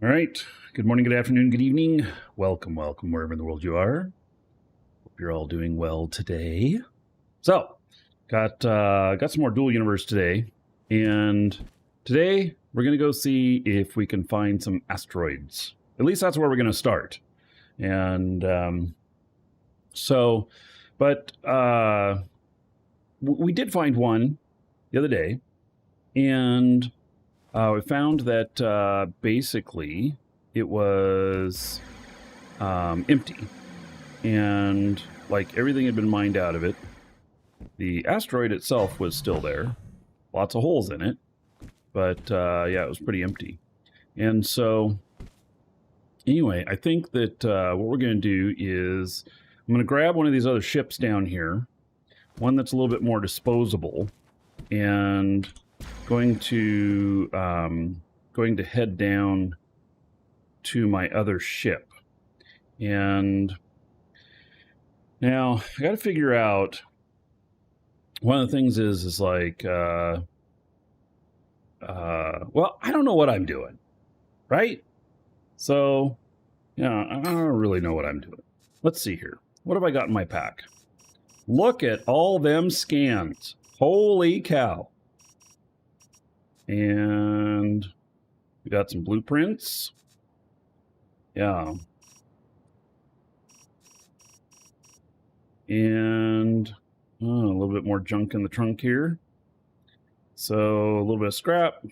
All right. Good morning, good afternoon, good evening. Welcome, wherever in the world you are. Hope you're all doing well today. So, got some more Dual Universe today, and today we're gonna go see if we can find some asteroids. At least that's where we're gonna start. And we did find one the other day, and we found that basically it was empty, and like everything had been mined out of it. The asteroid itself was still there, lots of holes in it, but yeah, it was pretty empty. And so, anyway, I think that what we're going to do is I'm going to grab one of these other ships down here, one that's a little bit more disposable, and going to head down to my other ship. And now I got to figure out, one of the things is like, well, I don't know what I'm doing, right? So, yeah, I don't really know what I'm doing. Let's see here. What have I got in my pack? Look at all them scans. Holy cow. And we got some blueprints. Yeah. And a little bit more junk in the trunk here. So a little bit of scrap. A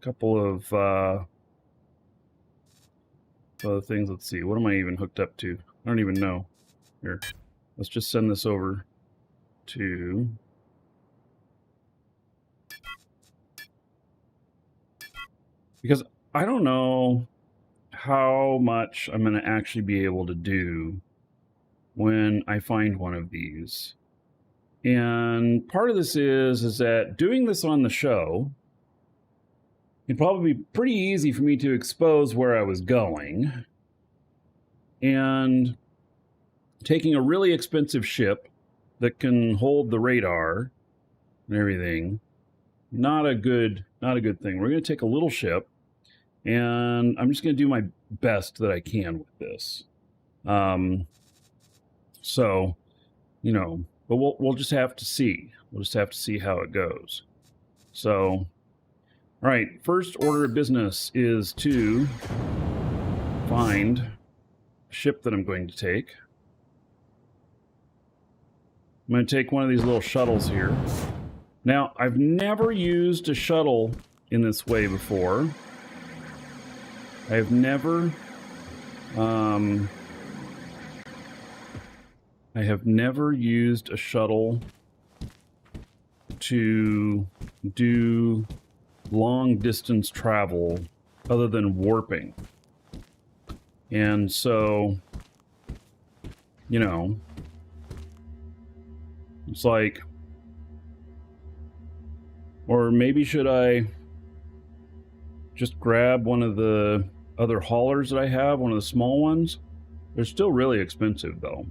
couple of other things. Let's see. What am I even hooked up to? I don't even know. Here. Let's just send this over to... because I don't know how much I'm going to actually be able to do when I find one of these. And part of this is that doing this on the show, it'd probably be pretty easy for me to expose where I was going. And taking a really expensive ship that can hold the radar and everything, not a good thing. We're going to take a little ship, and I'm just going to do my best that I can with this. So, you know, but we'll just have to see. We'll just have to see how it goes. So, all right, first order of business is to find a ship that I'm going to take. I'm going to take one of these little shuttles here. Now, I've never used a shuttle in this way before. I have never used a shuttle to do long distance travel other than warping. And so, you know, it's like, or maybe should I just grab one of the other haulers that I have, one of the small ones? They're still really expensive though.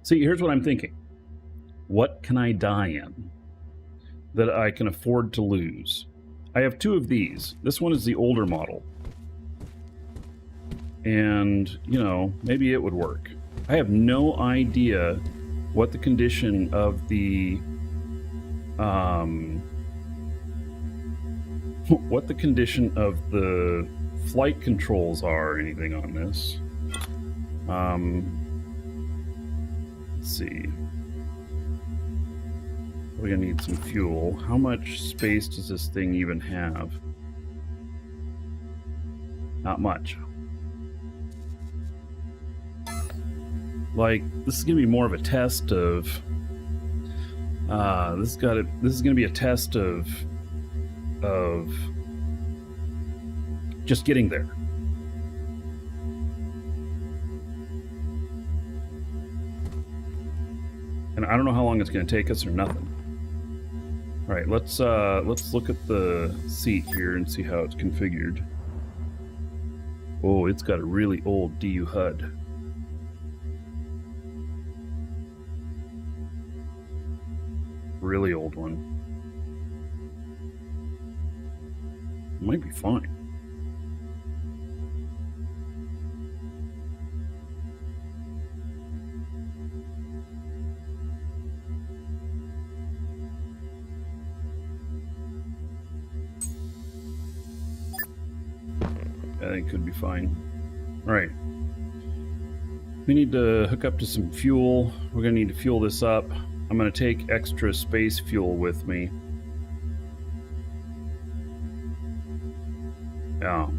See, here's what I'm thinking. What can I die in that I can afford to lose? I have two of these. This one is the older model. And, you know, maybe it would work. I have no idea what the condition of the flight controls are, or anything on this. Let's see. We're gonna need some fuel. How much space does this thing even have? Not much. Like, this is gonna be more of a test of this is gonna be a test of just getting there. And I don't know how long it's gonna take us or nothing. All right, let's look at the seat here and see how it's configured. Oh, it's got a really old DU HUD. Really old one. It might be fine. I think it could be fine. All right. We need to hook up to some fuel. We're going to need to fuel this up. I'm going to take extra space fuel with me. Yeah.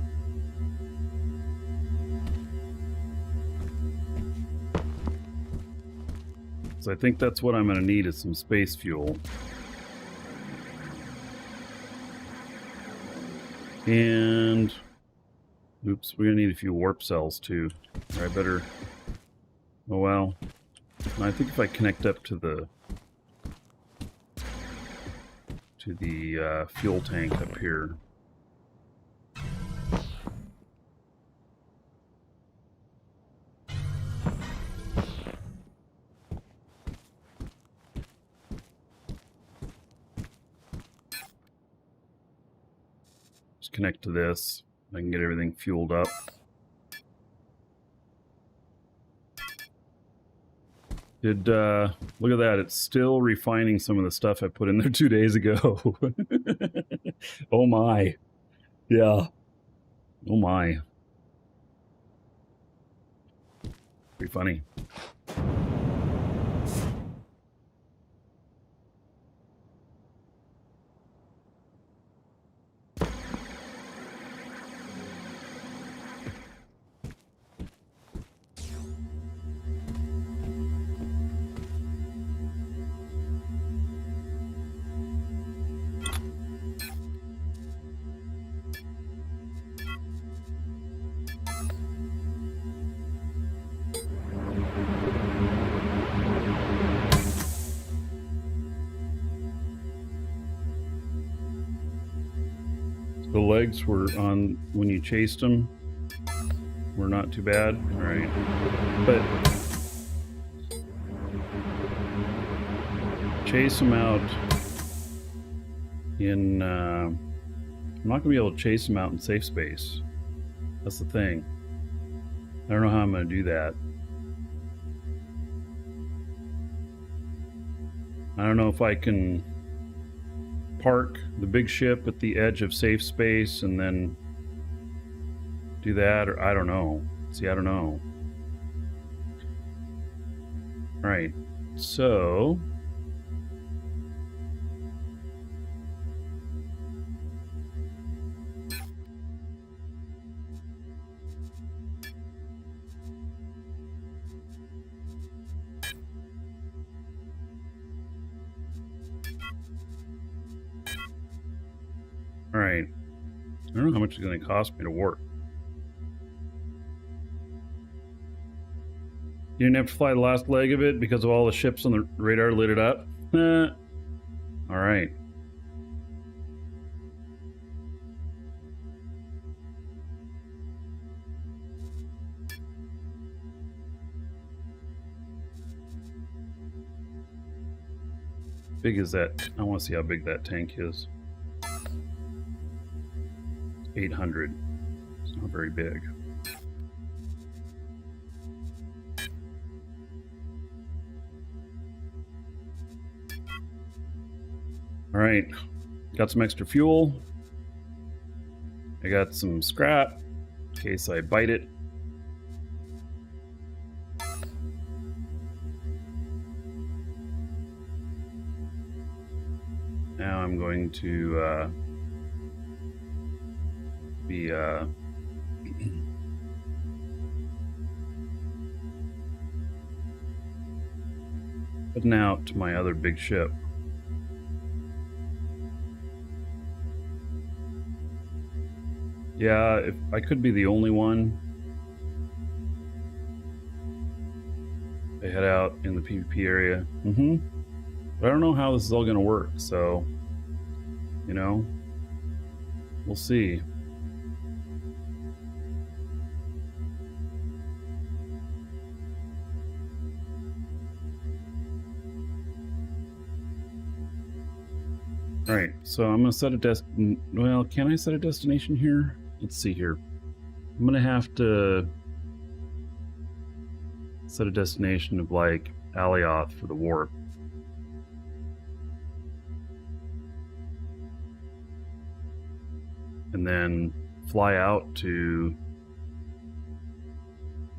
So I think that's what I'm going to need is some space fuel. And oops, we're going to need a few warp cells too. Or I better... Oh well. I think if I connect up to the fuel tank up here. Just connect to this. I can get everything fueled up. Look at that, it's still refining some of the stuff I put in there 2 days ago. Oh my. Yeah. Oh my. Pretty funny. The legs were on when you chased them. Were not too bad. All right, but chase them out in. I'm not gonna be able to chase them out in safe space. That's the thing. I don't know how I'm gonna do that. I don't know if I can park the big ship at the edge of safe space and then do that, or I don't know. See, I don't know. All right, so all right. I don't know how much it's going to cost me to work. You didn't have to fly the last leg of it because of all the ships on the radar lit it up? All right. Big is that? I want to see how big that tank is. 800. It's not very big. All right, got some extra fuel. I got some scrap in case I bite it. Now I'm going to be heading out to my other big ship. Yeah, if I could be the only one. They head out in the PvP area. But I don't know how this is all going to work, so, you know, we'll see. All right, so I'm gonna set a well, can I set a destination here? Let's see here. I'm gonna have to set a destination of like Alioth for the warp. And then fly out to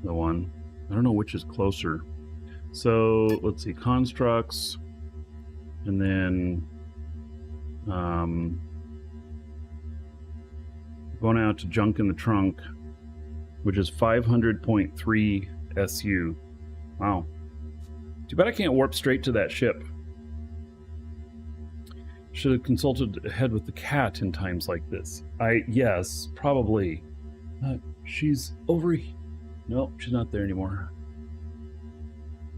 the one. I don't know which is closer. So let's see, constructs, and then going out to junk in the trunk, which is 500.3 SU. Wow. Too bad I can't warp straight to that ship. Should have consulted ahead with the cat in times like this. Yes, probably. She's over. Nope, she's not there anymore.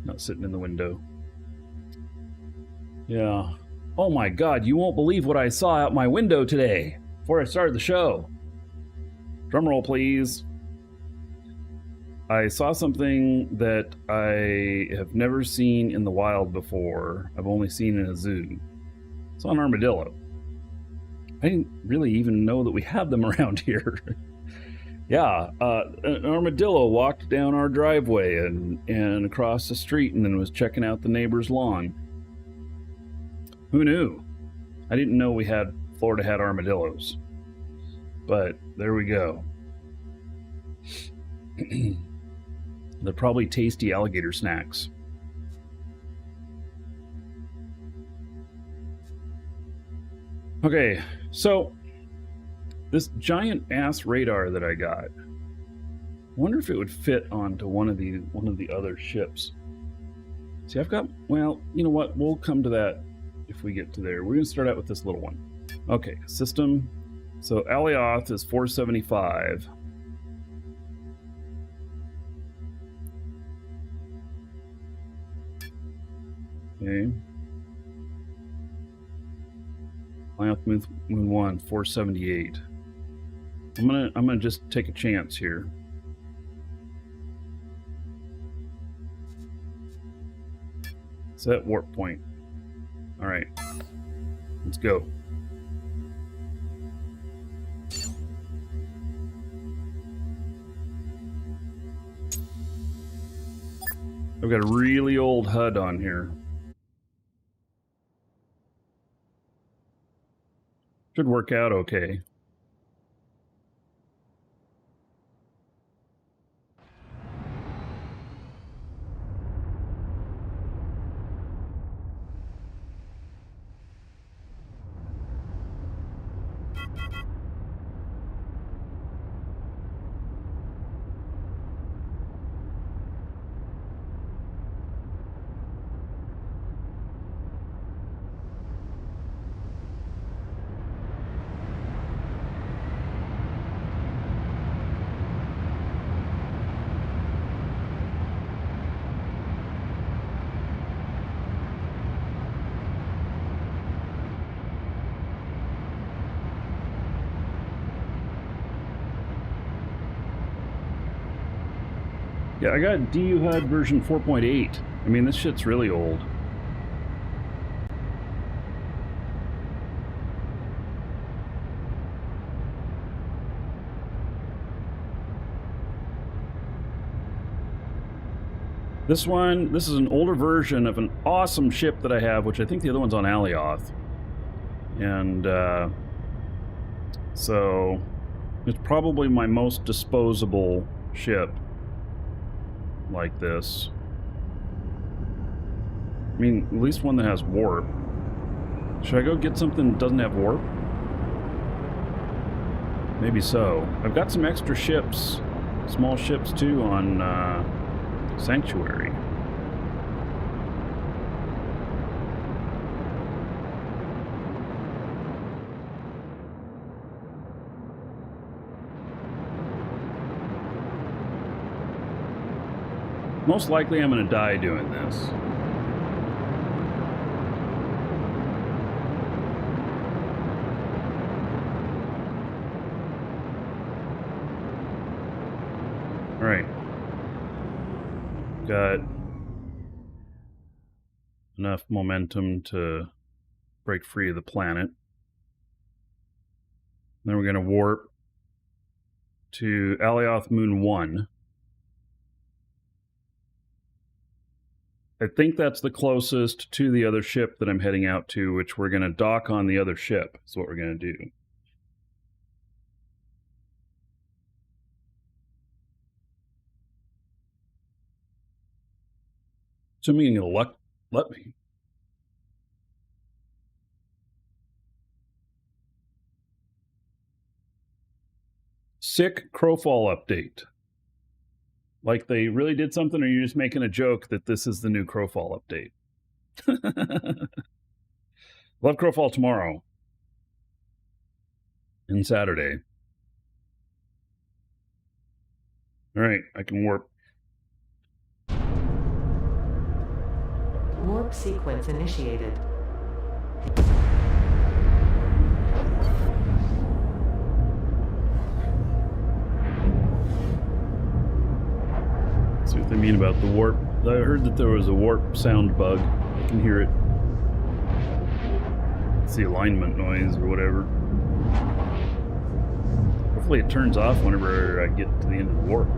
Not sitting in the window. Yeah. Oh my god, you won't believe what I saw out my window today before I started the show. Drumroll, please. I saw something that I have never seen in the wild before. I've only seen in a zoo. It's an armadillo. I didn't really even know that we had them around here. Yeah, an armadillo walked down our driveway and across the street and then was checking out the neighbor's lawn. Who knew? I didn't know Florida had armadillos. But there we go. They're probably tasty alligator snacks. Okay, so this giant ass radar that I got, I wonder if it would fit onto one of the other ships. See, I've got, well, you know what? We'll come to that if we get to there. We're going to start out with this little one. Okay, system. So Alioth is 475. Okay. Alioth Moon 1, 478. I'm gonna just take a chance here. Set warp point. All right, let's go. I've got a really old HUD on here. Should work out okay. Yeah, I got DU HUD version 4.8. I mean, this shit's really old. This is an older version of an awesome ship that I have, which I think the other one's on Alioth. And, so, it's probably my most disposable ship. Like this. I mean, at least one that has warp. Should I go get something that doesn't have warp? Maybe so. I've got some extra ships, small ships too, on Sanctuary. Most likely I'm going to die doing this. Alright. Got enough momentum to break free of the planet. Then we're going to warp to Alioth Moon 1. I think that's the closest to the other ship that I'm heading out to, which we're going to dock on the other ship. That's what we're going to do. Assuming you'll let me. Sick Crowfall update. Like they really did something, or you're just making a joke that this is the new Crowfall update? Love Crowfall tomorrow. And Saturday. Alright, I can warp. Warp sequence initiated. See what they mean about the warp. I heard that there was a warp sound bug. I can hear it. It's the alignment noise or whatever. Hopefully it turns off whenever I get to the end of the warp.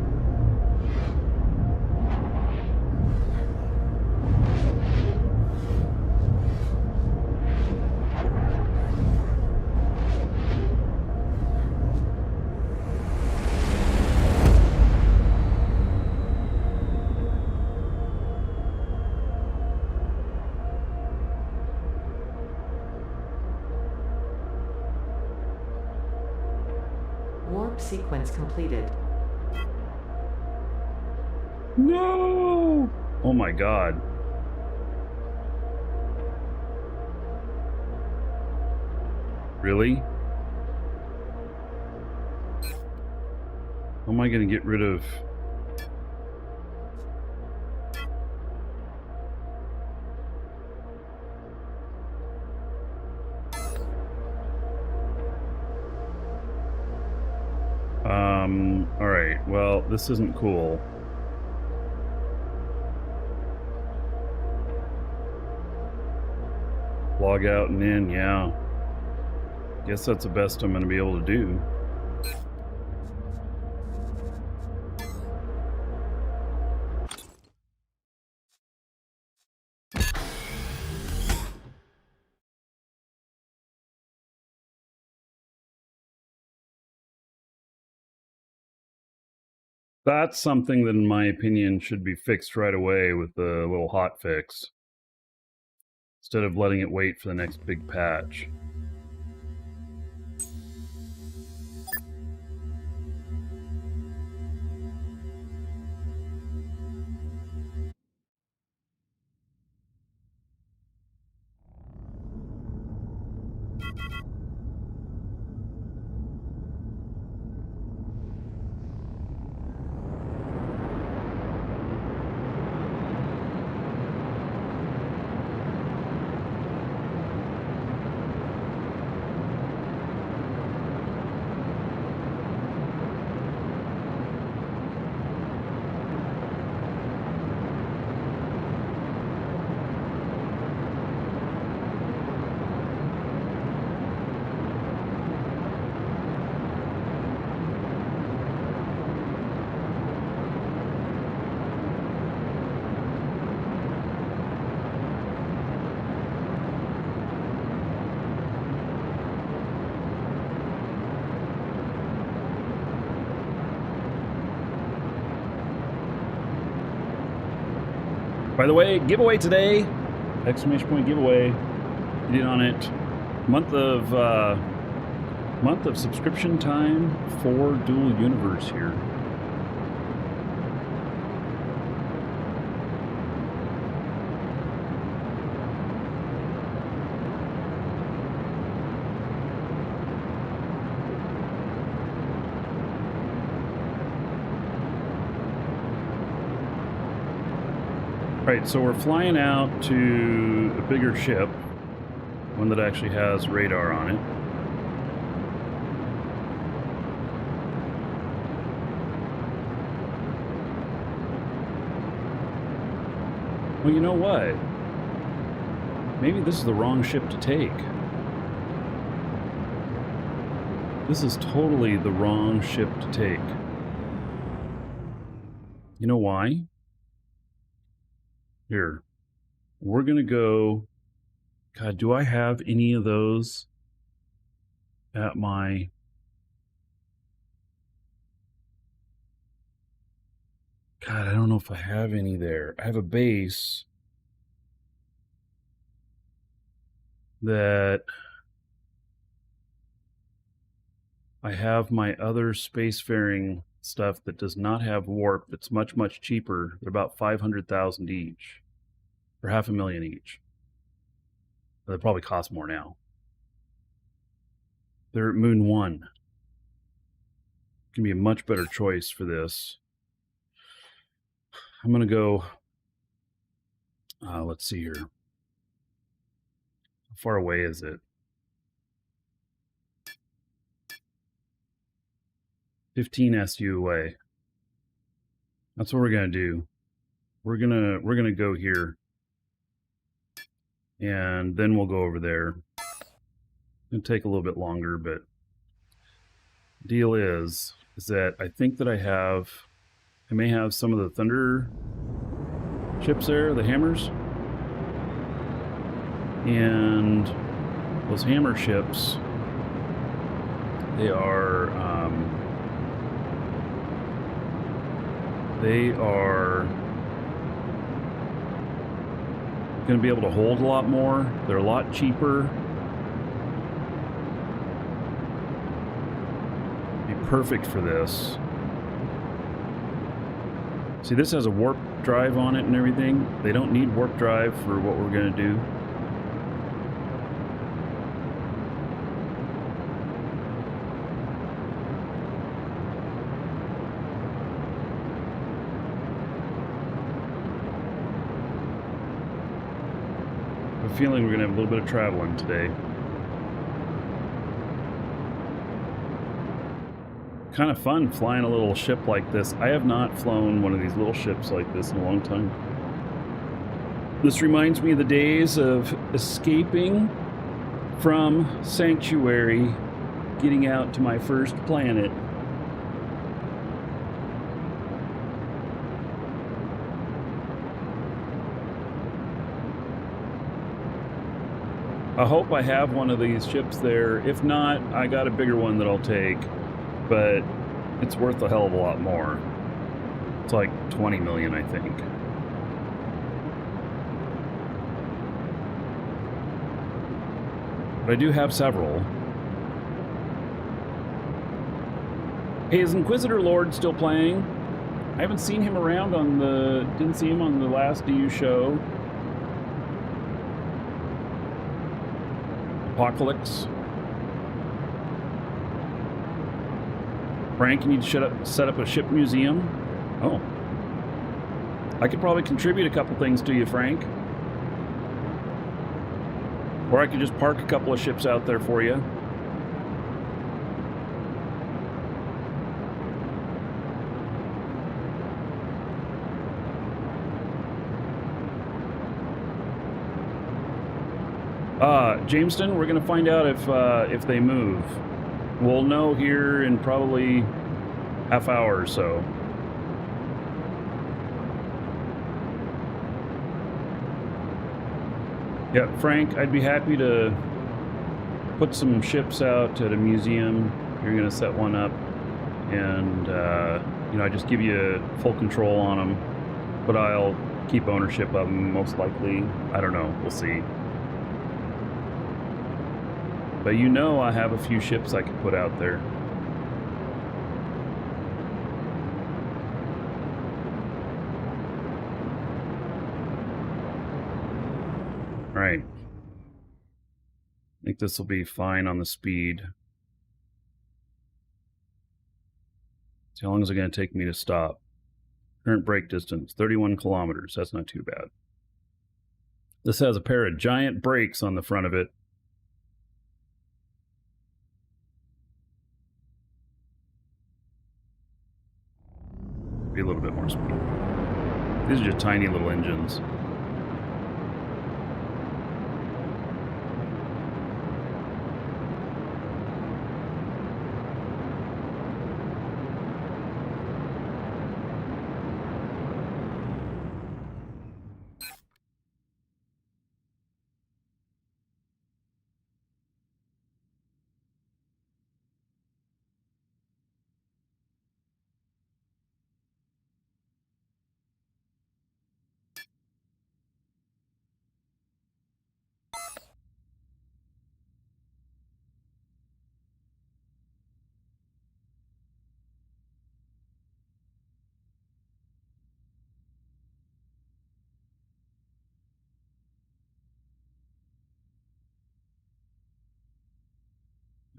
Warp sequence completed. No! Oh my god. Really? How am I going to get rid of... Alright, well, this isn't cool. Log out and in, yeah. Guess that's the best I'm going to be able to do. That's something that, in my opinion, should be fixed right away with the little hot fix, instead of letting it wait for the next big patch. By the way, giveaway today! Exclamation point giveaway. Get in on it. Month of subscription time for Dual Universe here. Right, so we're flying out to a bigger ship, one that actually has radar on it. Well, you know what? Maybe this is the wrong ship to take. This is totally the wrong ship to take. You know why? Here. We're going to go... God, do I have any of those at my... God, I don't know if I have any there. I have a base that I have my other spacefaring stuff that does not have warp that's much, much cheaper. They're about 500,000 each, or $500,000 each. They probably cost more now. They're at Moon 1. Can be a much better choice for this. I'm going to go... let's see here. How far away is it? 15 SU away. That's what we're gonna do. We're gonna go here, and then we'll go over there. It'll take a little bit longer, but deal is that I think that I may have some of the Thunder ships there, the hammers, and those hammer ships. They are going to be able to hold a lot more. They're a lot cheaper. Be perfect for this. See, this has a warp drive on it and everything. They don't need warp drive for what we're going to do. Feeling we're gonna have a little bit of traveling today. Kind of fun flying a little ship like this. I have not flown one of these little ships like this in a long time. This reminds me of the days of escaping from Sanctuary, getting out to my first planet. I hope I have one of these ships there. If not, I got a bigger one that I'll take, but it's worth a hell of a lot more. It's like 20 million, I think. But I do have several. Hey, is Inquisitor Lord still playing? I haven't seen him around didn't see him on the last DU show. Apocalypse. Frank, you need to set up a ship museum. Oh. I could probably contribute a couple things to you, Frank. Or I could just park a couple of ships out there for you. Jamestown, we're going to find out if they move. We'll know here in probably half hour or so. Yeah, Frank, I'd be happy to put some ships out at a museum. You're going to set one up, and I just give you full control on them, but I'll keep ownership of them most likely. I don't know. We'll see. But I have a few ships I could put out there. All right. I think this will be fine on the speed. See, how long is it going to take me to stop? Current brake distance, 31 kilometers. That's not too bad. This has a pair of giant brakes on the front of it. Be a little bit more speed. These are just tiny little engines.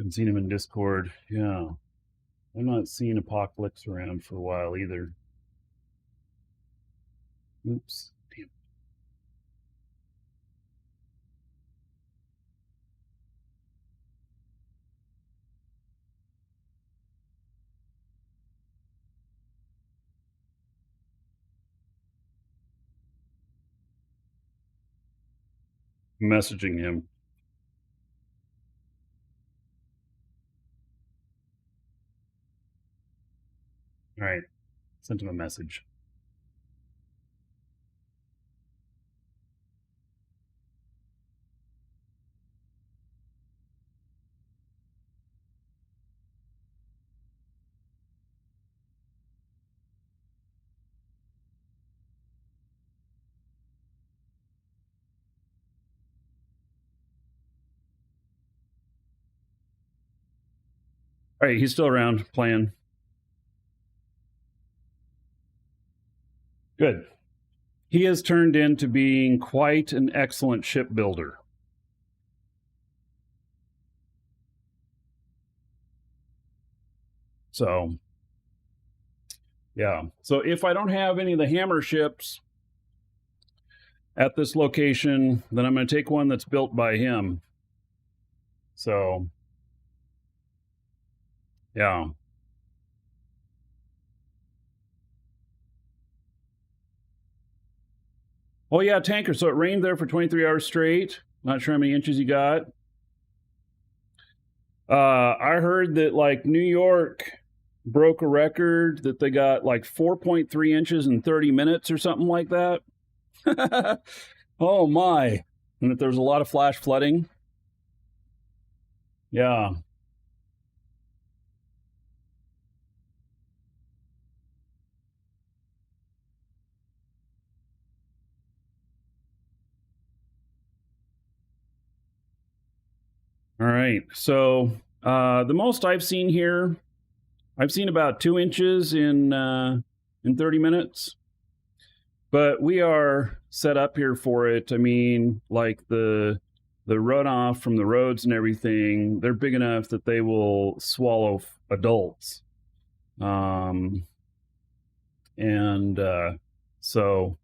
Haven't seen him in Discord. Yeah. I've not seen Apocalypse around for a while either. Oops. Damn. Messaging him. All right. Sent him a message. All right, he's still around playing. Good. He has turned into being quite an excellent shipbuilder. So, yeah. So if I don't have any of the hammer ships at this location, then I'm going to take one that's built by him. So, yeah. Oh, yeah, tanker. So it rained there for 23 hours straight. Not sure how many inches you got. I heard that, like, New York broke a record that they got, like, 4.3 inches in 30 minutes or something like that. Oh, my. And that there was a lot of flash flooding. Yeah. All right. So the most I've seen here, I've seen about 2 inches in 30 minutes. But we are set up here for it. I mean, like the runoff from the roads and everything, they're big enough that they will swallow adults. And so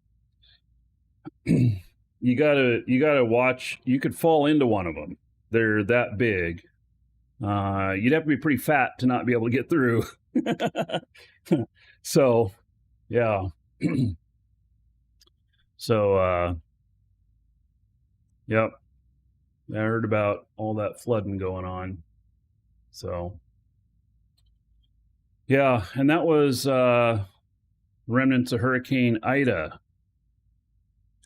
you gotta watch. You could fall into one of them. They're that big. You'd have to be pretty fat to not be able to get through. So, yeah. So, yep. I heard about all that flooding going on. So, yeah, and that was remnants of Hurricane Ida.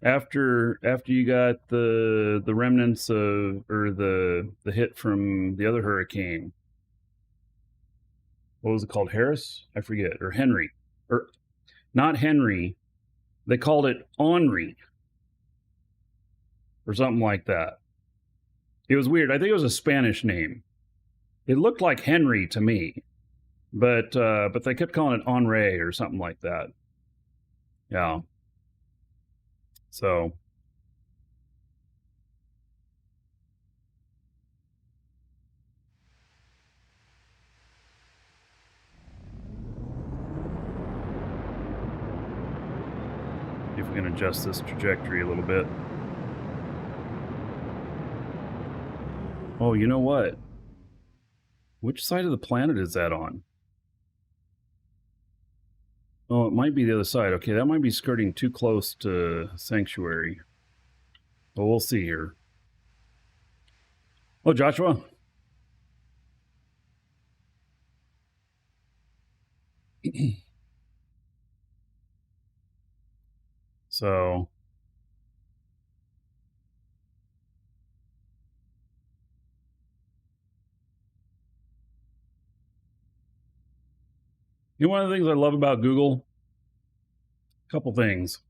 After you got the remnants of, or the hit from the other hurricane. What was it called? Harris? I forget. Or Henry. Or not Henry. They called it Henri. Or something like that. It was weird. I think it was a Spanish name. It looked like Henry to me. But they kept calling it Henri or something like that. Yeah. So, if we can adjust this trajectory a little bit. Oh, you know what? Which side of the planet is that on? Oh, it might be the other side. Okay, that might be skirting too close to Sanctuary. Well, we'll see here. Oh, Joshua. So, you know, one of the things I love about Google? A couple things.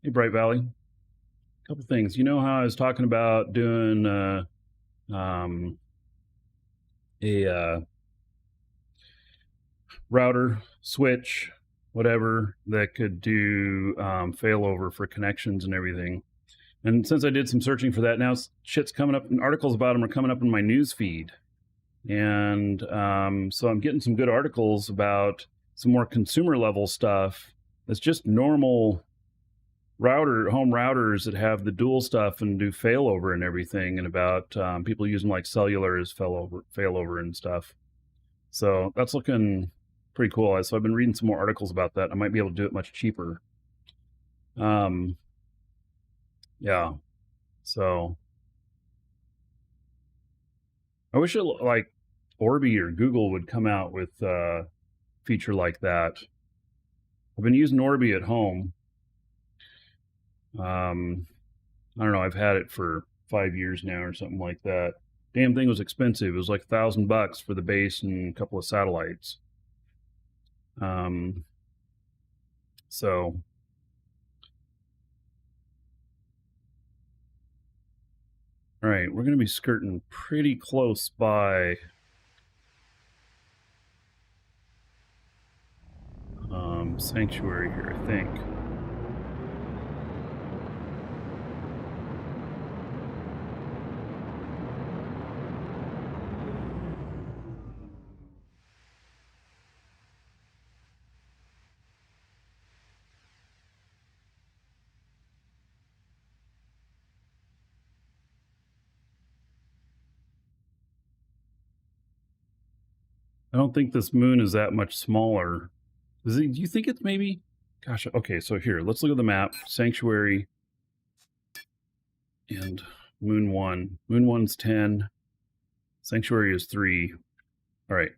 Hey, Bright Valley. A couple things. You know how I was talking about doing a router switch, whatever, that could do failover for connections and everything. And since I did some searching for that, now shit's coming up, and articles about them are coming up in my news feed. And so I'm getting some good articles about some more consumer level stuff. It's just normal home routers that have the dual stuff and do failover and everything, and about people using like cellular as failover and stuff. So that's looking pretty cool. So I've been reading some more articles about that. I might be able to do it much cheaper. Yeah. So I wish it like Orbi or Google would come out with a feature like that. I've been using Orbi at home. I don't know. I've had it for 5 years now or something like that. Damn thing was expensive. It was like $1,000 for the base and a couple of satellites. So all right, we're going to be skirting pretty close by Sanctuary here, I think. I don't think this moon is that much smaller. Do you think it's maybe? Gosh, okay, so here, let's look at the map. Sanctuary and Moon 1. Moon 1's 10. Sanctuary is 3. All right.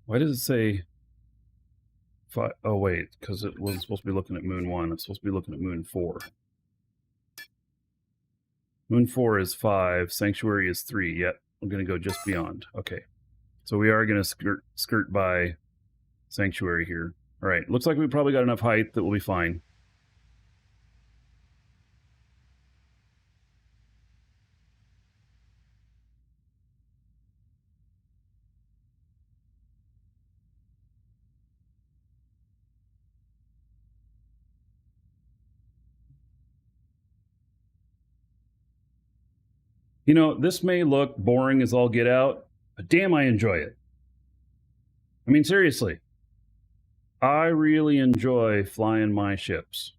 Why does it say 5? Oh, wait, because it wasn't supposed to be looking at Moon 1. It's supposed to be looking at Moon 4. Moon 4 is 5. Sanctuary is 3. Yep, I'm going to go just beyond. Okay. So we are going to skirt by Sanctuary here. All right. Looks like we probably got enough height that we'll be fine. You know, this may look boring as all get out, but damn, I enjoy it. I mean, seriously, I really enjoy flying my ships.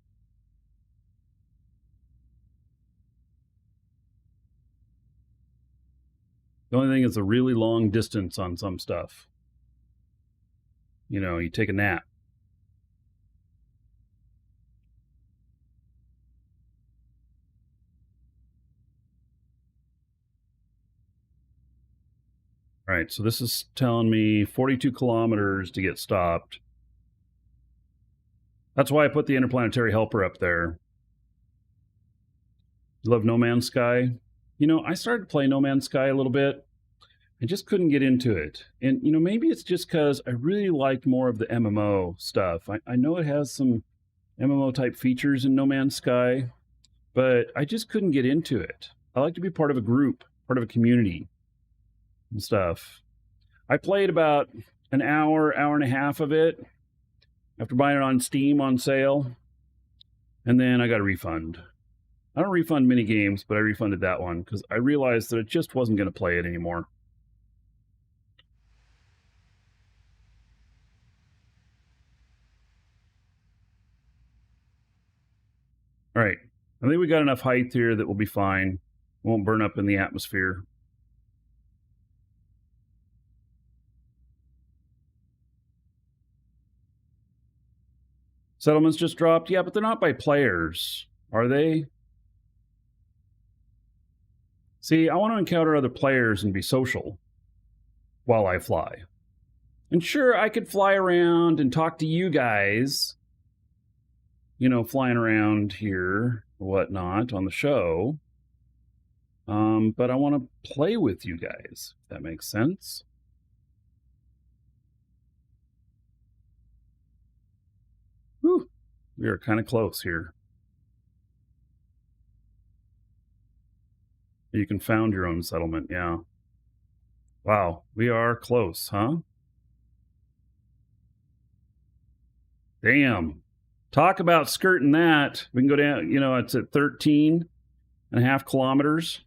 The only thing is a really long distance on some stuff. You know, you take a nap. All right, so this is telling me 42 kilometers to get stopped. That's why I put the interplanetary helper up there. You love No Man's Sky? You know, I started to play No Man's Sky a little bit. I just couldn't get into it. And, you know, maybe it's just because I really liked more of the MMO stuff. I know it has some MMO type features in No Man's Sky, but I just couldn't get into it. I like to be part of a group, part of a community and stuff. I played about an hour and a half of it after buying it on Steam on sale, and then I got a refund. I don't refund many games, but I refunded that one because I realized that it just wasn't going to play it anymore. All right. I think we got enough height here that we'll be fine. Won't burn up in the atmosphere. Settlements just dropped. Yeah, but they're not by players, are they? See, I want to encounter other players and be social while I fly. And sure, I could fly around and talk to you guys, you know, flying around here or whatnot on the show. But I want to play with you guys, if that makes sense. Whew, we are kind of close here. You can found your own settlement, yeah. Wow, we are close, huh? Damn. Talk about skirting that. We can go down, you know, it's at 13.5 kilometers.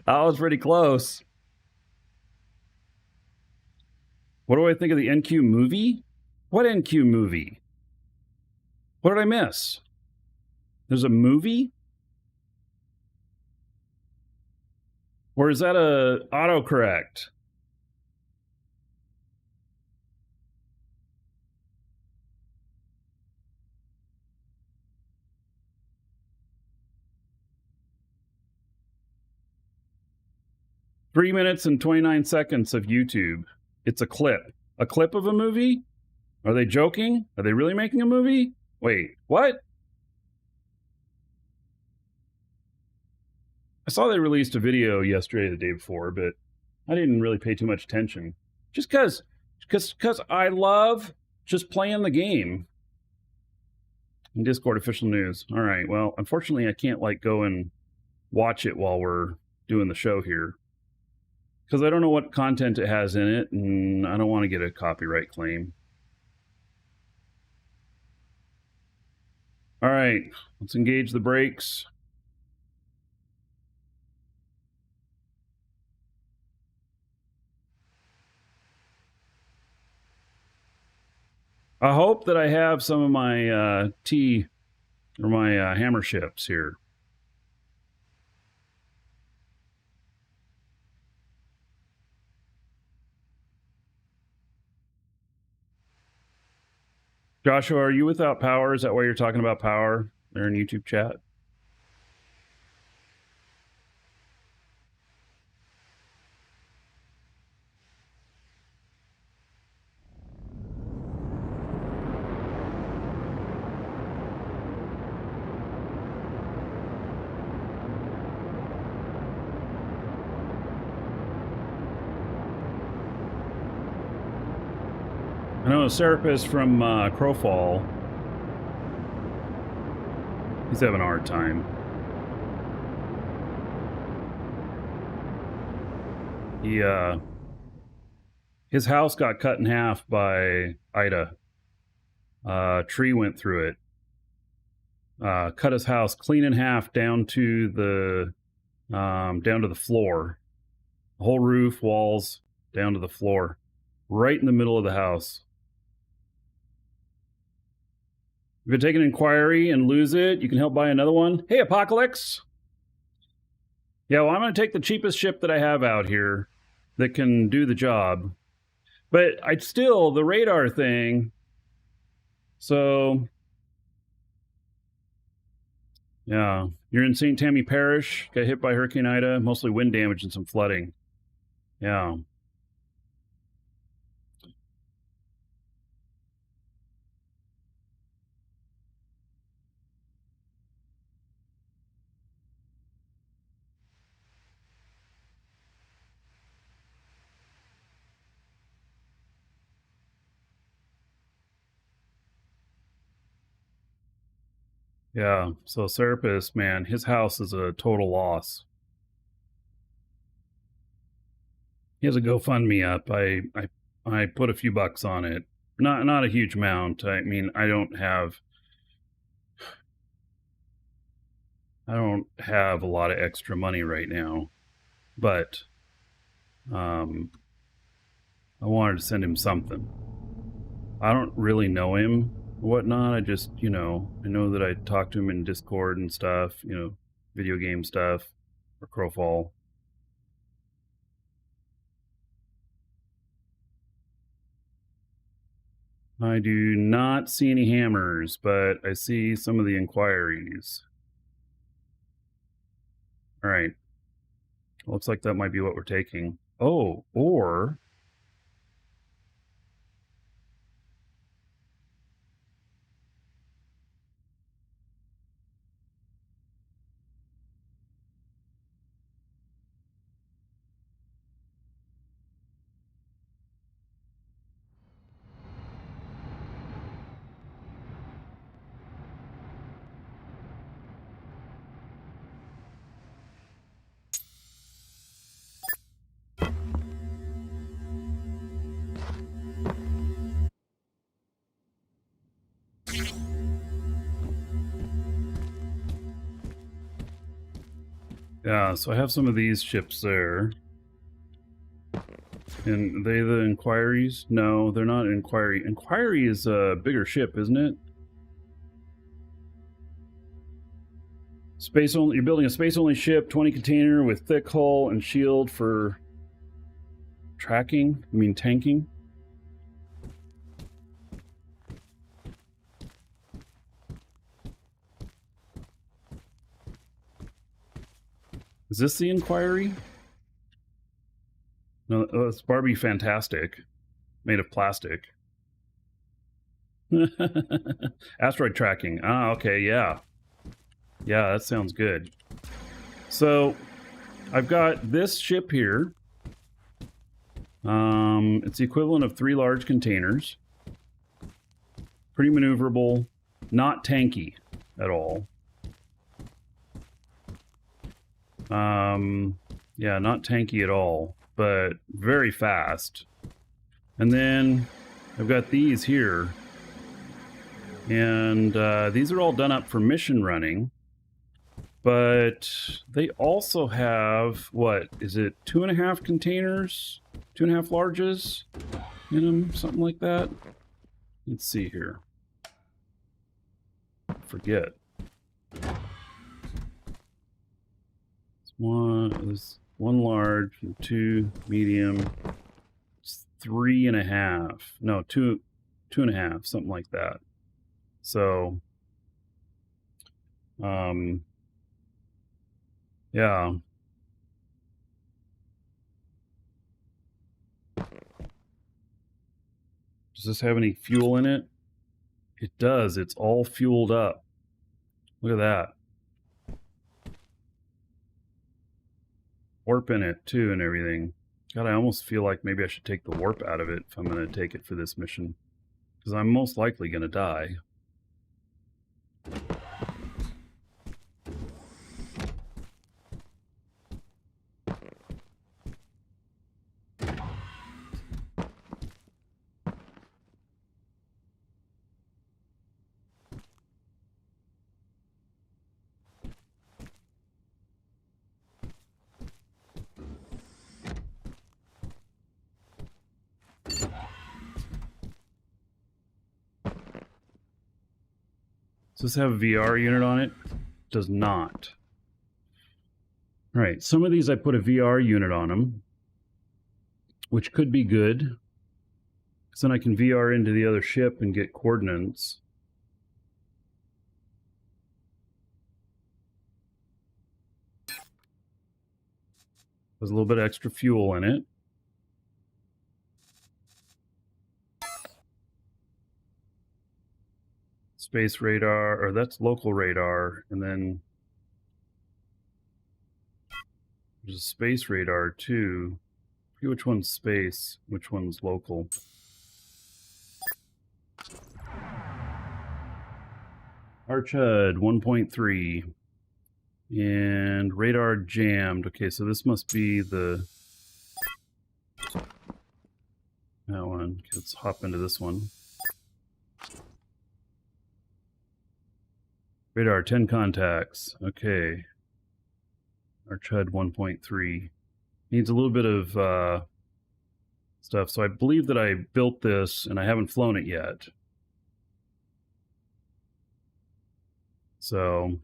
That was pretty close. What do I think of the NQ movie? What NQ movie? What did I miss? There's a movie? Or is that a autocorrect? $3 minutes and 29 seconds of YouTube. It's a clip. A clip of a movie? Are they joking? Are they really making a movie? Wait, what? I saw they released a video yesterday or the day before, but I didn't really pay too much attention. Just because I love just playing the game. In Discord official news. All right, well, unfortunately, I can't go and watch it while we're doing the show here, because I don't know what content it has in it, and I don't want to get a copyright claim. All right, let's engage the brakes. I hope that I have some of my tea or my hammer ships here. Joshua, are you without power? Is that why you're talking about power there in YouTube chat? I know Serapis from Crowfall. He's having a hard time. His house got cut in half by Ida. Tree went through it. Cut his house clean in half down to the floor. The whole roof, walls, down to the floor. Right in the middle of the house. If you take an inquiry and lose it, you can help buy another one. Hey, Apocalypse. Yeah, well, I'm going to take the cheapest ship that I have out here that can do the job. But the radar thing. So, yeah, you're in St. Tammany Parish, got hit by Hurricane Ida, mostly wind damage and some flooding. Yeah. Yeah, so Serapis, man, his house is a total loss. He has a GoFundMe up. I put a few bucks on it. Not a huge amount. I mean, I don't have a lot of extra money right now, but I wanted to send him something. I don't really know him or whatnot. I just, I know that I talked to him in Discord and stuff, video game stuff or Crowfall. I do not see any hammers, but I see some of the inquiries. All right. Looks like that might be what we're taking. Oh, or Yeah, so I have some of these ships there. And they the Inquiries? No, they're not Inquiry. Inquiry is a bigger ship, isn't it? Space only. You're building a space only ship, 20 container with thick hull and shield for tracking. I mean tanking. Is this the Inquiry? No, oh, it's Barbie Fantastic, made of plastic. Asteroid tracking. Ah, okay, yeah. Yeah, that sounds good. So, I've got this ship here. It's the equivalent of 3 large containers. Pretty maneuverable, not tanky at all. Yeah, not tanky at all, but very fast. And then I've got these here. And these are all done up for mission running. But they also have, what, is it 2.5 containers? 2.5 larges in them, something like that? Let's see here. Forget. There's one large and 2 medium. It's 3.5. No, 2.5, something like that. So, yeah. Does this have any fuel in it? It does. It's all fueled up. Look at that. Warp in it, too, and everything. God, I almost feel like maybe I should take the warp out of it if I'm going to take it for this mission. Because I'm most likely going to die. Does this have a VR unit on it? Does not. All right, some of these I put a VR unit on them, which could be good, because then I can VR into the other ship and get coordinates. There's a little bit of extra fuel in it. Space radar, or that's local radar, and then there's a space radar too. I forget which one's space, which one's local. Archud 1.3 and radar jammed. Okay, so this must be that one. Okay, let's hop into this one. Radar 10 contacts. Okay. Archud 1.3 needs a little bit of stuff. So I believe that I built this and I haven't flown it yet. So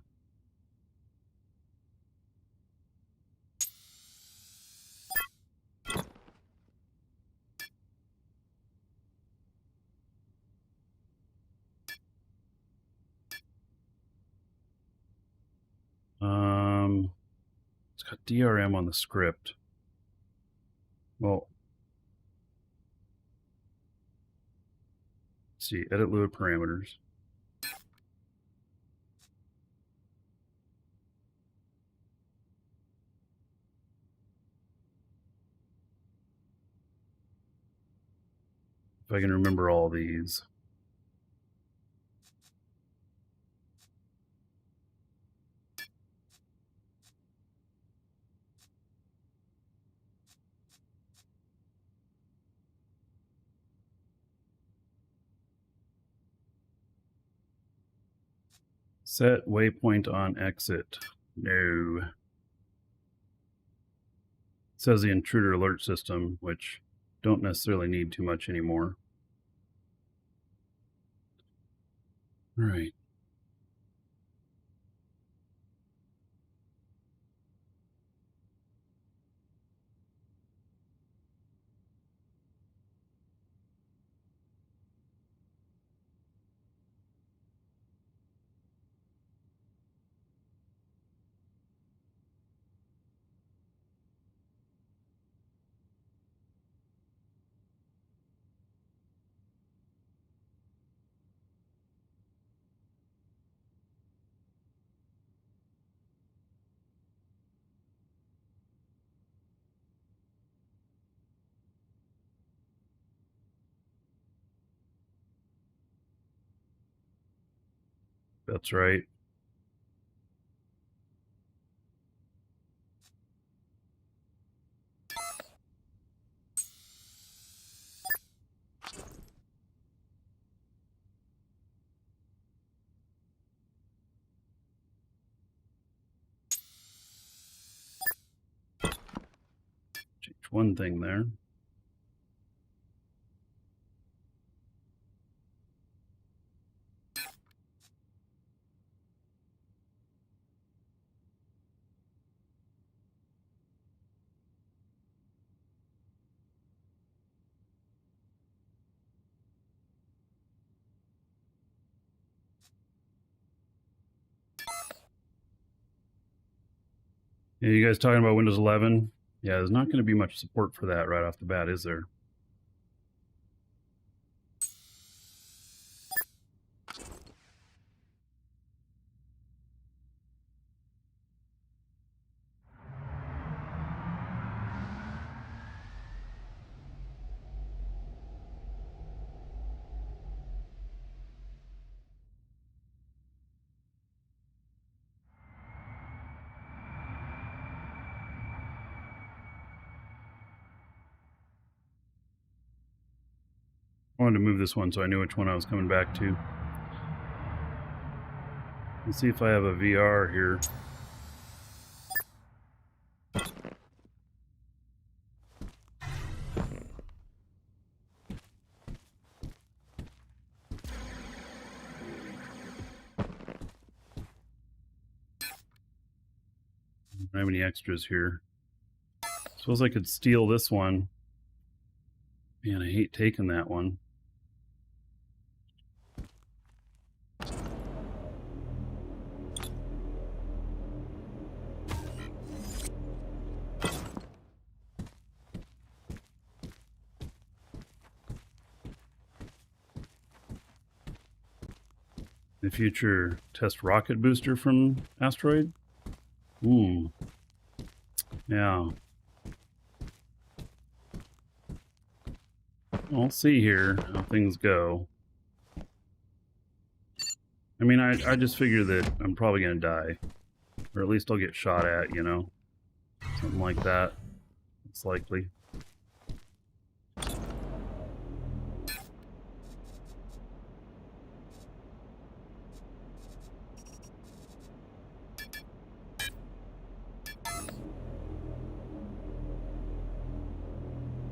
it's got DRM on the script. Well, let's see, edit load parameters. If I can remember all these. Set waypoint on exit. No. says the intruder alert system, which don't necessarily need too much anymore. All right. That's right. Change one thing there. Yeah, you guys talking about Windows 11? Yeah, there's not going to be much support for that right off the bat, is there? I wanted to move this one so I knew which one I was coming back to. Let's see if I have a VR here. I don't have any extras here. Suppose I could steal this one. Man, I hate taking that one. The future test rocket booster from Asteroid? Yeah. We'll see here how things go. I mean, I just figure that I'm probably going to die. Or at least I'll get shot at, you know? Something like that. It's likely.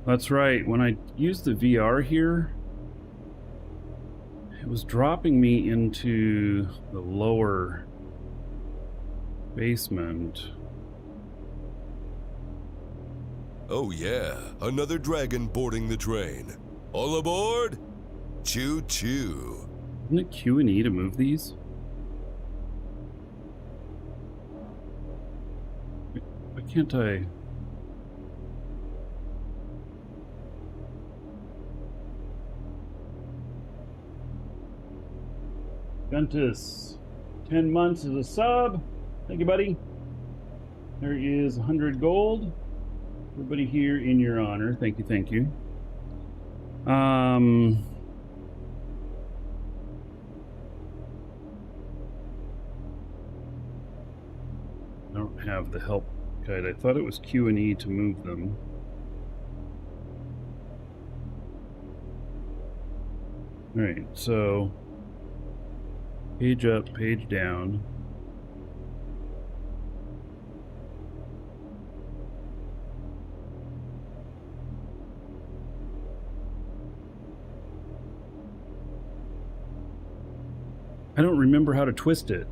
That's right, when I used the VR here, it was dropping me into the lower basement. Oh yeah, another dragon boarding the train. All aboard? Choo-choo. Isn't it Q and E to move these? Why can't I... Guntus, 10 months as a sub. Thank you, buddy. There is 100 gold. Everybody here in your honor. Thank you, thank you. I don't have the help guide. I thought it was Q and E to move them. Alright, so page up, page down. I don't remember how to twist it.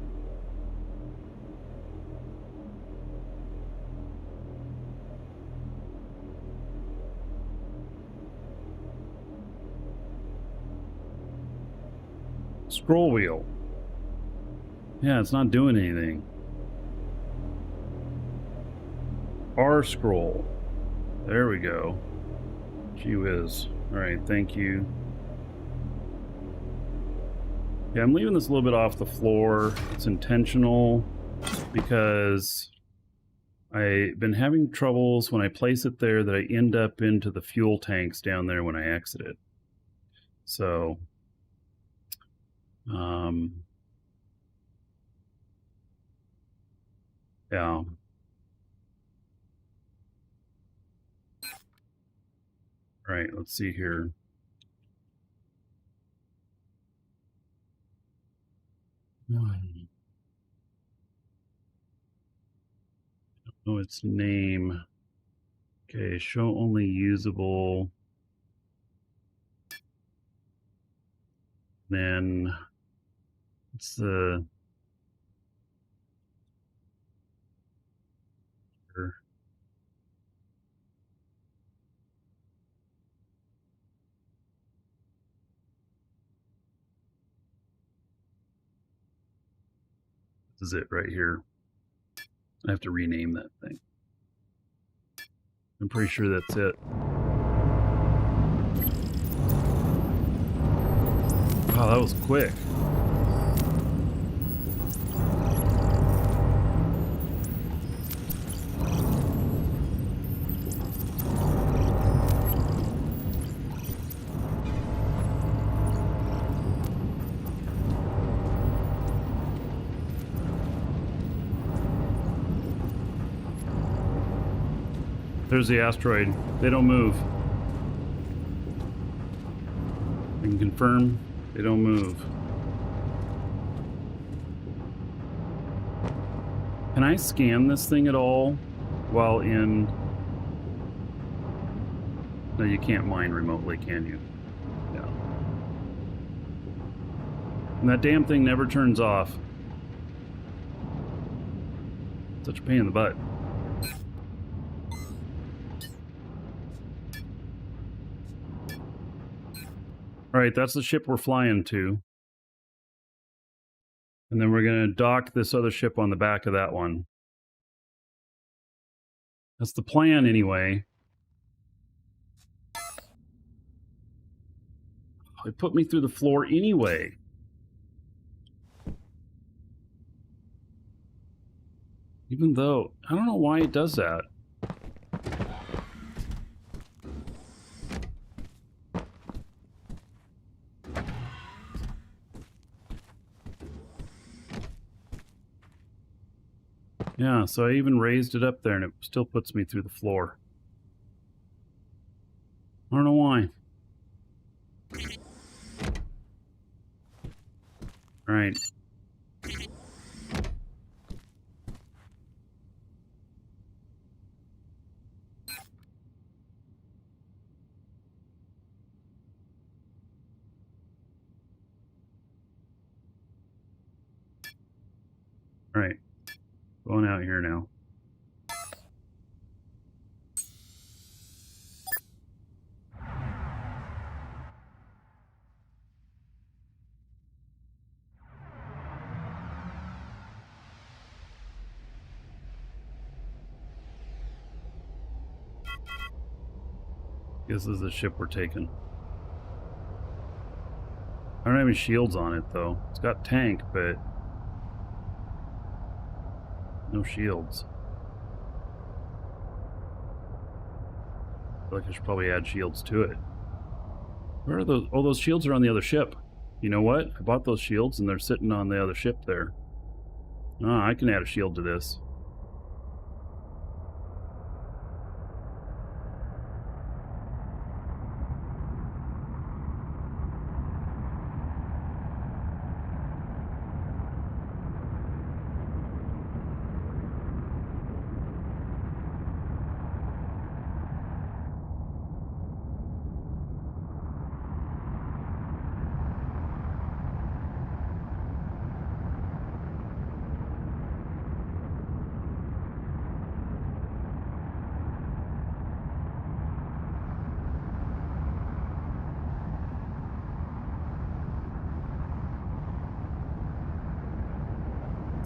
Scroll wheel. Yeah, it's not doing anything. R scroll. There we go. Gee whiz. Alright, thank you. Yeah, I'm leaving this a little bit off the floor. It's intentional because I've been having troubles when I place it there that I end up into the fuel tanks down there when I exit it. So, yeah. All right, let's see here. Oh, its name. Okay, show only usable. Then it's the this is it right here. I have to rename that thing. I'm pretty sure that's it. Wow, that was quick. There's the asteroid. They don't move. I can confirm they don't move. Can I scan this thing at all while in... No, you can't mine remotely, can you? Yeah. And that damn thing never turns off. Such a pain in the butt. Alright, that's the ship we're flying to. And then we're going to dock this other ship on the back of that one. That's the plan anyway. It put me through the floor anyway. Even though, I don't know why it does that. Yeah, so I even raised it up there and it still puts me through the floor. I don't know why. Alright. Alright. Going out here now. This is the ship we're taking. I don't have any shields on it though. It's got tank, but no shields. I feel like I should probably add shields to it. Where are those? Oh, those shields are on the other ship. You know what? I bought those shields and they're sitting on the other ship there. Ah, I can add a shield to this.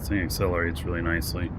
This thing accelerates really nicely.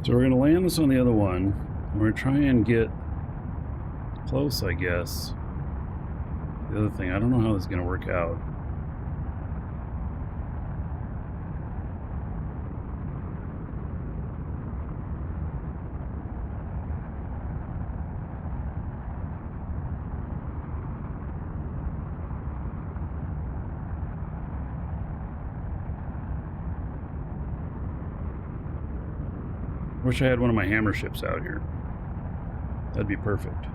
So we're going to land this on the other one. We're going to try and get close, I guess. The other thing, I don't know how this is going to work out. Wish I had one of my hammer ships out here. That'd be perfect.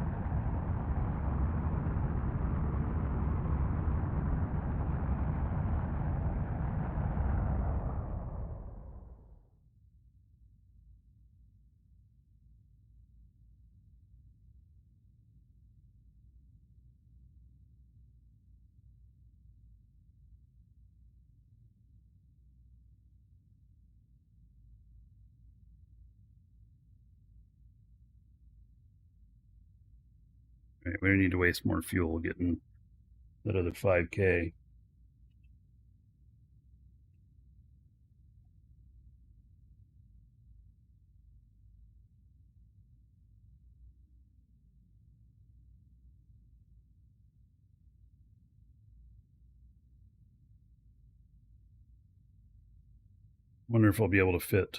Right, we don't need to waste more fuel getting that other 5K. Wonder if I'll be able to fit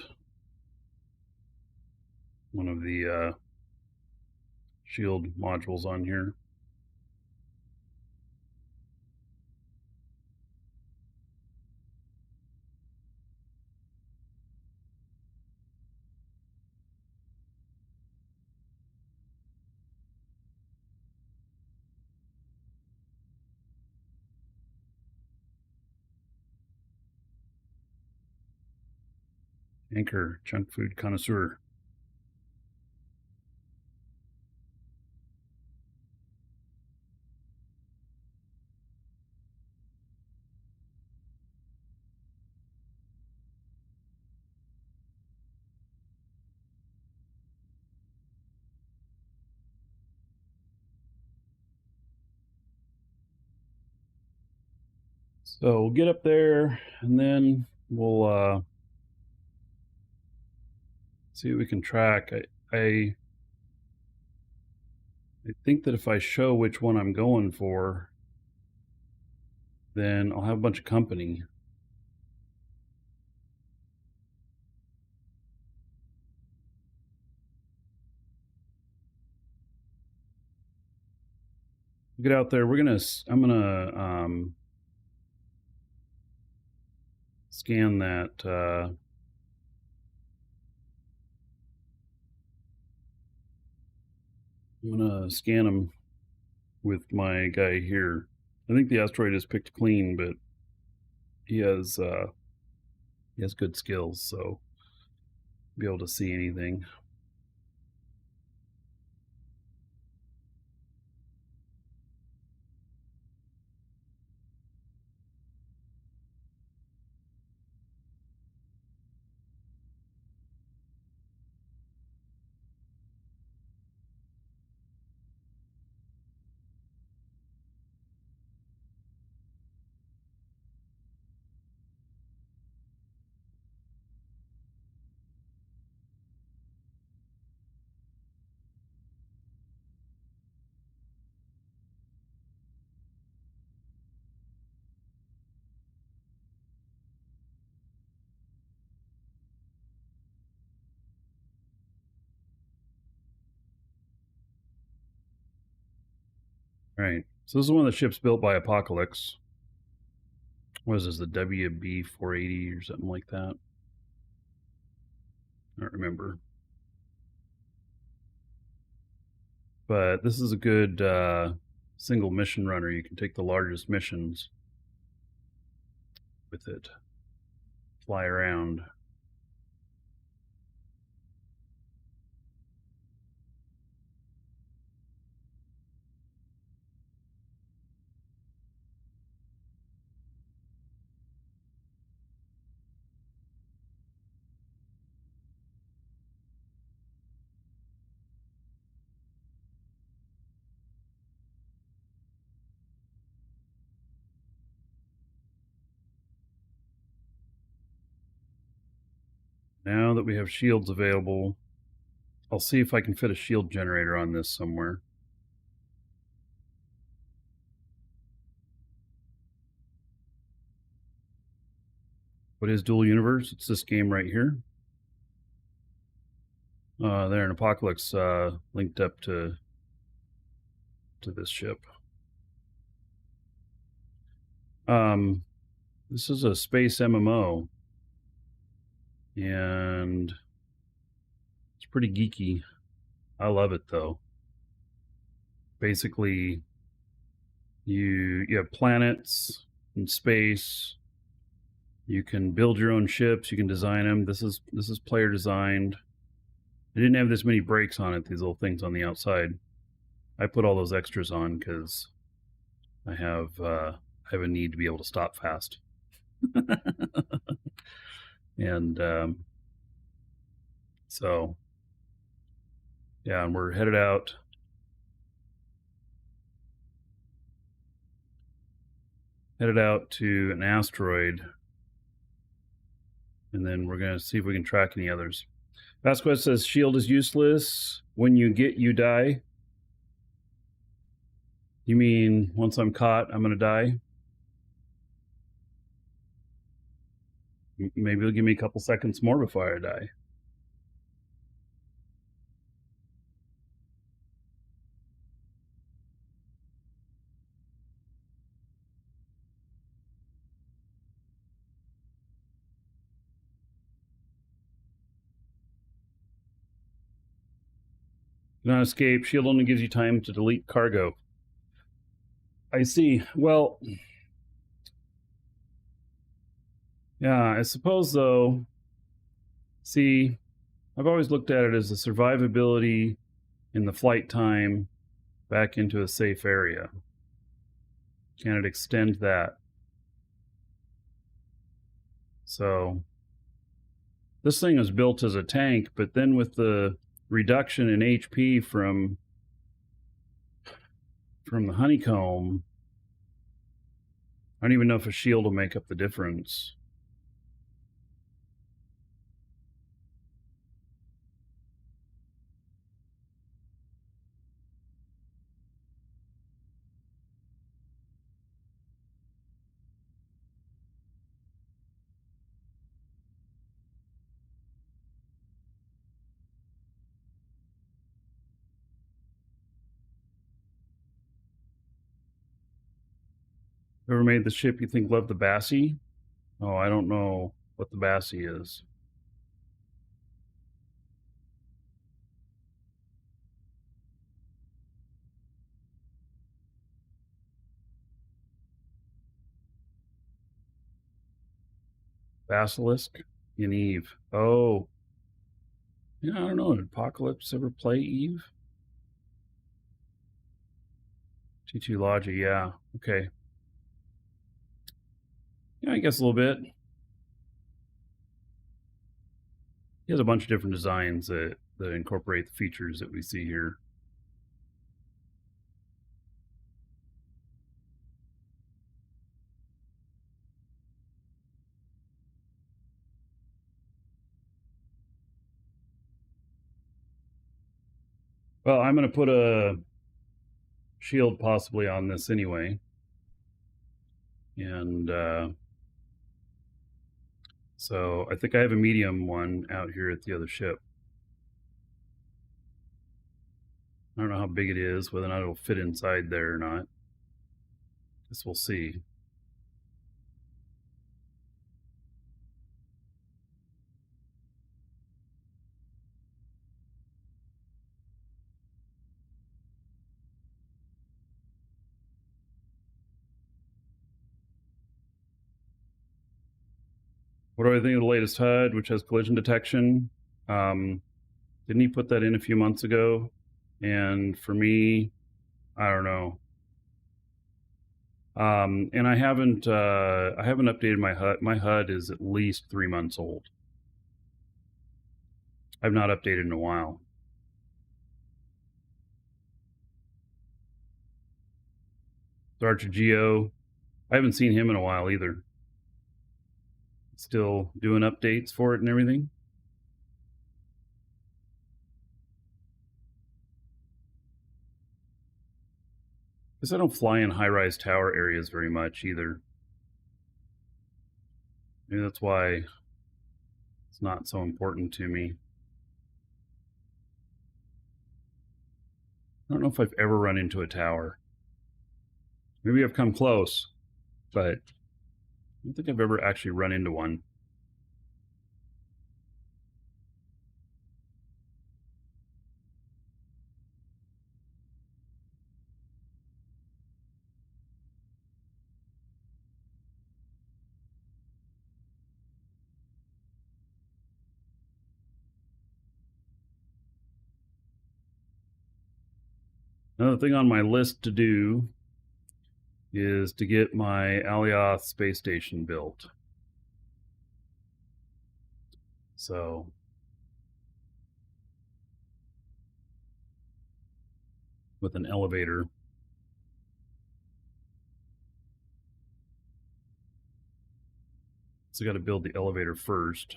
one of the shield modules on here. Anchor, junk food connoisseur. So we'll get up there and then we'll see what we can track. I think that if I show which one I'm going for, then I'll have a bunch of company. Get out there. I'm gonna scan that. I'm gonna scan them with my guy here. I think the asteroid is picked clean, but he has good skills, so be able to see anything. All right. So this is one of the ships built by Apocalypse. What is this, the WB 480 or something like that? I don't remember. But this is a good single mission runner. You can take the largest missions with it. Fly around. Now that we have shields available, I'll see if I can fit a shield generator on this somewhere. What is Dual Universe? It's this game right here. There, an Apocalypse linked up to this ship. This is a space MMO, and it's pretty geeky. I love it though. Basically, you have planets in space. You can build your own ships. You can design them. This is player designed. It didn't have this many brakes on it. These little things on the outside. I put all those extras on because I have a need to be able to stop fast. And so yeah, and we're headed out. Headed out to an asteroid, and then we're going to see if we can track any others. Vasquez says shield is useless. When you die. You mean once I'm caught, I'm going to die? Maybe it'll give me a couple seconds more before I die. Do not escape. Shield only gives you time to delete cargo. I see. Well, yeah, I suppose though, see, I've always looked at it as the survivability in the flight time back into a safe area. Can it extend that? So this thing is built as a tank, but then with the reduction in HP from the honeycomb, I don't even know if a shield will make up the difference. Whoever made the ship you think loved the Bassie? Oh, I don't know what the Bassie is. Basilisk in Eve. Oh. Yeah, I don't know. Did Apocalypse ever play Eve? T2 Logi, yeah. Okay. Yeah, I guess a little bit. He has a bunch of different designs that incorporate the features that we see here. Well, I'm going to put a shield possibly on this anyway. And so I think I have a medium one out here at the other ship. I don't know how big it is, whether or not it'll fit inside there or not. Guess we'll see. What do I think of the latest HUD, which has collision detection? Didn't he put that in a few months ago? And for me, I don't know. And I haven't updated my HUD. My HUD is at least 3 months old. I've not updated in a while. Archer Geo, I haven't seen him in a while either. Still doing updates for it and everything. Because I don't fly in high-rise tower areas very much either. Maybe that's why it's not so important to me. I don't know if I've ever run into a tower. Maybe I've come close, but I don't think I've ever actually run into one. Another thing on my list to do is to get my Alioth space station built. So with an elevator. So I got to build the elevator first.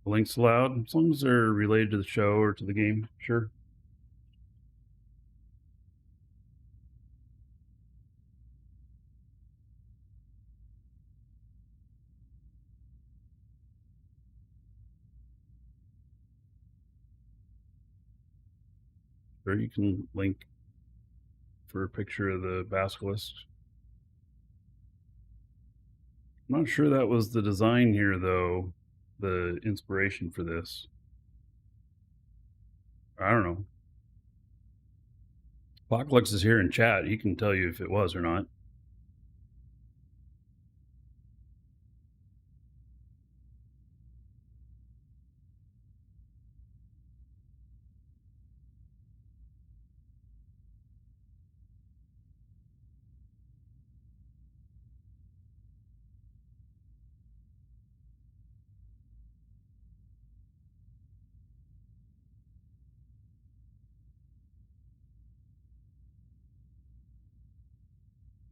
Links allowed, as long as they're related to the show or to the game, sure. Or you can link for a picture of the basilisk. I'm not sure that was the design here, though, the inspiration for this. I don't know. Apocalypse is here in chat. He can tell you if it was or not.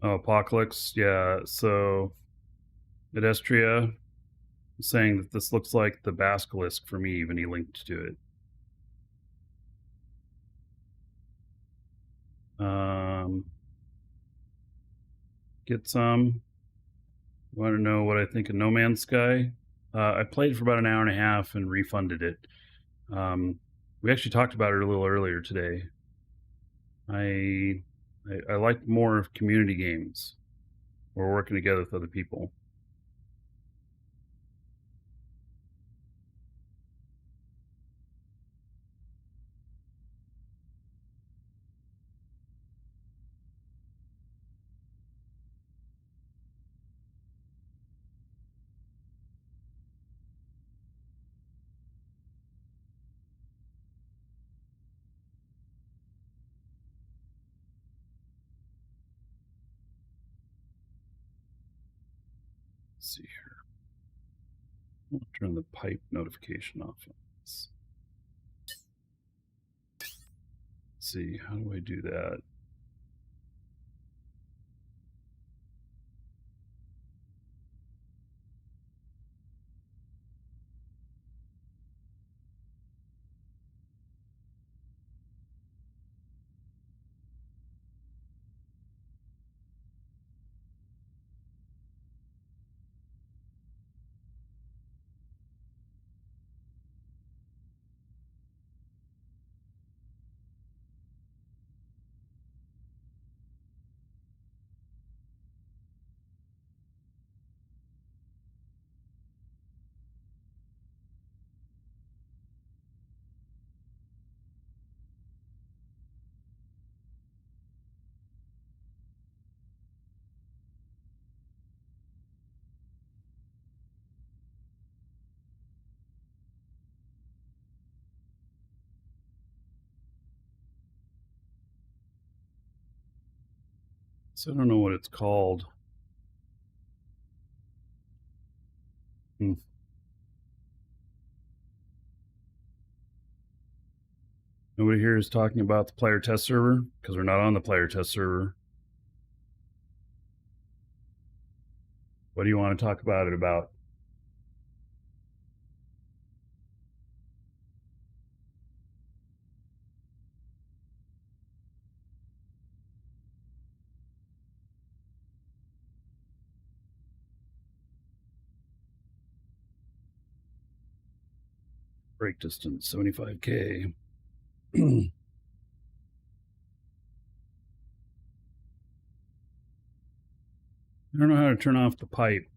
Oh, Apocalypse, yeah. So, Adestria saying that this looks like the basilisk from Eve, and he linked to it. Get some. Want to know what I think of No Man's Sky? I played for about an hour and a half and refunded it. We actually talked about it a little earlier today. I like more of community games or working together with other people. Let's see here. I'll turn the pipe notification off. Let's see, how do I do that? So I don't know what it's called. Nobody here is talking about the player test server because we're not on the player test server. What do you want to talk about it about? Break distance, 75K. I don't know how to turn off the pipe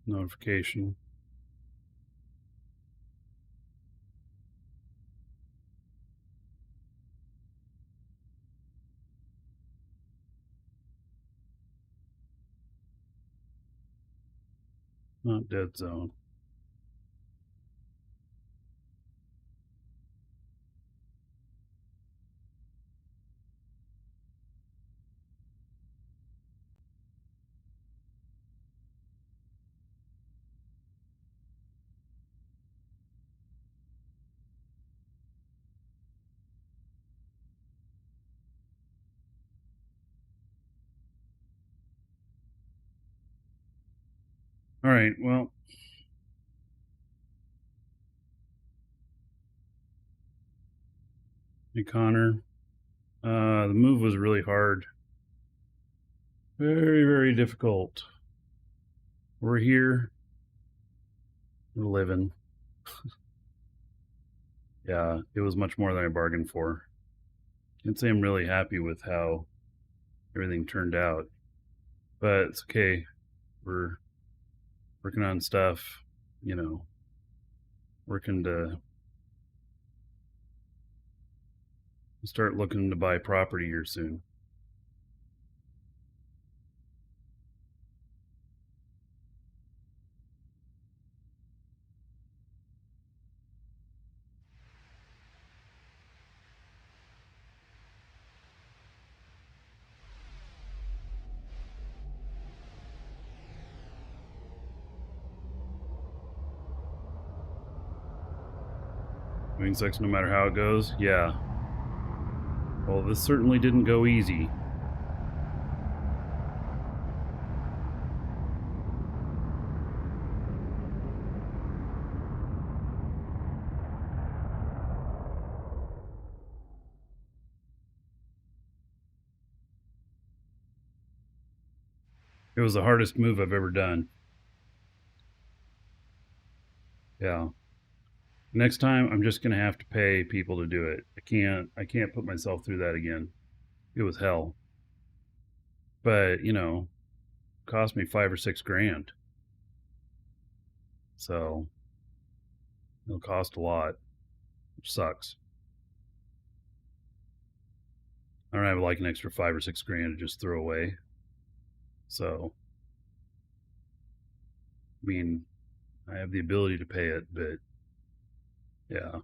notification. Not dead zone. All right, well. Hey, Connor. The move was really hard. Very, very difficult. We're here. We're living. Yeah, it was much more than I bargained for. Can't say I'm really happy with how everything turned out, but it's okay. We're working on stuff, working to start looking to buy property here soon. Wing sex no matter how it goes? Yeah. Well, this certainly didn't go easy. It was the hardest move I've ever done. Yeah. Next time I'm just gonna have to pay people to do it. I can't put myself through that again. It was hell. But, it cost me $5 or $6 grand. So it'll cost a lot, which sucks. I don't have like an extra $5 or $6 grand to just throw away. So, I mean, I have the ability to pay it, but yeah.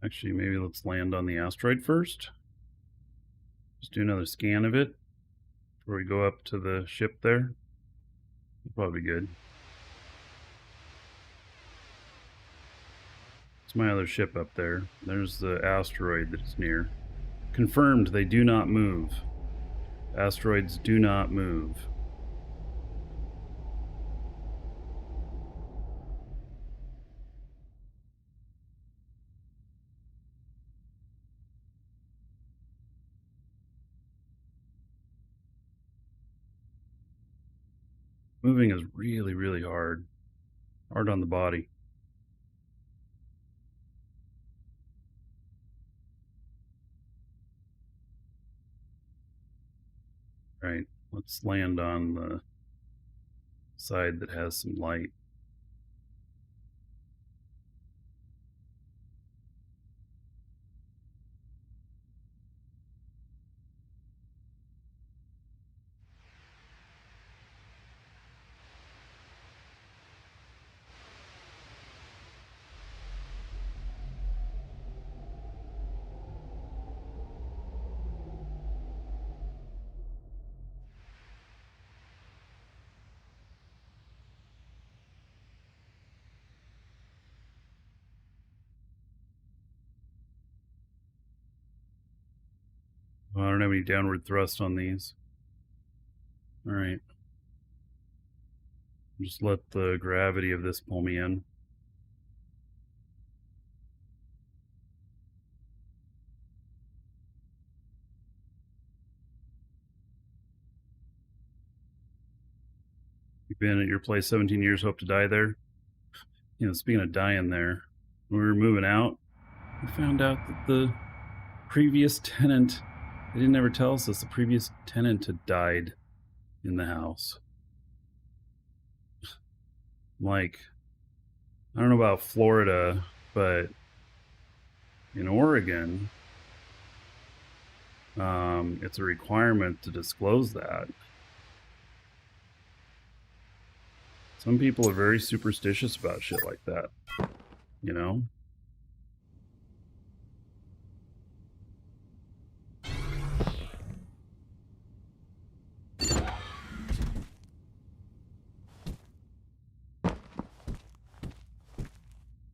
Actually, maybe let's land on the asteroid first. Just do another scan of it before we go up to the ship there. Probably good. It's my other ship up there. There's the asteroid that's near. Confirmed they do not move. Asteroids do not move. Moving is really, really hard. Hard on the body. Right, let's land on the side that has some light. Oh, I don't have any downward thrust on these. All right. Just let the gravity of this pull me in. You've been at your place 17 years, hope to die there. You know, speaking of dying there, when we were moving out, we found out that the previous tenant, they didn't ever tell us this, the previous tenant had died in the house. Like, I don't know about Florida, but in Oregon, it's a requirement to disclose that. Some people are very superstitious about shit like that, you know?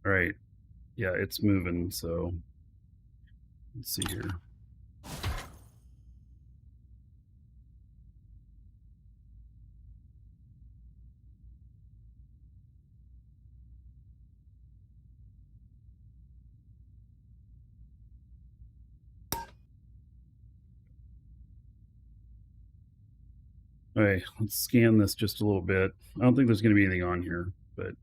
All right. Yeah, it's moving, so let's see here. Okay, let's scan this just a little bit. I don't think there's going to be anything on here, but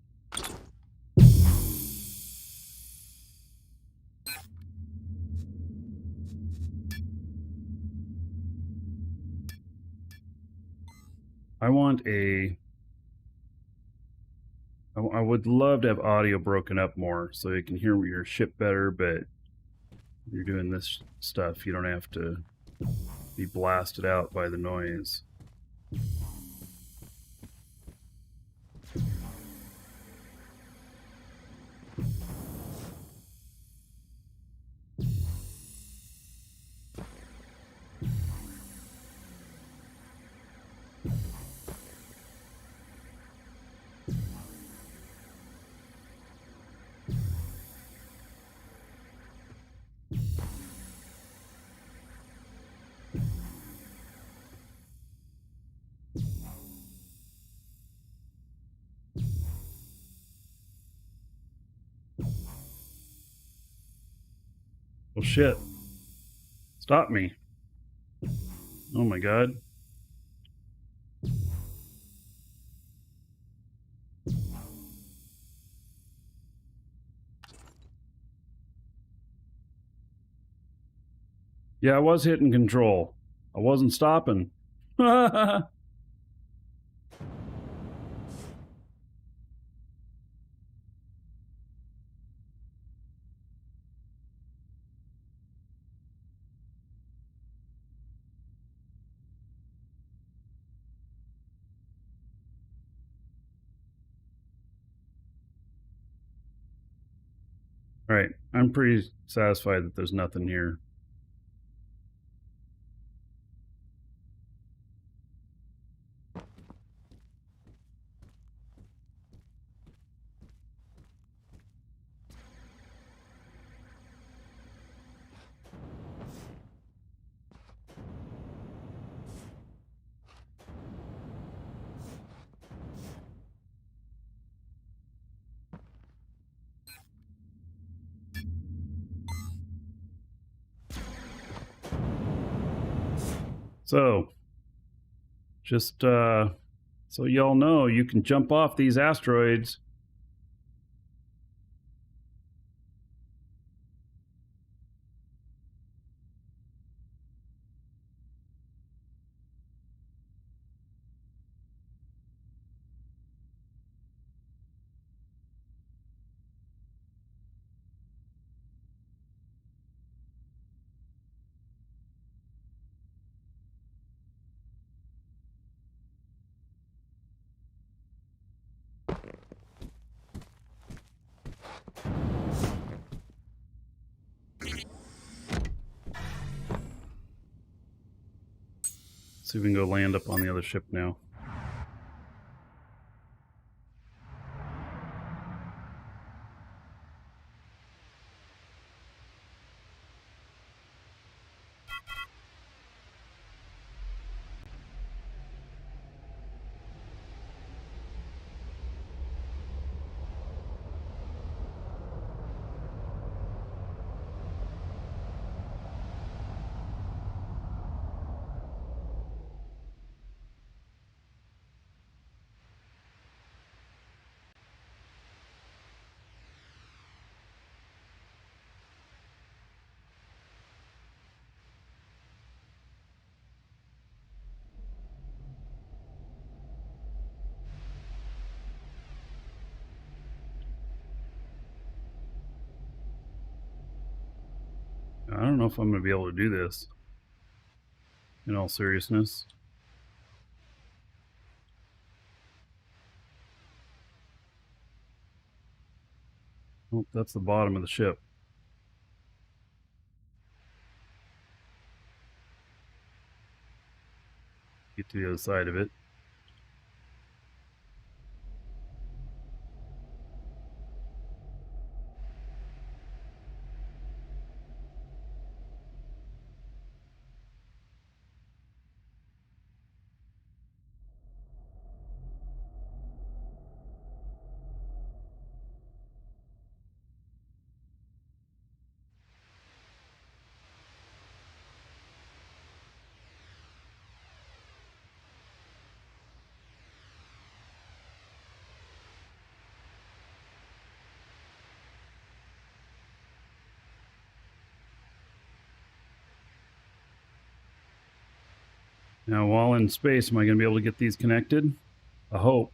I want a... I would love to have audio broken up more so you can hear your ship better, but if you're doing this stuff, you don't have to be blasted out by the noise. Well, shit. Stop me. Oh my god. Yeah, I was hitting control. I wasn't stopping. Alright, I'm pretty satisfied that there's nothing here. So, just so y'all know, you can jump off these asteroids. See if we can go land up on the other ship now. I don't know if I'm going to be able to do this, in all seriousness. Oh, that's the bottom of the ship. Get to the other side of it. Now, while in space, am I going to be able to get these connected? I hope.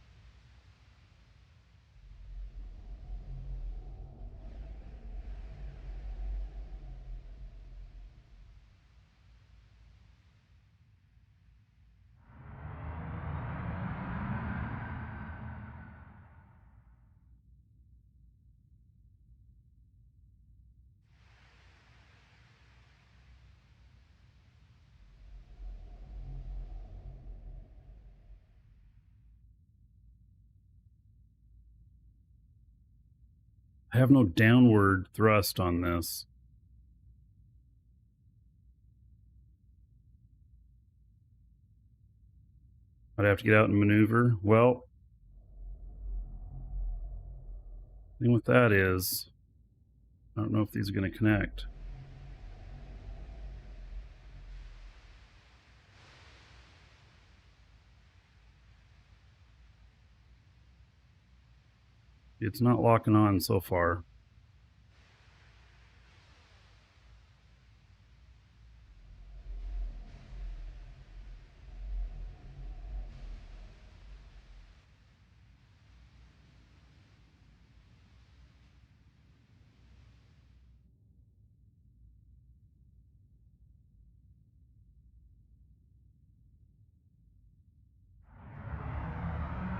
I have no downward thrust on this. I'd have to get out and maneuver. Well, the thing with that is, I don't know if these are going to connect. It's not locking on so far.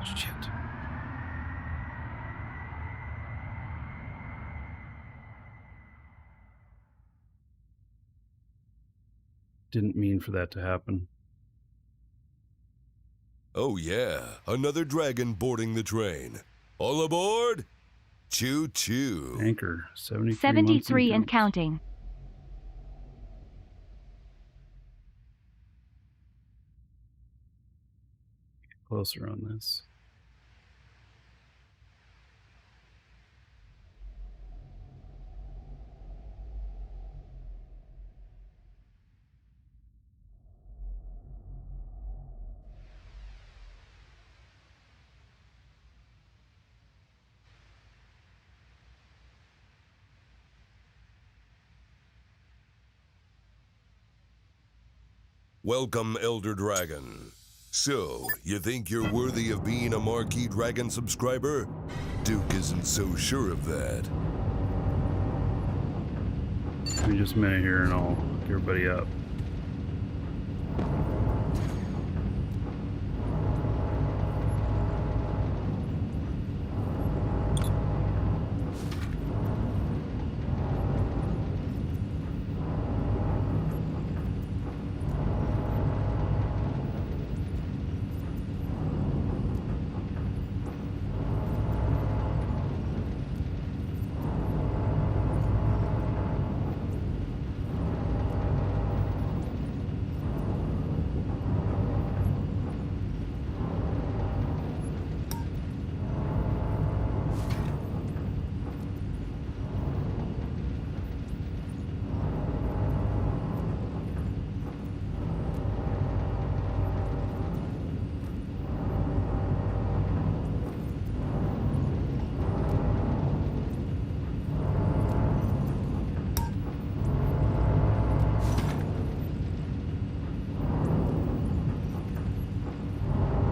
Shit. Didn't mean for that to happen. Oh yeah, another dragon boarding the train. All aboard? Choo choo. Anchor, 73 73 and months counting. Closer on this. Welcome, Elder Dragon. So, you think you're worthy of being a Marquee Dragon subscriber? Duke isn't so sure of that. Give me just a minute here and I'll hook everybody up.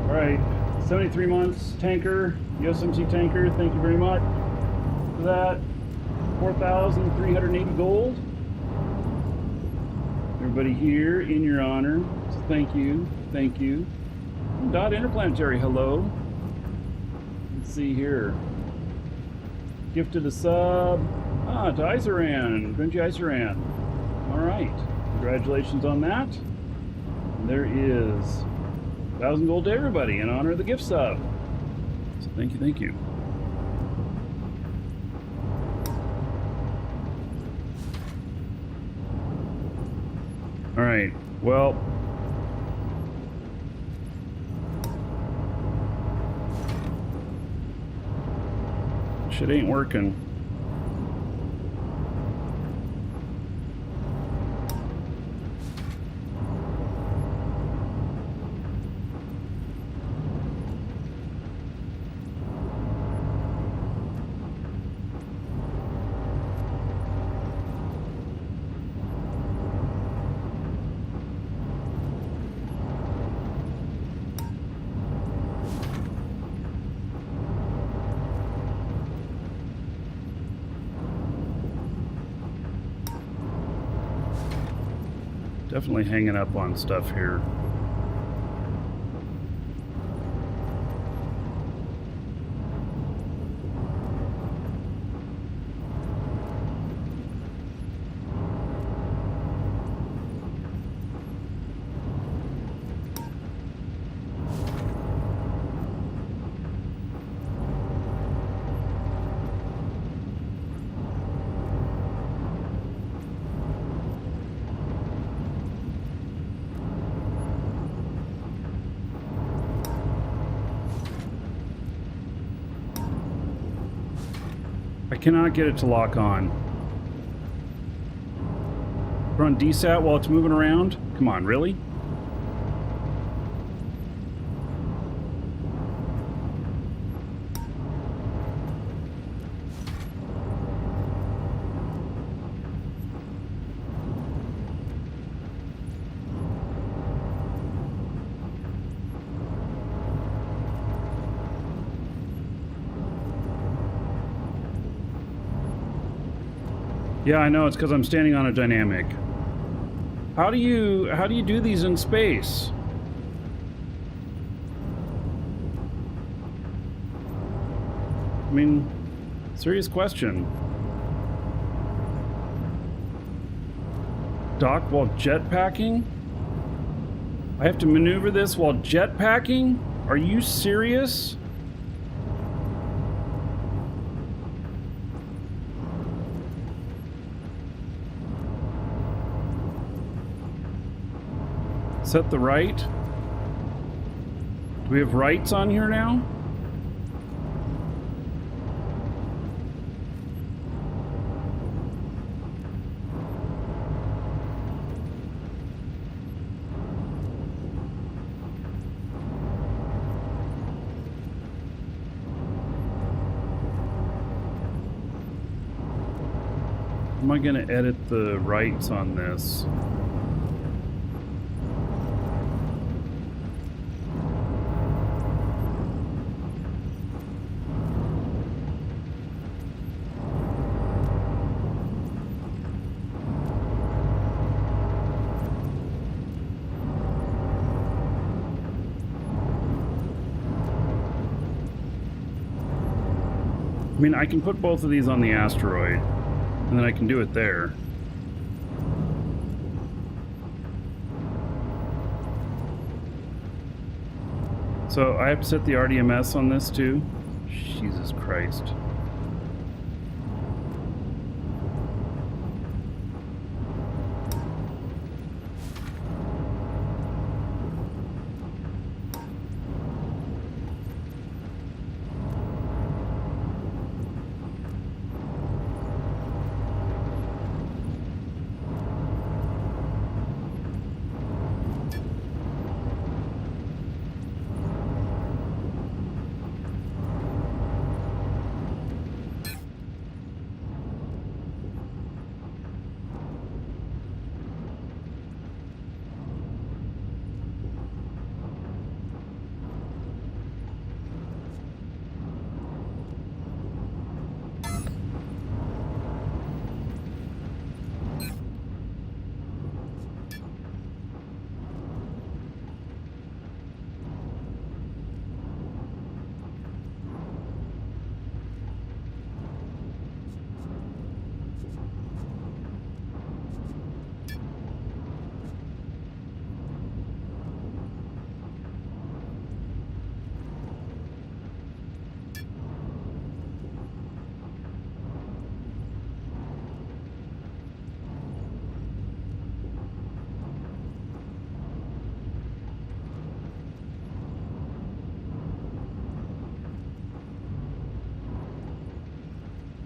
Alright, 73 months, tanker, USMC tanker, thank you very much for that. 4,380 gold. Everybody here in your honor, so thank you, thank you. Dot Interplanetary, hello. Let's see here. Gifted a sub. To Iceran, Grungy Iceran. Alright, congratulations on that. And there is 1,000 gold to everybody in honor of the gift sub. So thank you, thank you. All right, well, shit ain't working. Definitely hanging up on stuff here. I cannot get it to lock on. We're on DSAT while it's moving around? Come on, really? Yeah, I know, it's because I'm standing on a dynamic. How do you do these in space? I mean, serious question. Dock while jetpacking? I have to maneuver this while jetpacking? Are you serious? Set the right. Do we have rights on here now? Am I going to edit the rights on this? I mean, I can put both of these on the asteroid, and then I can do it there. So I have to set the RDMS on this too? Jesus Christ.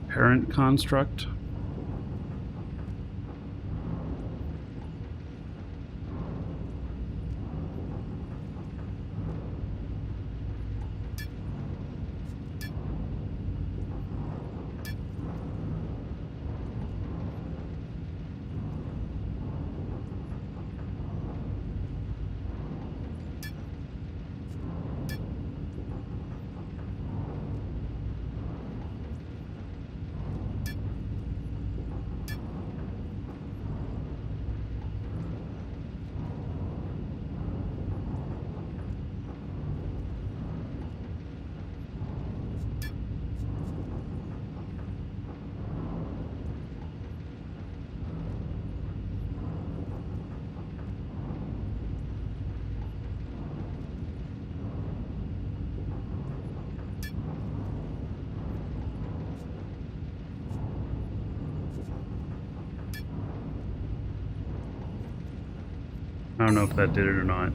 Parent construct. I don't know if that did it or not.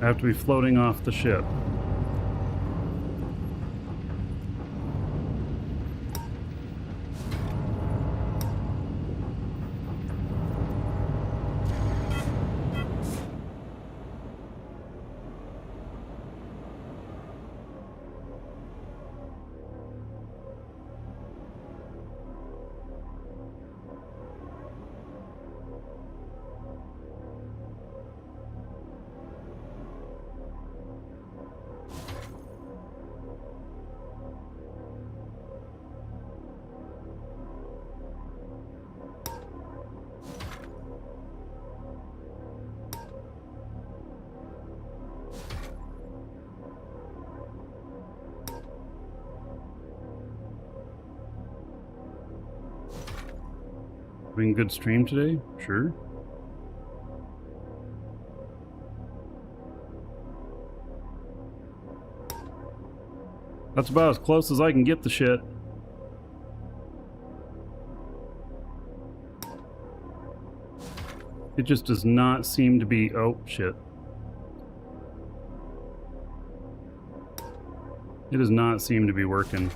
I have to be floating off the ship. Having a good stream today? Sure. That's about as close as I can get the shit. It just does not seem to be... Oh, shit. It does not seem to be working.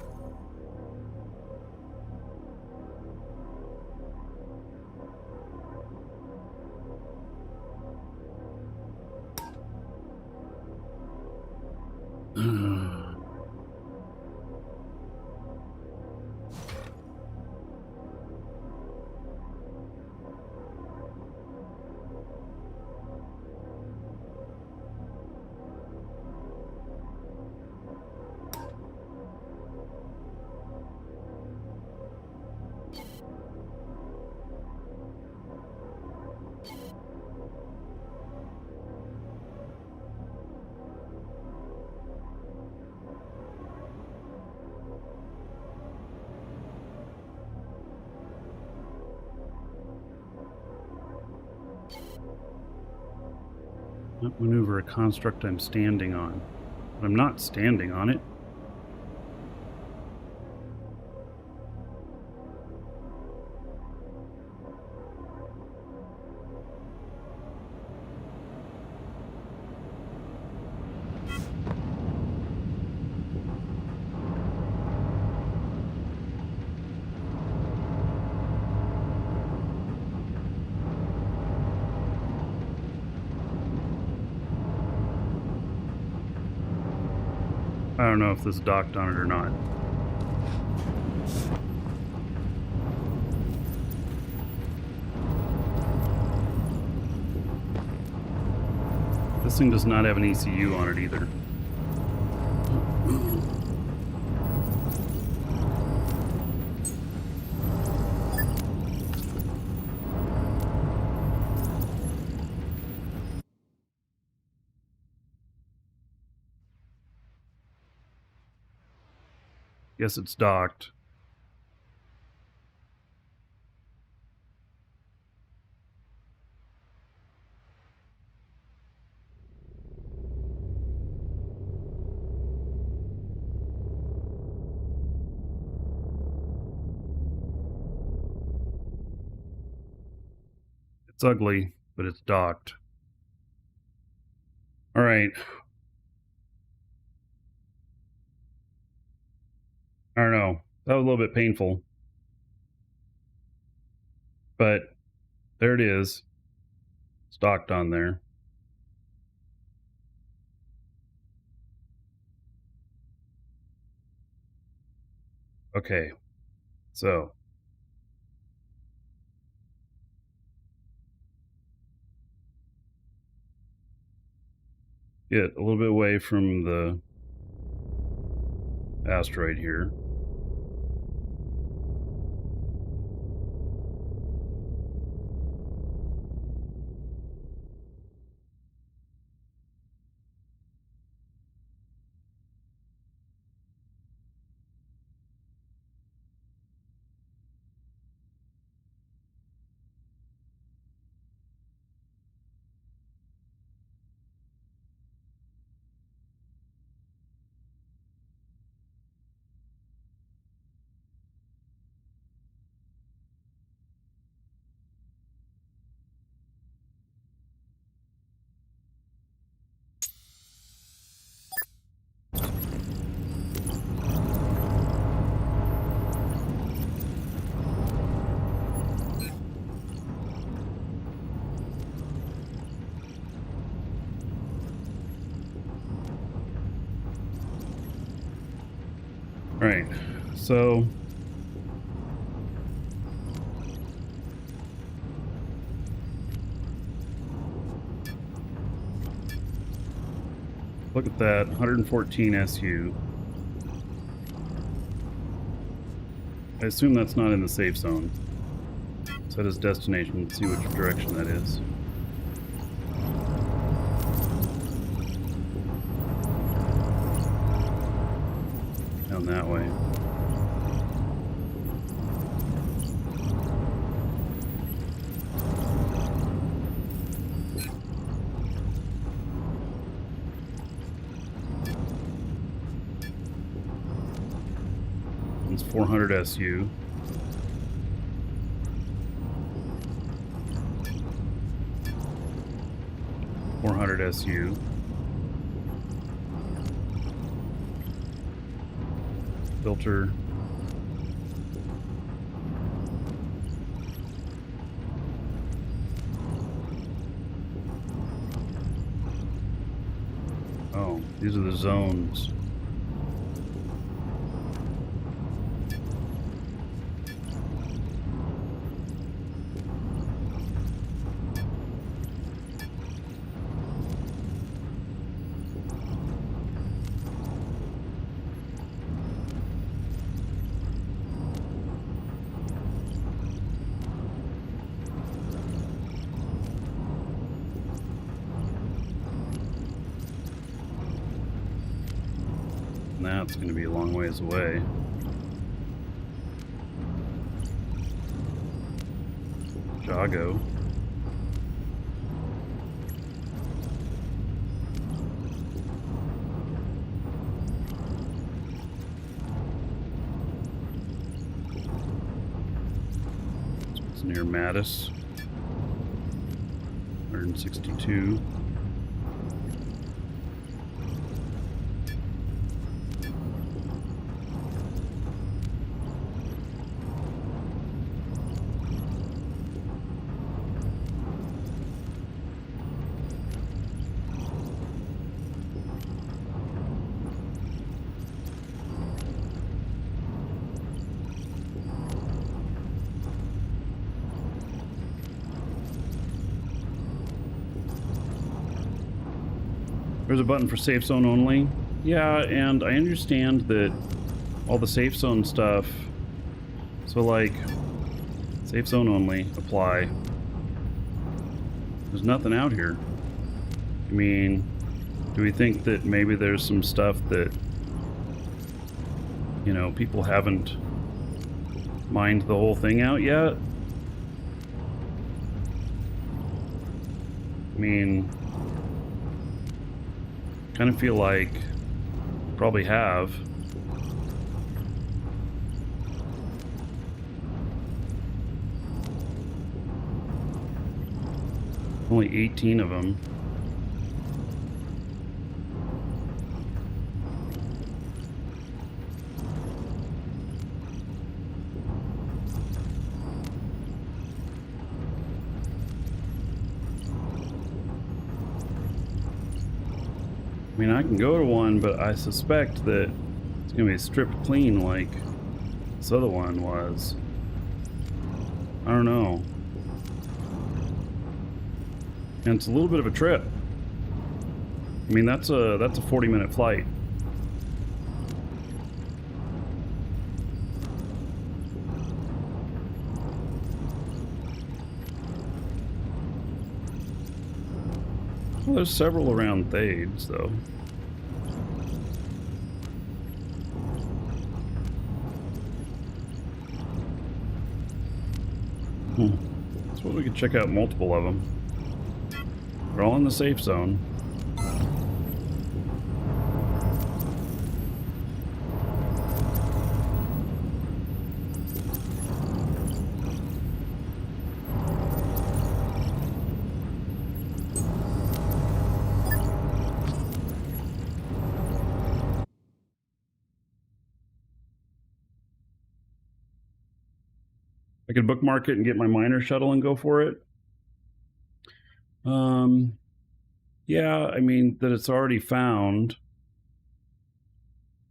Not maneuver a construct I'm standing on. But I'm not standing on it. I don't know if this docked on it or not. This thing does not have an ECU on it either. Guess it's docked. It's ugly, but it's docked. All right. I don't know. That was a little bit painful. But there it is. It's docked on there. Okay. So. Get a little bit away from the asteroid here. All right, so look at that, 114 SU. I assume that's not in the safe zone. Set as destination, see which direction that is. Down that way. It's 400 SU. FSU. Filter. Oh, these are the zones. That's going to be a long ways away. Jago. It's near Mattis. 162. There's a button for safe zone only. Yeah, and I understand that all the safe zone stuff. So, like, safe zone only, apply. There's nothing out here. I mean, do we think that maybe there's some stuff that, you know, people haven't mined the whole thing out yet? I mean, kind of feel like probably have. Only 18 of them. I mean, I can go to one, but I suspect that it's going to be stripped clean like this other one was. I don't know. And it's a little bit of a trip. I mean, that's a 40-minute flight. Well, there's several around Thades, though. So we could check out multiple of them. They're all in the safe zone. I could bookmark it and get my miner shuttle and go for it. Yeah, I mean, that it's already found.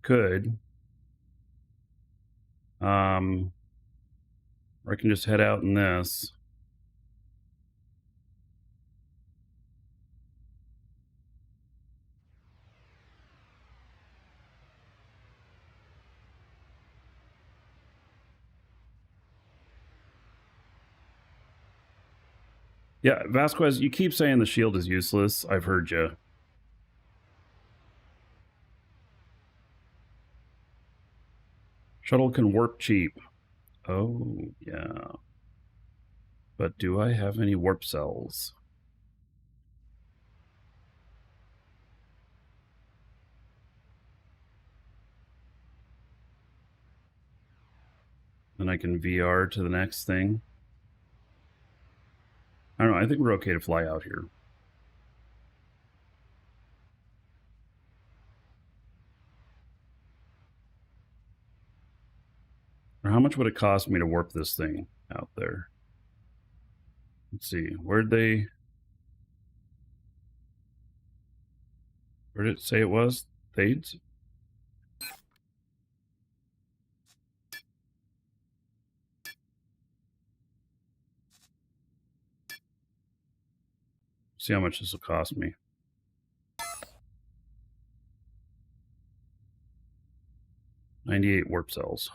Could. Or I can just head out in this. Yeah, Vasquez, you keep saying the shield is useless. I've heard you. Shuttle can warp cheap. Oh, yeah. But do I have any warp cells? Then I can VR to the next thing. I don't know. I think we're okay to fly out here. Or how much would it cost me to warp this thing out there? Let's see. Where'd it say it was? Thades? See how much this will cost me. $98 warp cells.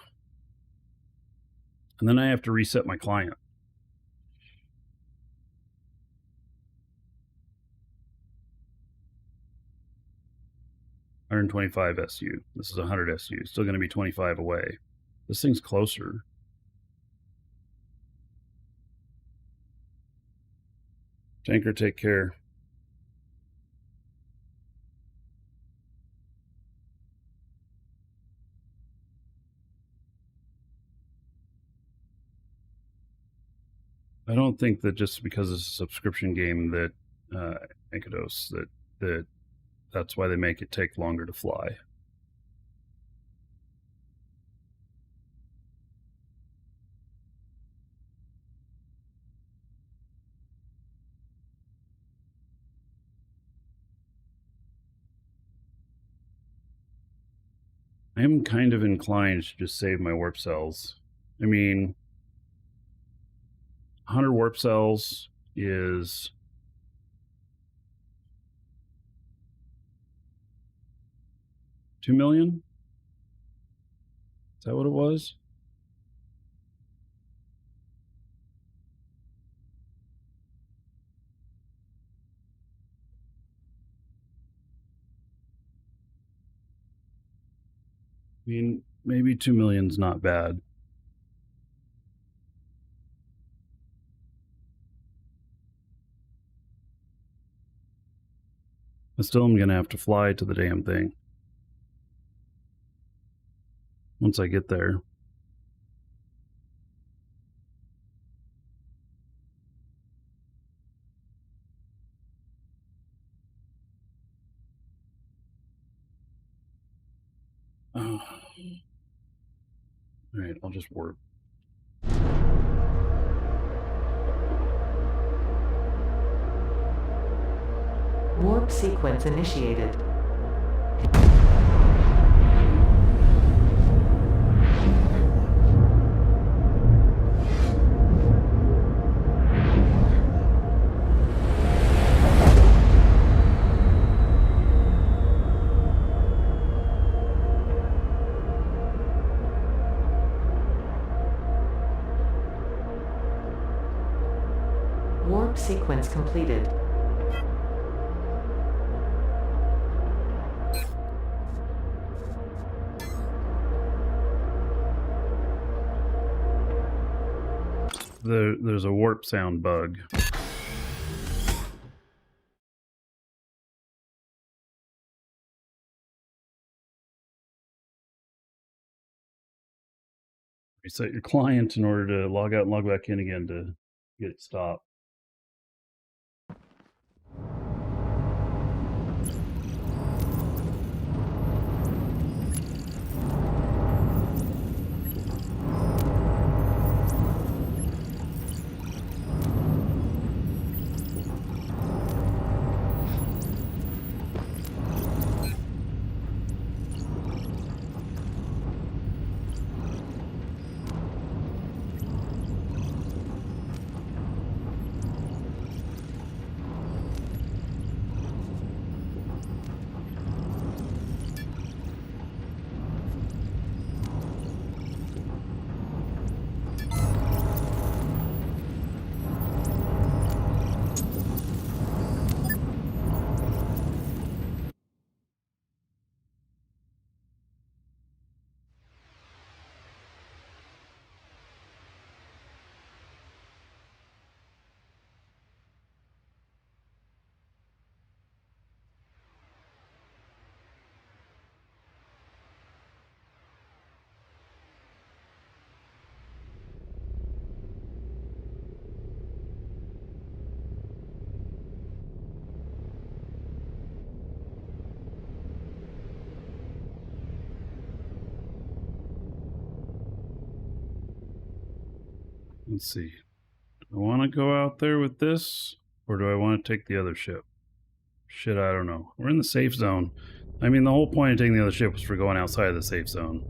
And then I have to reset my client. $125 SU. This is 100 SU. Still going to be 25 away. This thing's closer. Tanker, take care. I don't think that just because it's a subscription game that Enkados, that's why they make it take longer to fly. I am kind of inclined to just save my warp cells. I mean, 100 warp cells is $2 million? Is that what it was? I mean, maybe 2 million's not bad. But still, I'm going to have to fly to the damn thing. Once I get there. Oh. All right, I'll just warp. Warp sequence initiated. Warp sequence completed. There's a warp sound bug. Reset your client in order to log out and log back in again to get it stopped. Let's see. Do I want to go out there with this, or do I want to take the other ship? Shit, I don't know. We're in the safe zone. I mean, the whole point of taking the other ship was for going outside of the safe zone.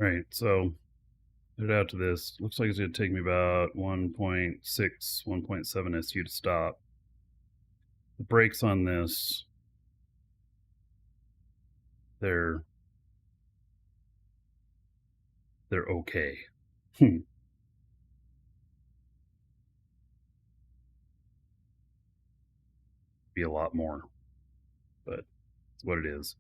Right, so head out to this. Looks like it's going to take me about 1.6, 1.7 SU to stop. The brakes on this, they're okay. Be a lot more, but it's what it is.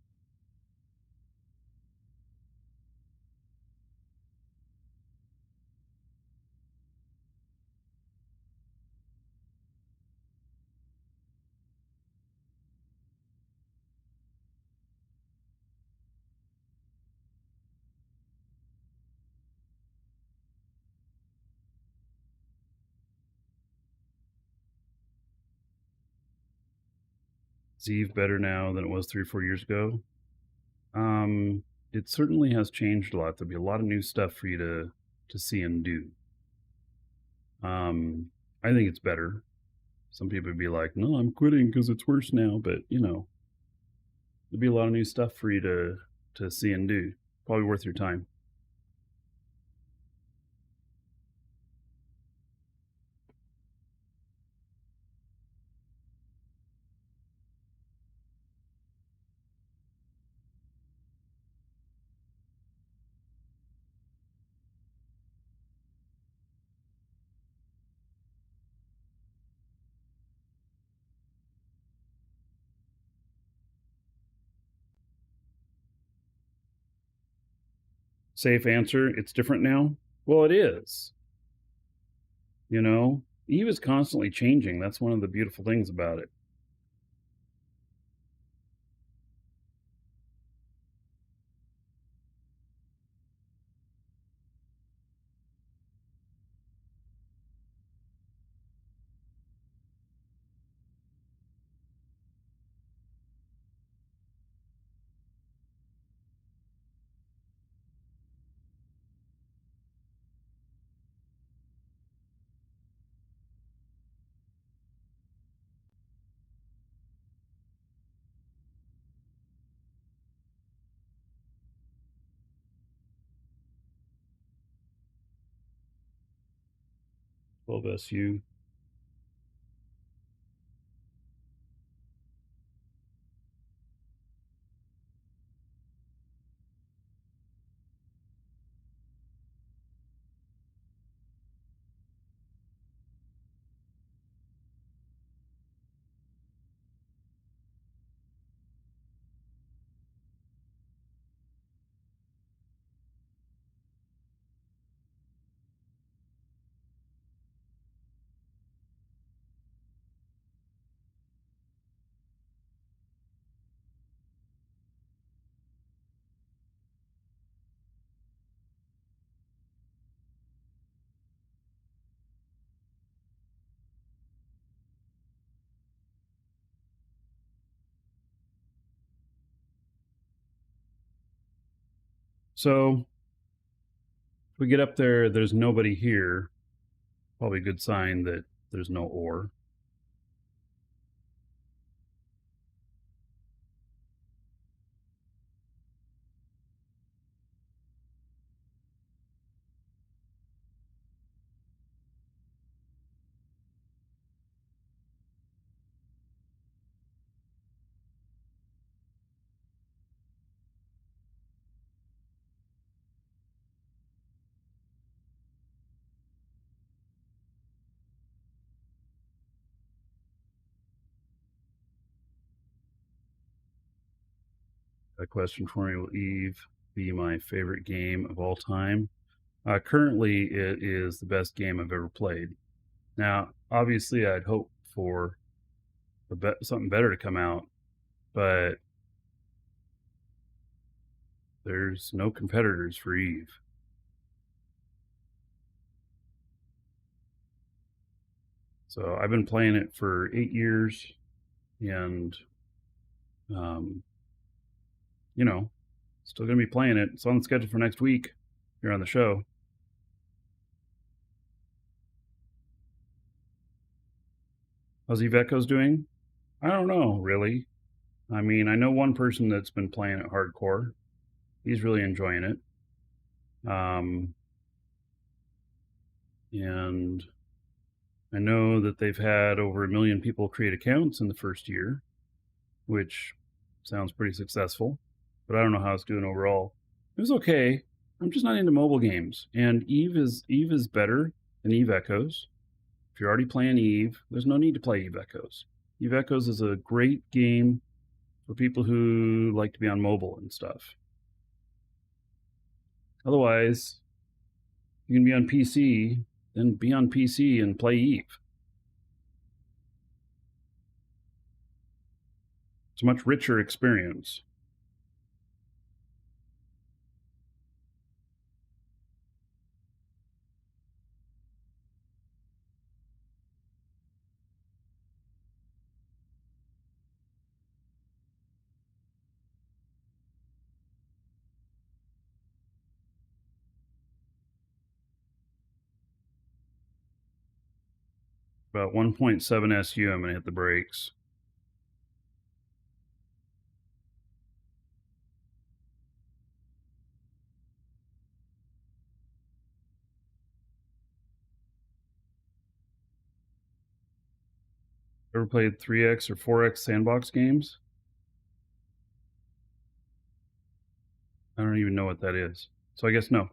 Is Eve better now than it was 3 or 4 years ago? It certainly has changed a lot. There'll be a lot of new stuff for you to see and do. I think it's better. Some people would be like, "No, I'm quitting because it's worse now." But there'll be a lot of new stuff for you to see and do. Probably worth your time. safe answer. It's different now. Well, it is. You know, Eve is constantly changing. That's one of the beautiful things about it. Well, bless you. So if we get up there, there's nobody here. Probably a good sign that there's no ore. A question for me: will Eve be my favorite game of all time? Currently, it is the best game I've ever played. Now, obviously, I'd hope for something better to come out, but there's no competitors for Eve. So I've been playing it for 8 years, and um, you know, still gonna be playing it. It's on the schedule for next week here on the show. How's Eve Echoes doing? I don't know, really. I mean, I know one person that's been playing it hardcore. He's really enjoying it. And I know that they've had over 1 million people create accounts in the first year, which sounds pretty successful, but I don't know how it's doing overall. It was okay. I'm just not into mobile games, and Eve is better than Eve Echoes. If you're already playing Eve, there's no need to play Eve Echoes. Eve Echoes is a great game for people who like to be on mobile and stuff. Otherwise, you can be on PC, then be on PC and play Eve. It's a much richer experience. About 1.7 SU, I'm going to hit the brakes. Ever played 3X or 4X sandbox games? I don't even know what that is. So I guess no.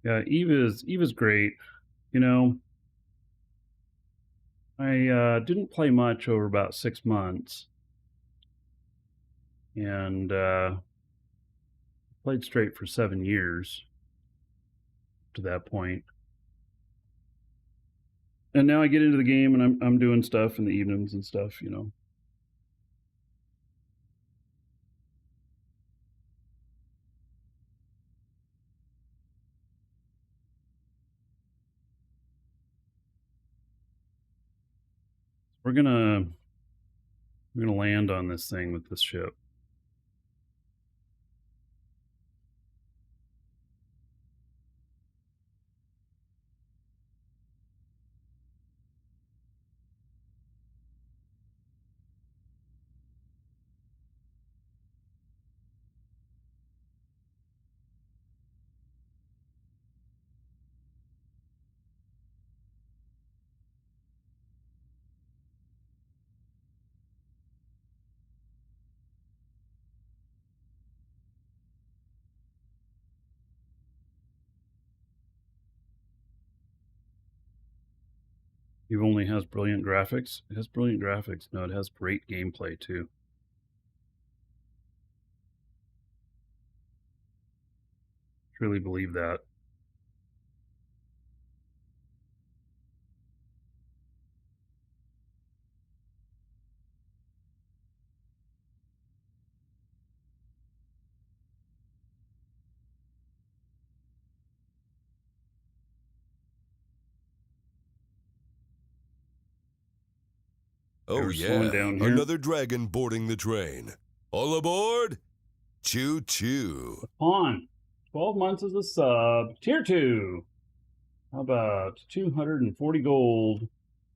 Yeah, Eve is great. You know, I didn't play much over about 6 months, and played straight for 7 years to that point. And now I get into the game, and I'm doing stuff in the evenings and stuff. We're gonna land on this thing with this ship. Eve only has brilliant graphics. It has brilliant graphics. No, it has great gameplay too. Truly believe that. Oh, We're slowing yeah. down here. Another dragon boarding the train. All aboard? Choo choo. On 12 months as a sub, tier 2. How about 240 gold?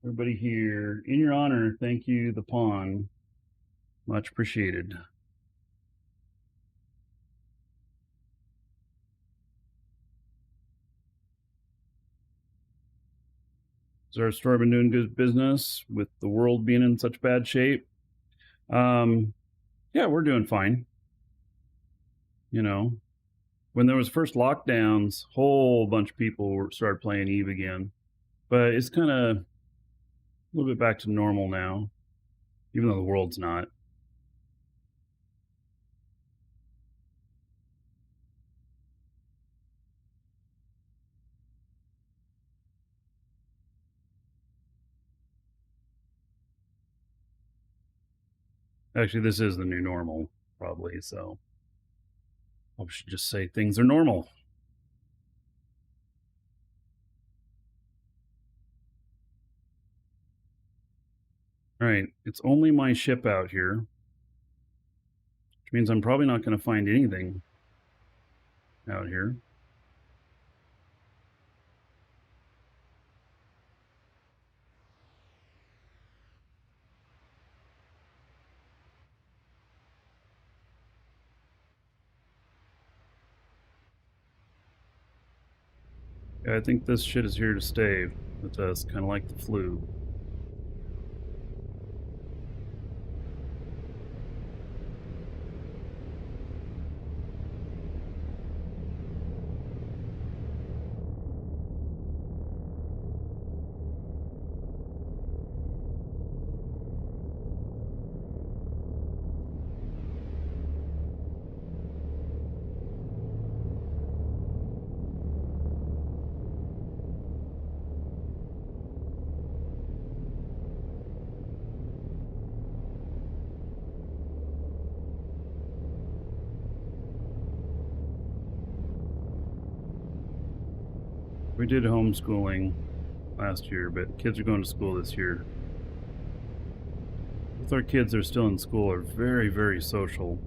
Everybody here, in your honor, thank you, the pawn. Much appreciated. Has our store been doing good business with the world being in such bad shape? Yeah, we're doing fine. When there was first lockdowns, whole bunch of people started playing Eve again. But it's kind of a little bit back to normal now, even though the world's not. Actually, this is the new normal, probably, so I should just say things are normal. All right, it's only my ship out here, which means I'm probably not going to find anything out here. Yeah, I think this shit is here to stay with us, kind of like the flu. We did homeschooling last year, but kids are going to school this year. Both our kids are still in school are very, very social.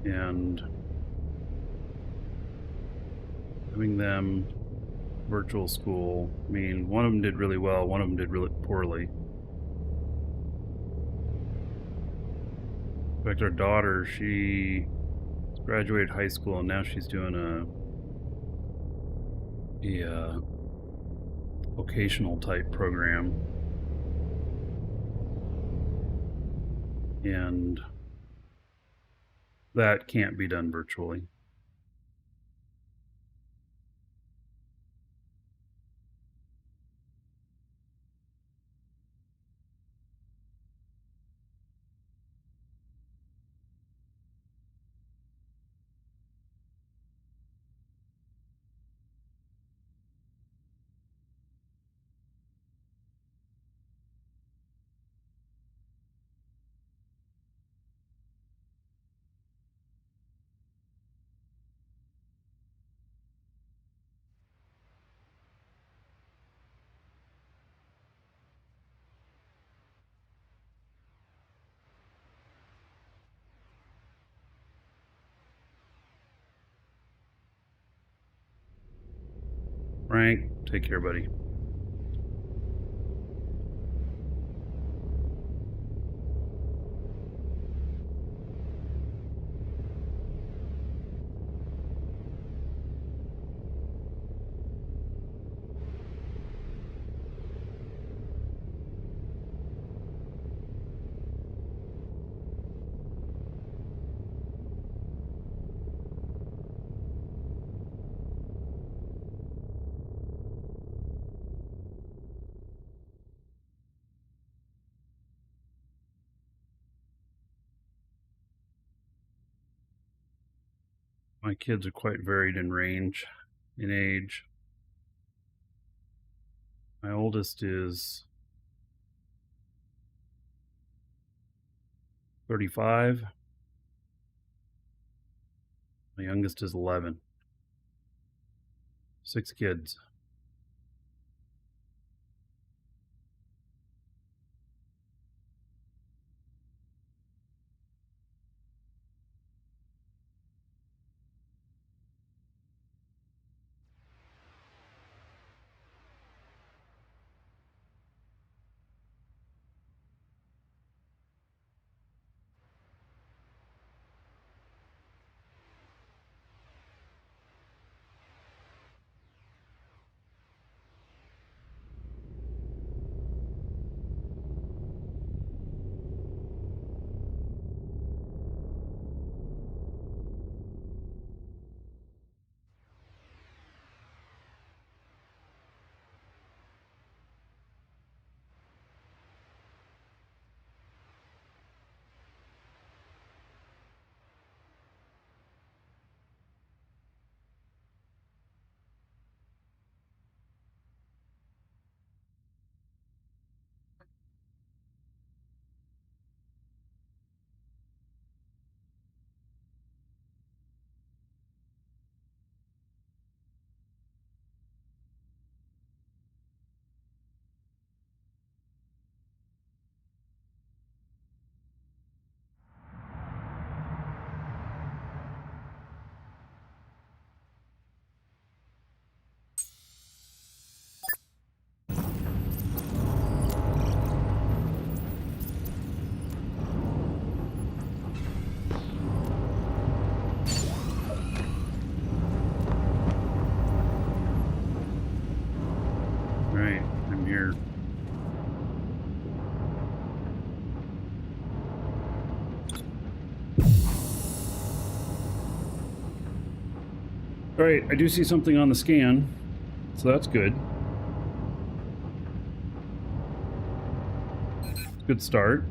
And having them virtual school, I mean, one of them did really well, one of them did really poorly. In fact, our daughter, she graduated high school and now she's doing a vocational type program, and That can't be done virtually. Frank, take care, buddy. My kids are quite varied in range, in age. My oldest is 35. My youngest is 11. 6 kids. Right, I'm here. All right, I do see something on the scan, so that's good. Good start.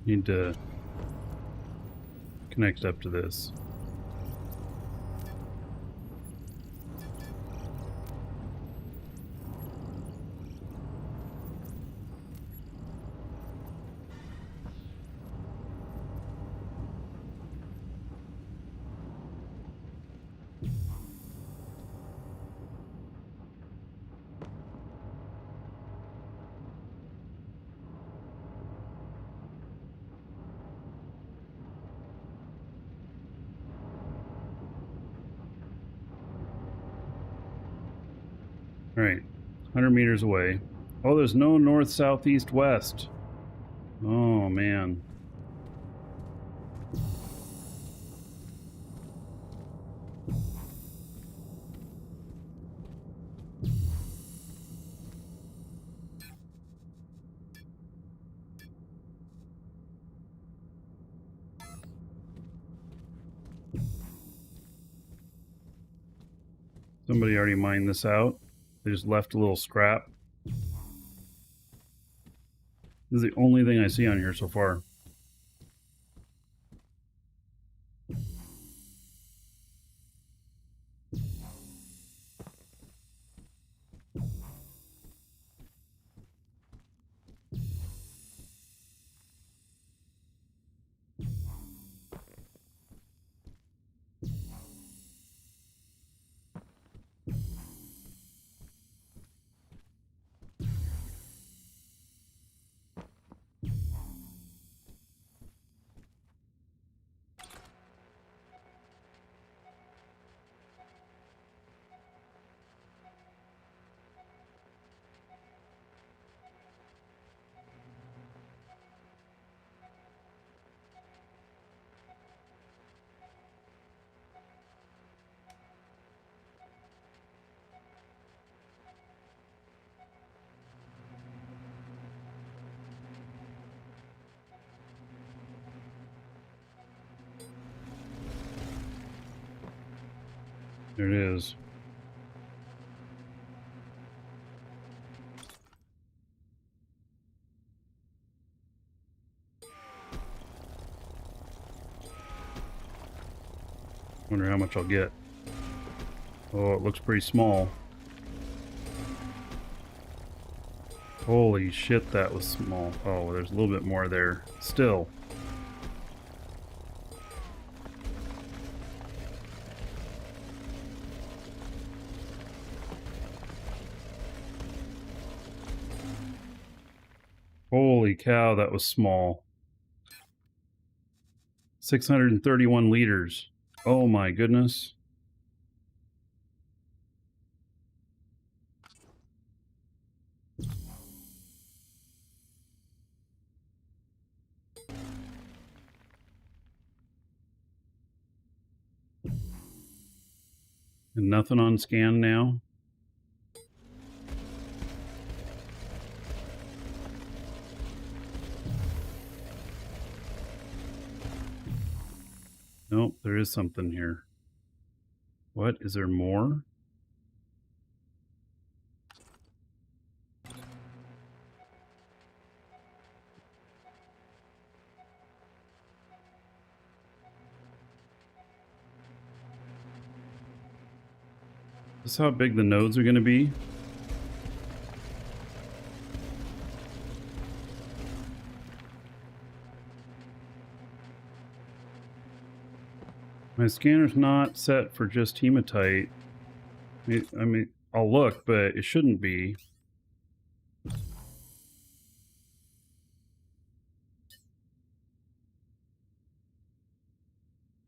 Need to connect up to this. All right, 100 meters away. Oh, there's no north, south, east, west. Oh, man. Somebody already mined this out. They just left a little scrap. This is the only thing I see on here so far. There it is. Wonder how much I'll get. Oh, it looks pretty small. Holy shit, that was small. Oh, there's a little bit more there. Still. Holy cow, that was small. 631 liters. Oh my goodness. And nothing on scan now. Nope, there is something here. What? Is there more? Is this how big the nodes are going to be? My scanner's not set for just hematite. I mean, I'll look, but it shouldn't be.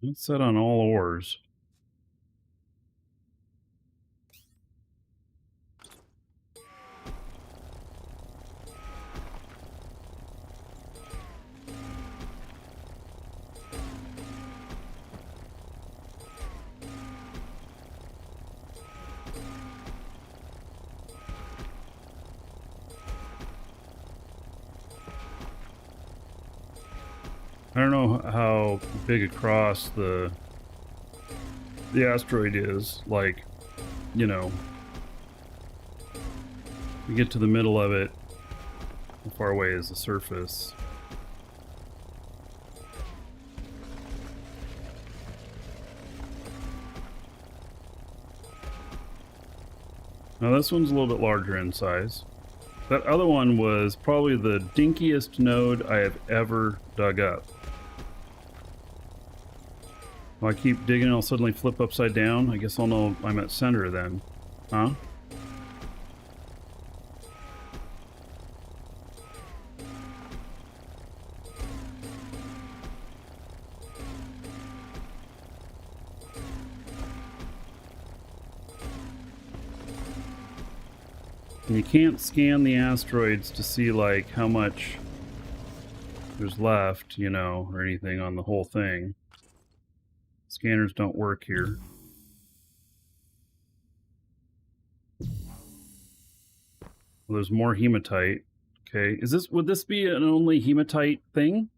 It's set on all ores. I don't know how big across the asteroid is. Like, you know, you get to the middle of it, how far away is the surface? Now this one's a little bit larger in size. That other one was probably the dinkiest node I have ever dug up. Well, I keep digging and I'll suddenly flip upside down. I guess I'll know I'm at center then. Huh? And you can't scan the asteroids to see like how much there's left, you know, or anything on the whole thing. Scanners don't work here. Well, there's more hematite. Okay, would this be an only hematite thing?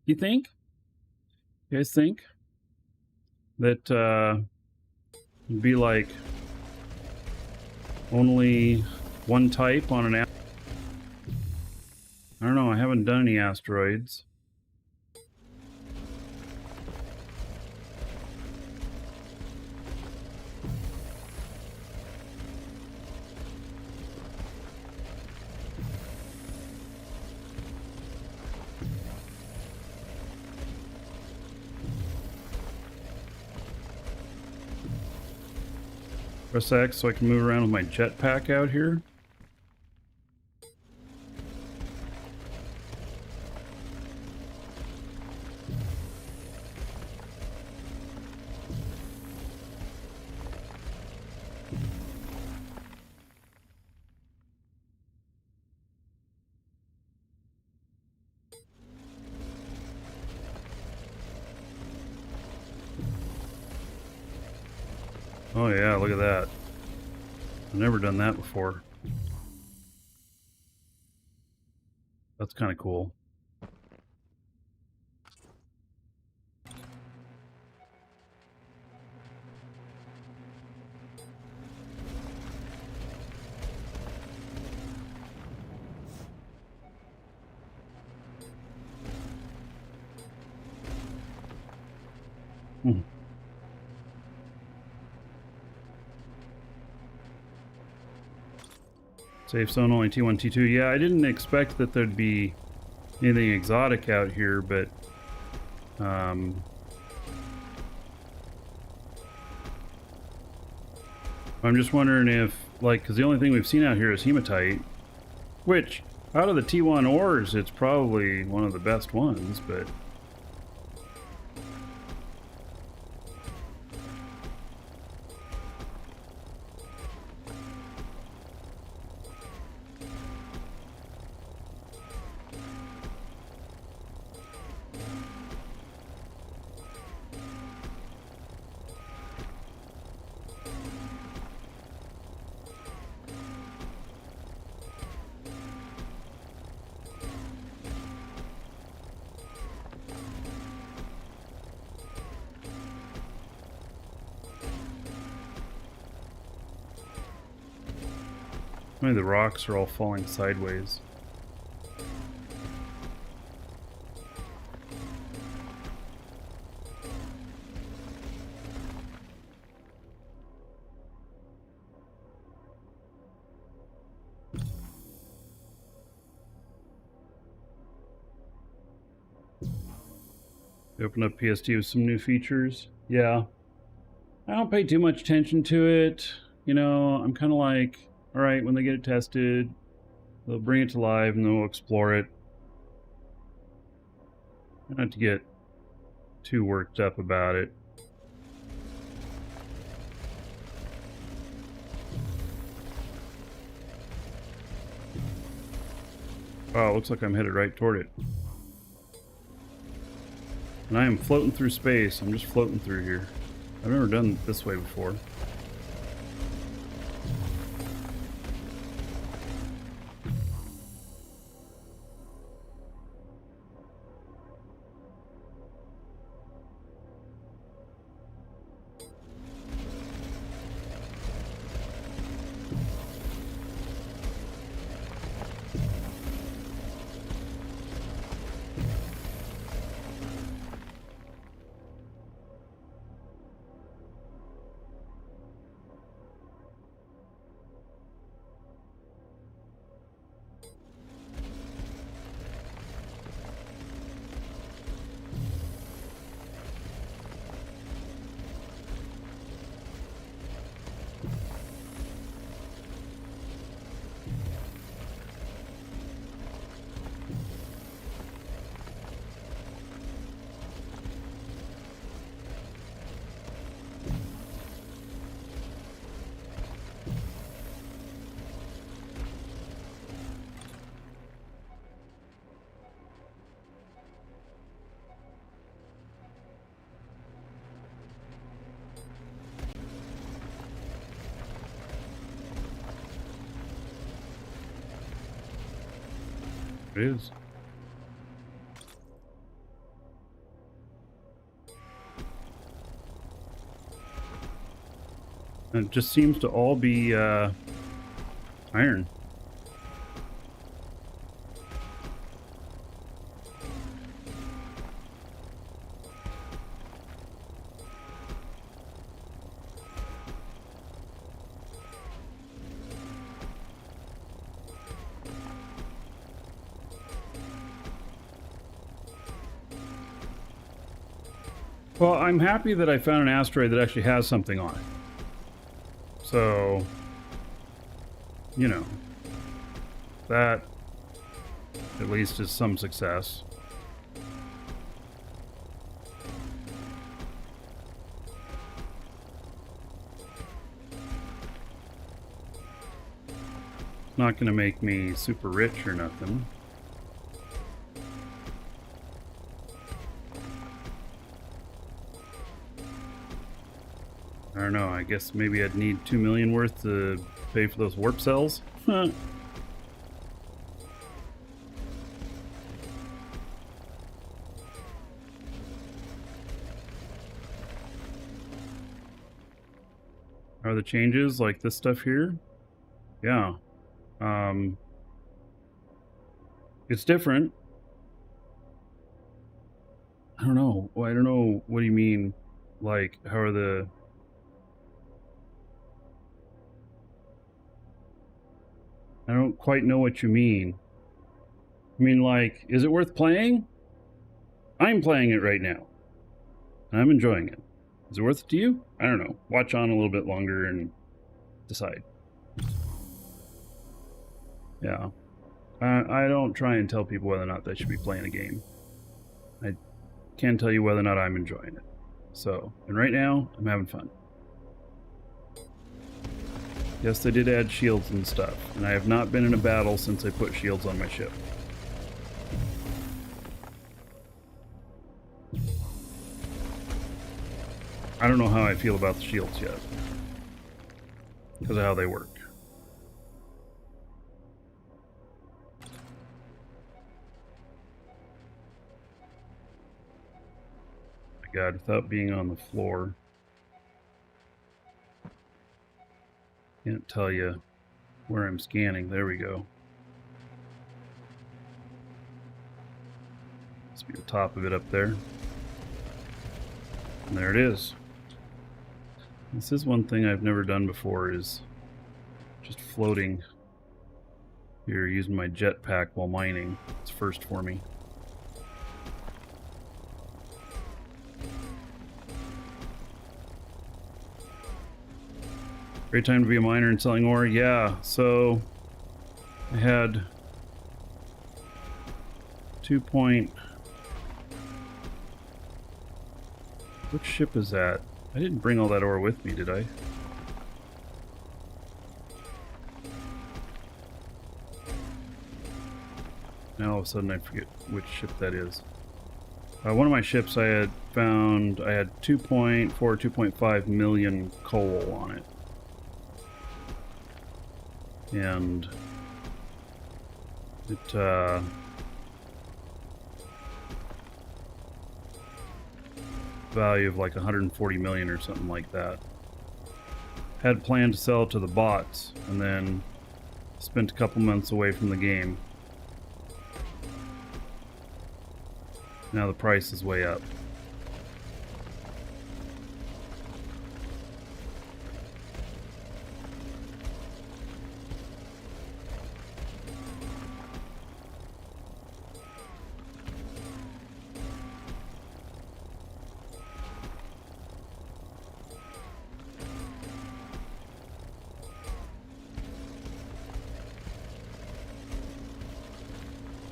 You think? You guys think that it'd be like Only one type on an I don't know, I haven't done any asteroids. Press X so I can move around with my jetpack out here. Oh yeah, look at that. I've never done that before. That's kind of cool. Hmm. Safe zone only T1, T2. Yeah, I didn't expect that there'd be anything exotic out here, but I'm just wondering if, like, because the only thing we've seen out here is hematite, which, out of the T1 ores, it's probably one of the best ones, but... Maybe the rocks are all falling sideways. They opened up PSD with some new features. Yeah. I don't pay too much attention to it. You know, I'm kind of like, all right, when they get it tested, they'll bring it to live and then we'll explore it. I don't have to get too worked up about it. Oh, it looks like I'm headed right toward it. And I am floating through space. I'm just floating through here. I've never done it this way before. It is. And it just seems to all be Iron. Well, I'm happy that I found an asteroid that actually has something on it. So, you know, that at least is some success. Not going to make me super rich or nothing. I don't know, I guess maybe I'd need 2 million worth to pay for those warp cells. Are the changes like this stuff here? Yeah. It's different. I don't know. Well, I don't know. What do you mean? Like, how are the... I don't quite know what you mean. I mean, like, is it worth playing? I'm playing it right now. I'm enjoying it. Is it worth it to you? I don't know. Watch on a little bit longer and decide. Yeah. I don't try and tell people whether or not they should be playing a game. I can tell you whether or not I'm enjoying it. So, and right now, I'm having fun. Yes, they did add shields and stuff, and I have not been in a battle since I put shields on my ship. I don't know how I feel about the shields yet, because of how they work. My God, without being on the floor, can't tell you where I'm scanning. There we go. Must be the top of it up there. And there it is. This is one thing I've never done before, is just floating here using my jetpack while mining. It's first for me. Great time to be a miner and selling ore. Yeah, so I had 2 point... Which ship is that? I didn't bring all that ore with me, did I? Now all of a sudden I forget which ship that is. One of my ships I had found, I had 2.4, 2.5 million coal on it. And it value of like 140 million or something like that. Had planned to sell it to the bots, and then spent a couple months away from the game. Now the price is way up.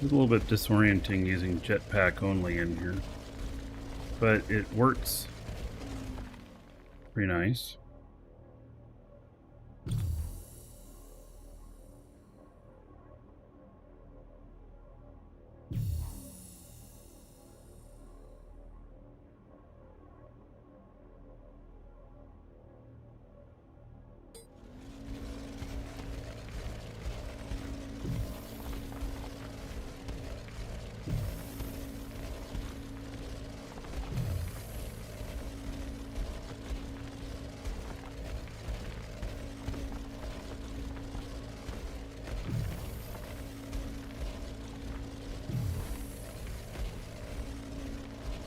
It's a little bit disorienting using jetpack only in here, but it works pretty nice.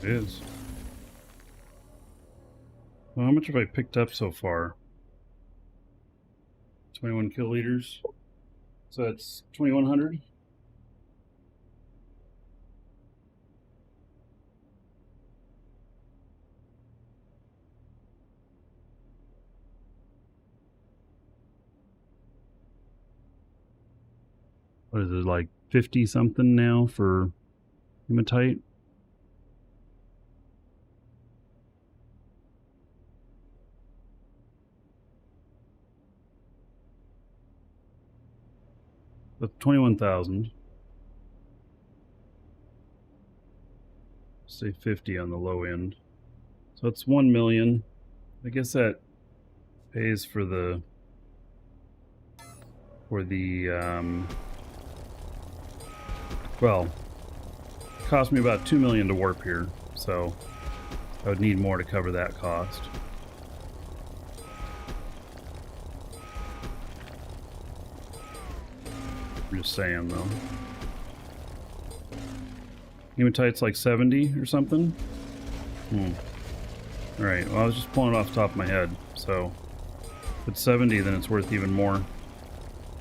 It is. Well, how much have I picked up so far? 21 kiloliters. So that's 2,100. What is it, like 50 something now for hematite? That's 21,000. Say 50 on the low end. So it's 1 million. I guess that pays for the well, it cost me about 2 million to warp here, so I would need more to cover that cost. I'm just saying though. Hematite's like 70 or something? Alright, well I was just pulling it off the top of my head, so if it's 70 then it's worth even more.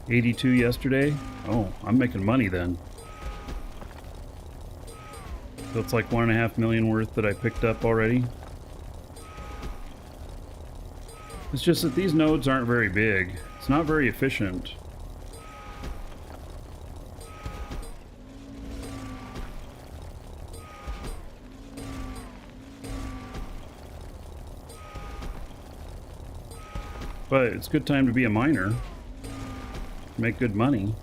82 yesterday? Oh, I'm making money then. So it's like 1.5 million worth that I picked up already. It's just that these nodes aren't very big. It's not very efficient. But it's a good time to be a miner. Make good money.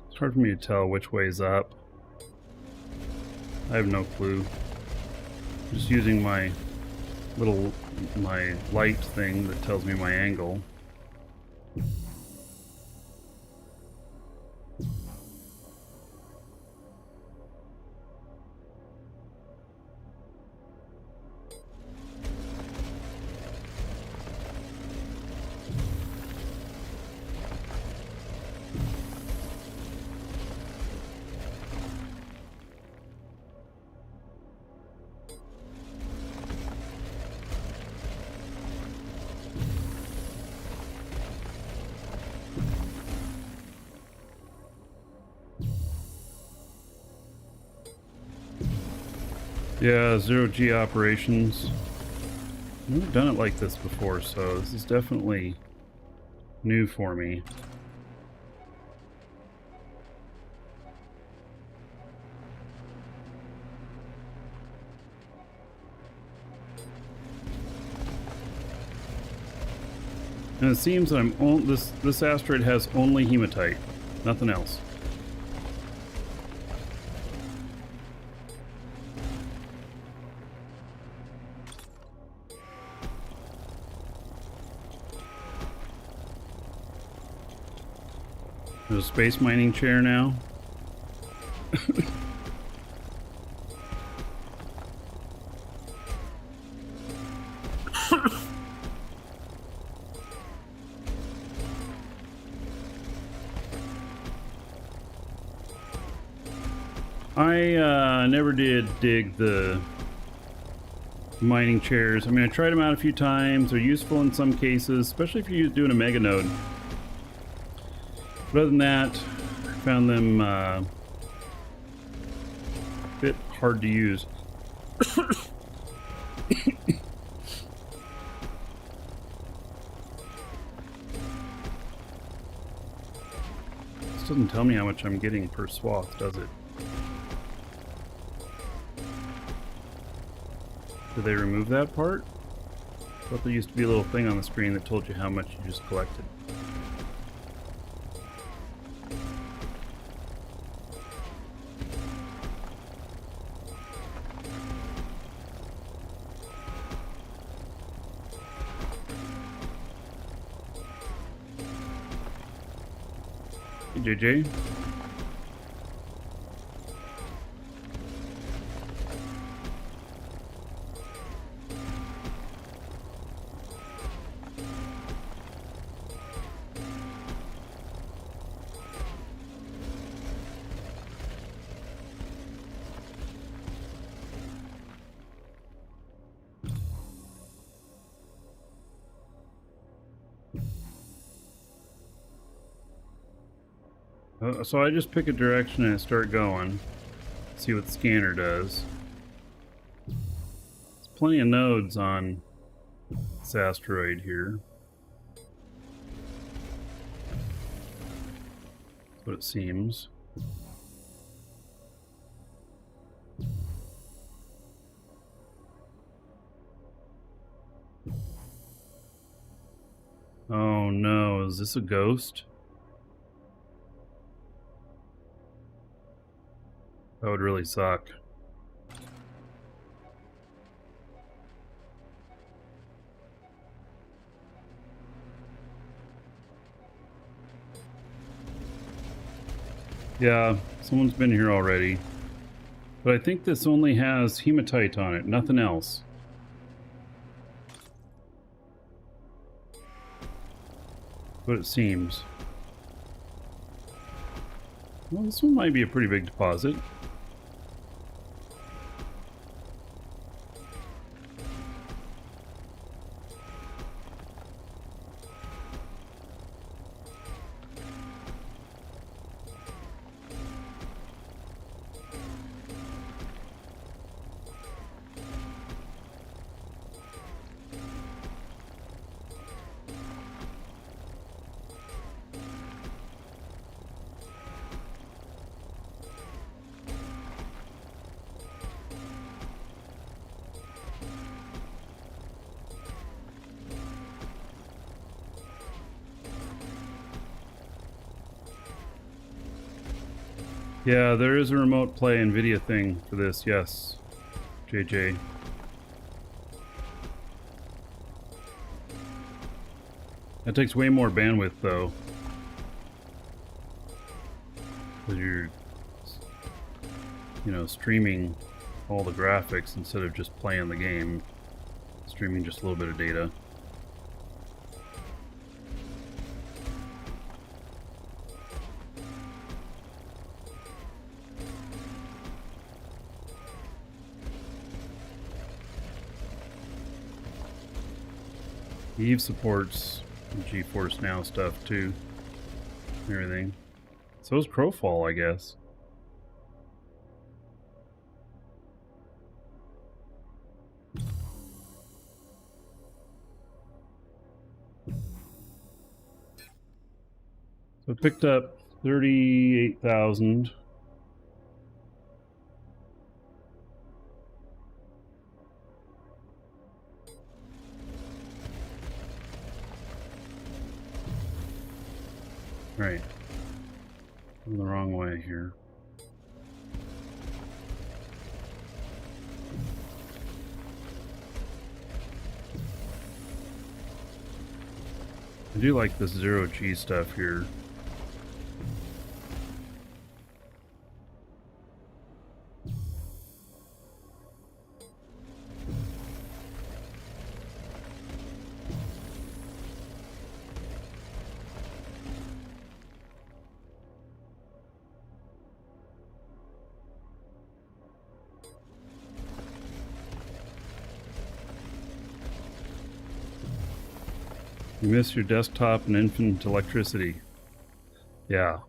It's hard for me to tell which way's up. I have no clue. Just using my light thing that tells me my angle. Yeah, zero-G operations. I've never done it like this before, so this is definitely new for me. And it seems that this asteroid has only hematite, nothing else. There's a space mining chair now. I never did dig the mining chairs. I mean, I tried them out a few times. They're useful in some cases, especially if you're doing a mega node. But other than that, I found them a bit hard to use. This doesn't tell me how much I'm getting per swath, does it? Did they remove that part? I thought there used to be a little thing on the screen that told you how much you just collected. Hey, JJ. So I just pick a direction and start going. See what the scanner does. There's plenty of nodes on this asteroid here. That's what it seems. Oh no, is this a ghost? That would really suck. Yeah, someone's been here already. But I think this only has hematite on it, nothing else. What it seems. Well, this one might be a pretty big deposit. Yeah, there is a remote play NVIDIA thing for this, yes, JJ. That takes way more bandwidth, though. Because you're, you know, streaming all the graphics instead of just playing the game. Streaming just a little bit of data. Eve supports GeForce Now stuff too. Everything. So is Crowfall, I guess. So it picked up 38,000. Right. I'm the wrong way here. I do like this zero G stuff here. You miss your desktop and infinite electricity. Yeah.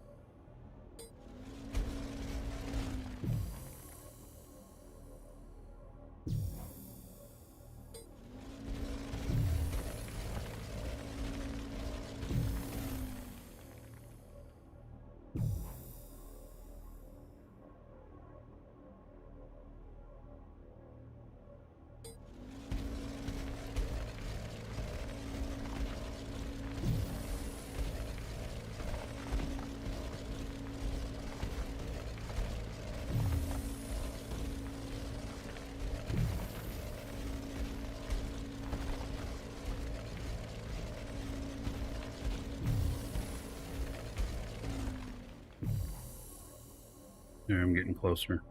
There, I'm getting closer.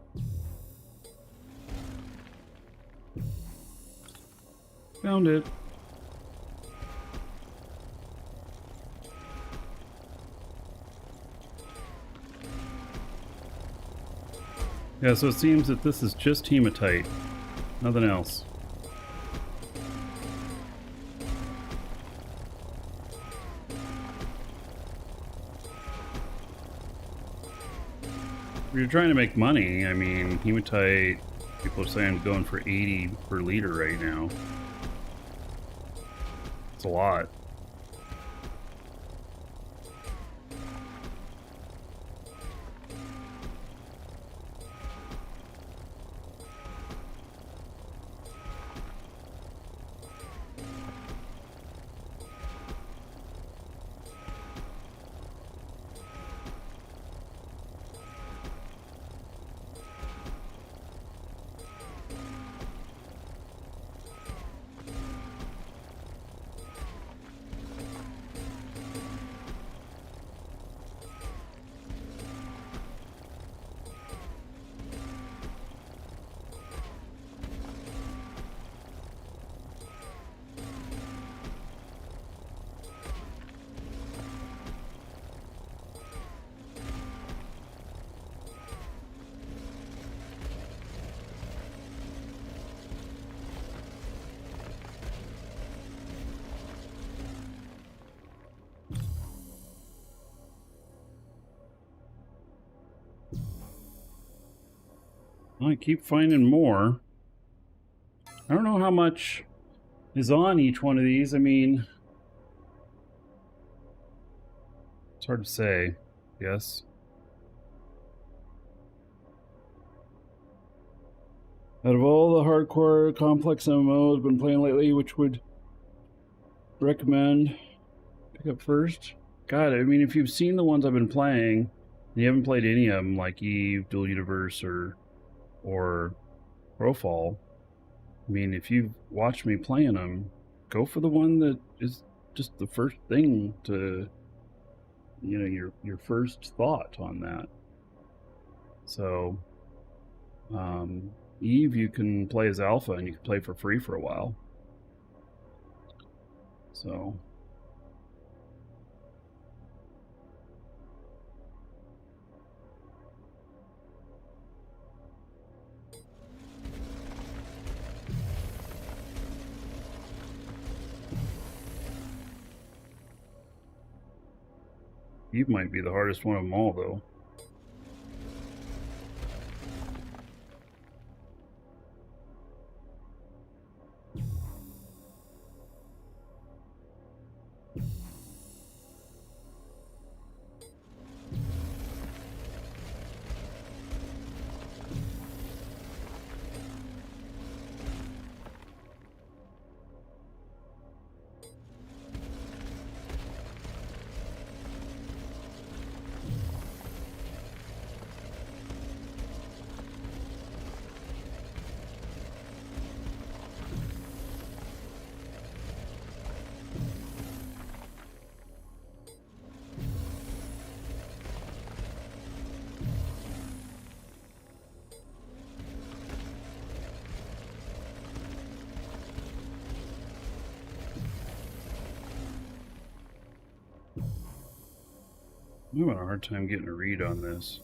Found it. Yeah, so it seems that this is just hematite. Nothing else. If you're trying to make money, I mean, hematite, people are saying going for 80 per liter right now. It's a lot. I keep finding more. I don't know how much is on each one of these. I mean, it's hard to say. Yes. Out of all the hardcore complex MMOs I've been playing lately, which would recommend pick up first? God, I mean, if you've seen the ones I've been playing, and you haven't played any of them, like Eve, Dual Universe, or Profall, I mean, if you've watched me playing them, go for the one that is just the first thing to, you know, your first thought on that. So, Eve, you can play as alpha, and you can play for free for a while. So, Eve might be the hardest one of them all, though. I'm having a hard time getting a read on this.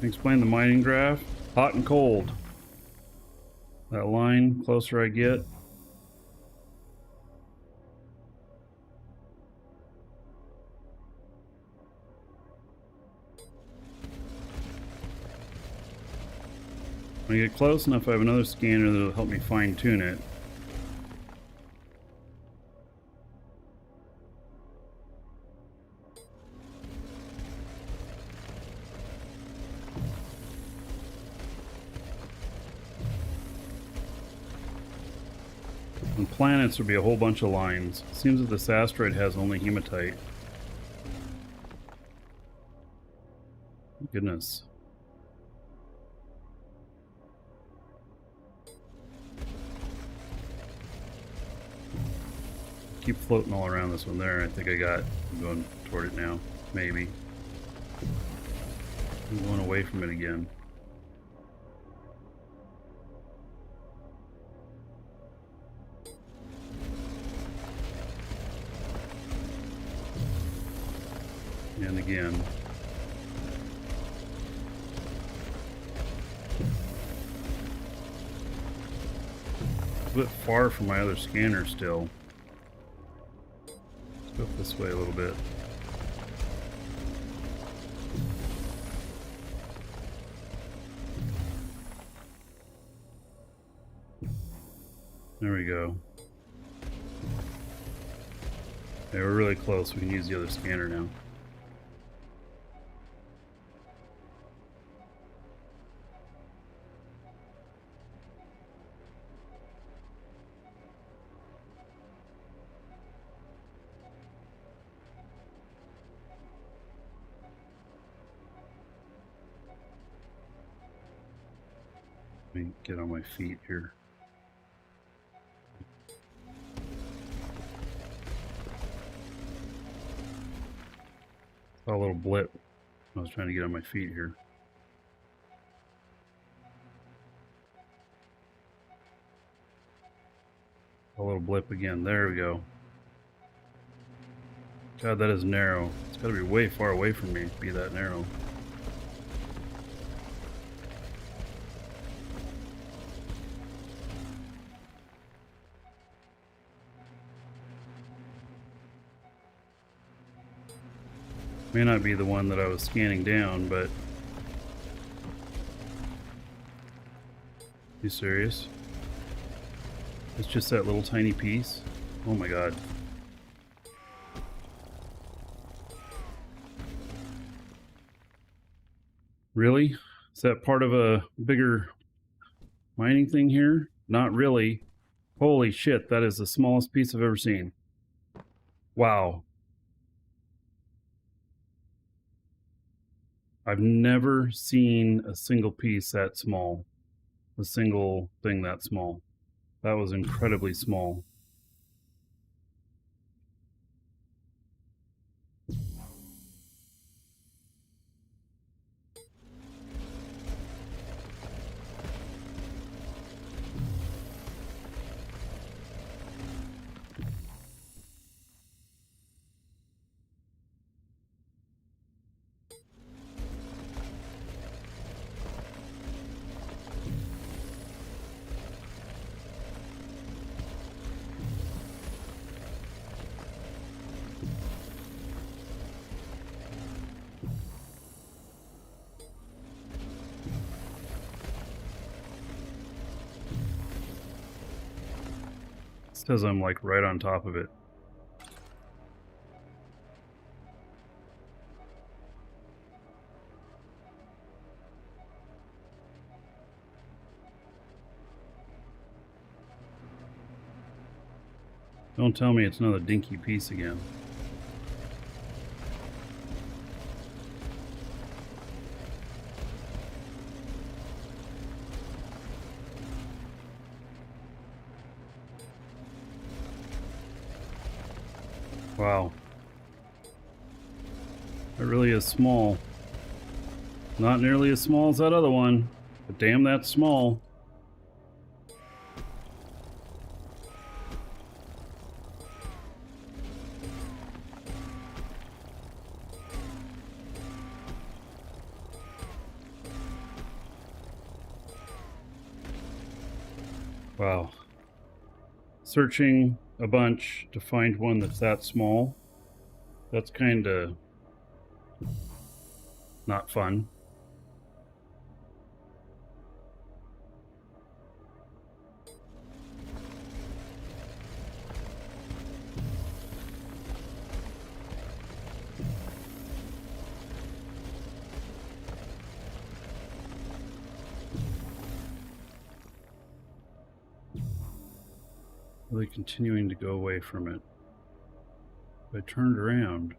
Explain the mining graph. Hot and cold. That line, closer I get. When I get close enough, I have another scanner that'll help me fine tune it. And planets would be a whole bunch of lines. Seems that this asteroid has only hematite. Goodness. Keep floating all around this one there. I think I got. I'm going toward it now. Maybe. I'm going away from it again. And again. A bit far from my other scanner still. Let's go this way a little bit. There we go. Yeah, we're really close. We can use the other scanner now. Let me get on my feet here. Saw a little blip. I was trying to get on my feet here. A little blip again. There we go. God, that is narrow. It's got to be way far away from me to be that narrow. May not be the one that I was scanning down, but... You serious? It's just that little tiny piece? Oh my god. Really? Is that part of a bigger mining thing here? Not really. Holy shit, that is the smallest piece I've ever seen. Wow. I've never seen a single piece that small. A single thing that small. That was incredibly small. It says I'm like right on top of it. Don't tell me it's another dinky piece again. Wow. It really is small. Not nearly as small as that other one, but damn, that's small. Wow. Searching a bunch to find one that's that small. That's kind of not fun. Really continuing to go away from it. If I turned around,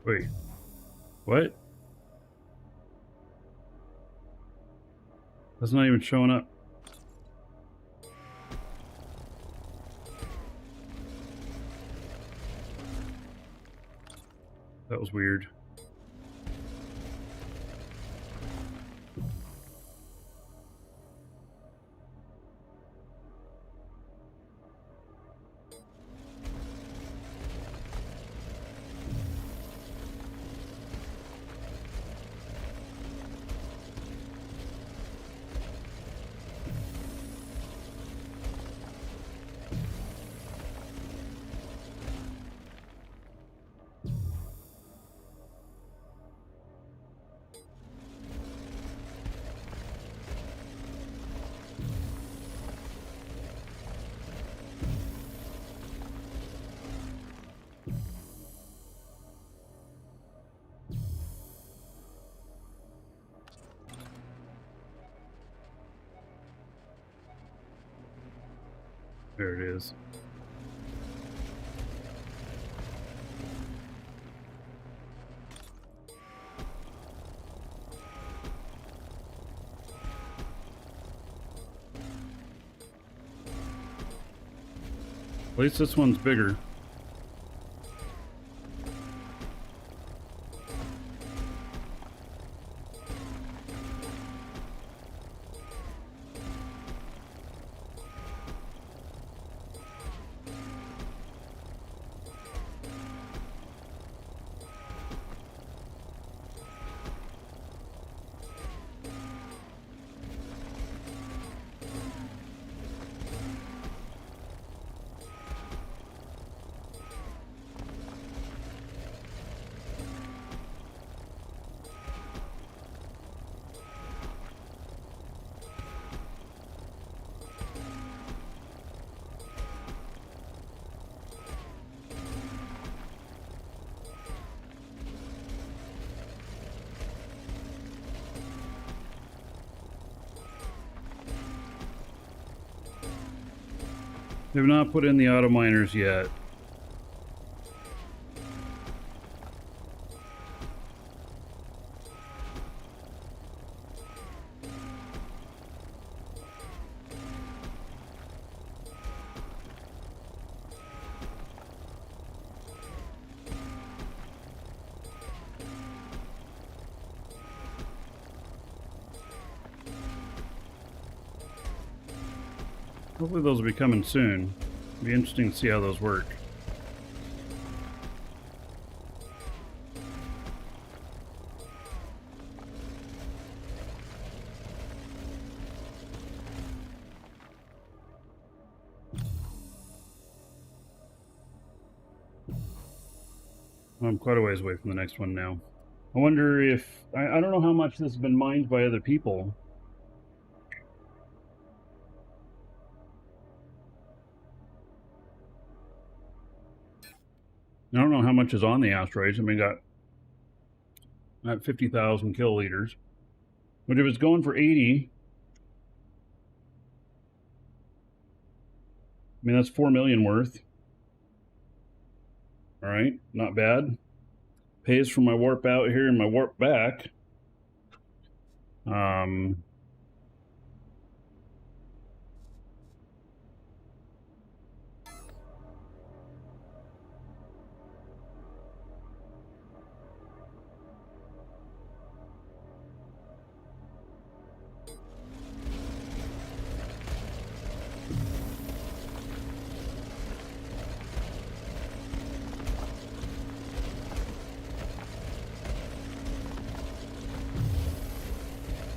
Wait. What? That's not even showing up. That was weird. There it is. At least this one's bigger. They've not put in the auto miners yet. Hopefully those will be coming soon. It'll be interesting to see how those work. I'm quite a ways away from the next one now. I wonder if... I don't know how much this has been mined by other people. I don't know how much is on the asteroids. I mean, got 50,000 kiloliters. But if it's going for 80, I mean, that's 4 million worth. All right, not bad. Pays for my warp out here and my warp back.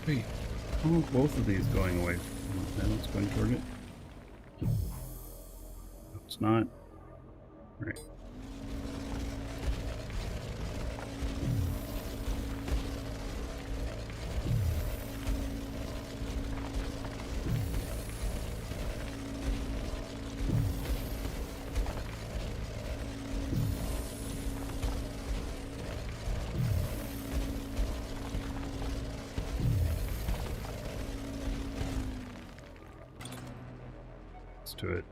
Wait, how are both of these going away? Then it's going toward it. No, it's not. All right. To it.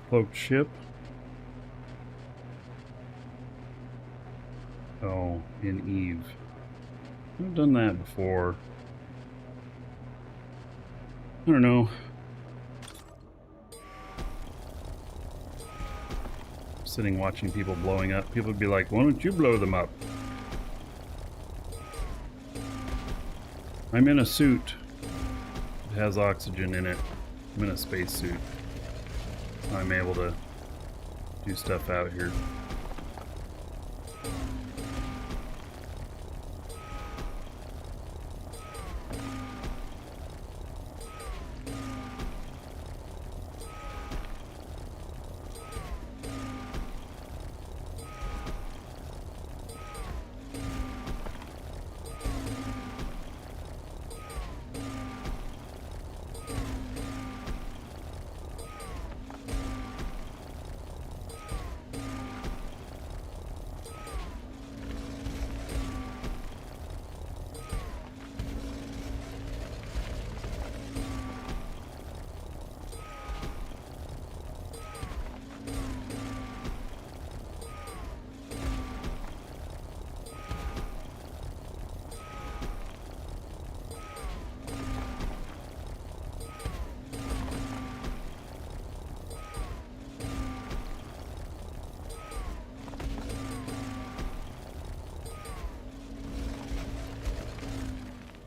Cloaked ship. Oh, in Eve. I've done that before. I don't know. Sitting watching people blowing up. People would be like, why don't you blow them up? I'm in a suit. It has oxygen in it. I'm in a spacesuit. I'm able to do stuff out here.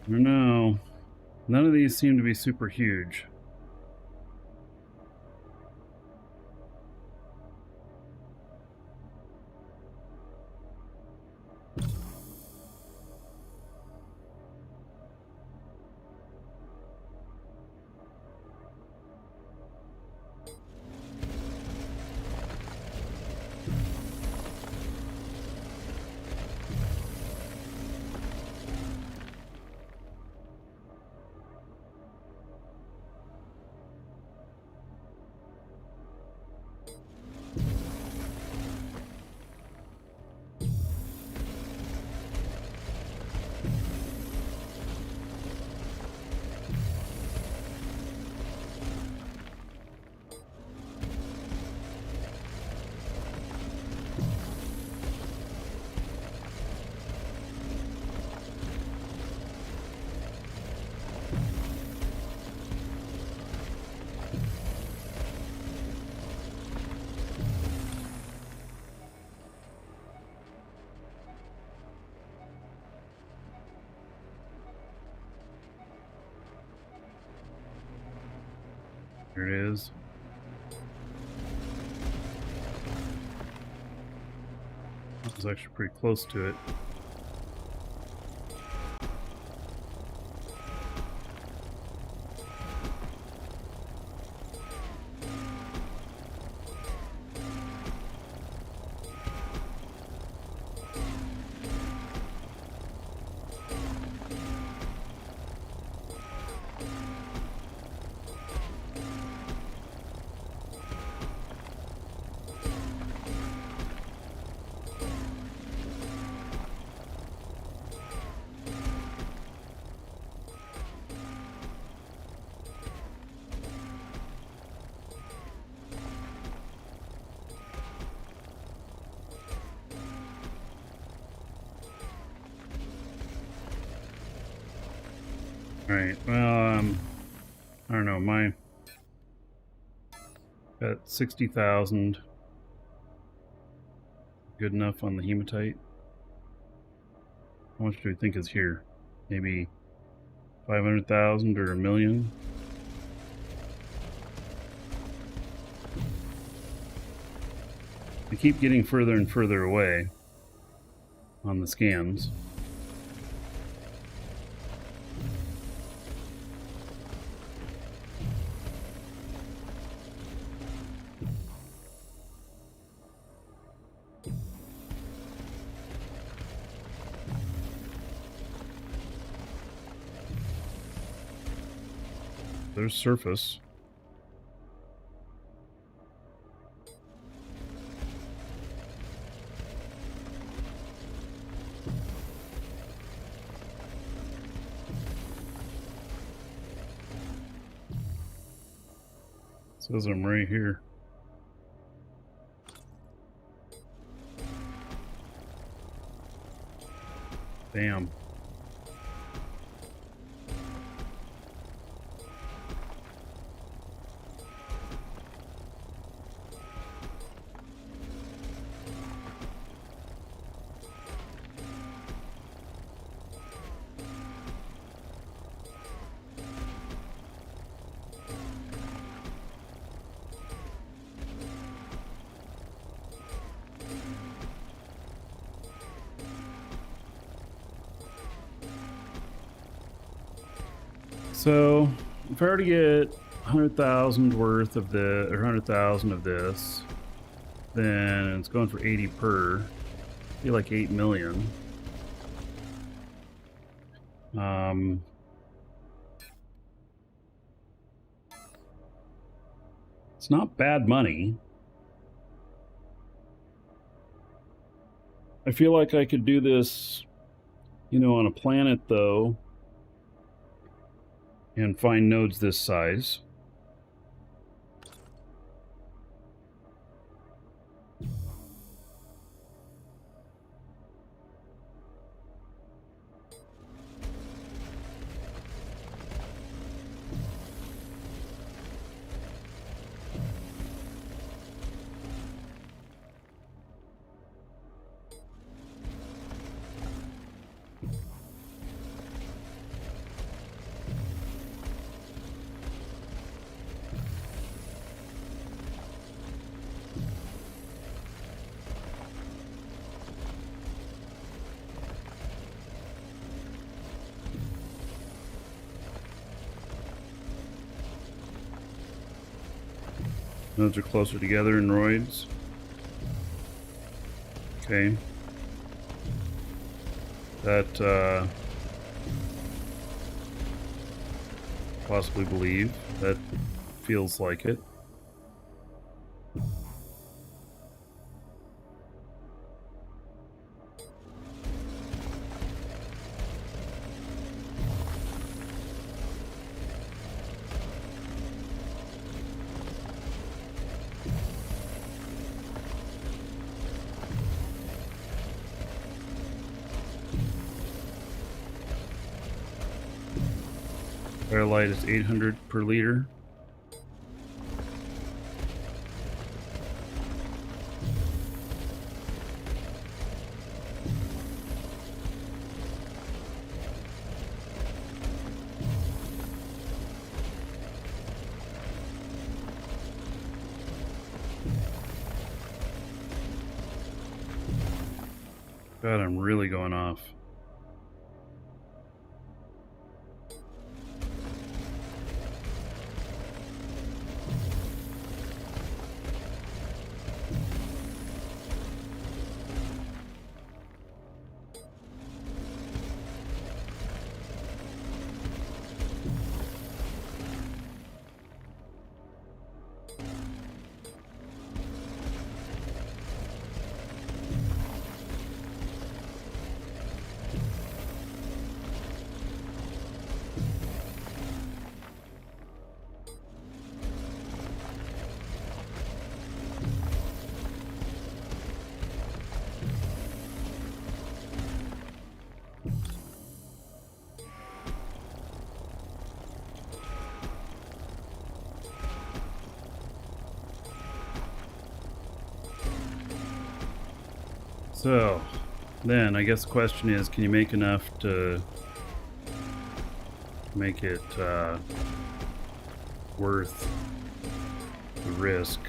I don't know. None of these seem to be super huge. Here it is. That was actually pretty close to it. Alright, well, I don't know, my got 60,000. Good enough on the hematite. How much do we think is here? Maybe 500,000 or 1,000,000? They keep getting further and further away on the scans. There's surface. Says I'm right here. Bam. So if I were to get 100,000 worth of the, or 100,000 of this, then it's going for 80 per. Be like 8 million. It's not bad money. I feel like I could do this, you know, on a planet though, and find nodes this size. Nodes are closer together in roids. Okay. That, possibly believe. That feels like it. Firelight is 800 per liter. God, I'm really going off. So, then I guess the question is, can you make enough to make it worth the risk?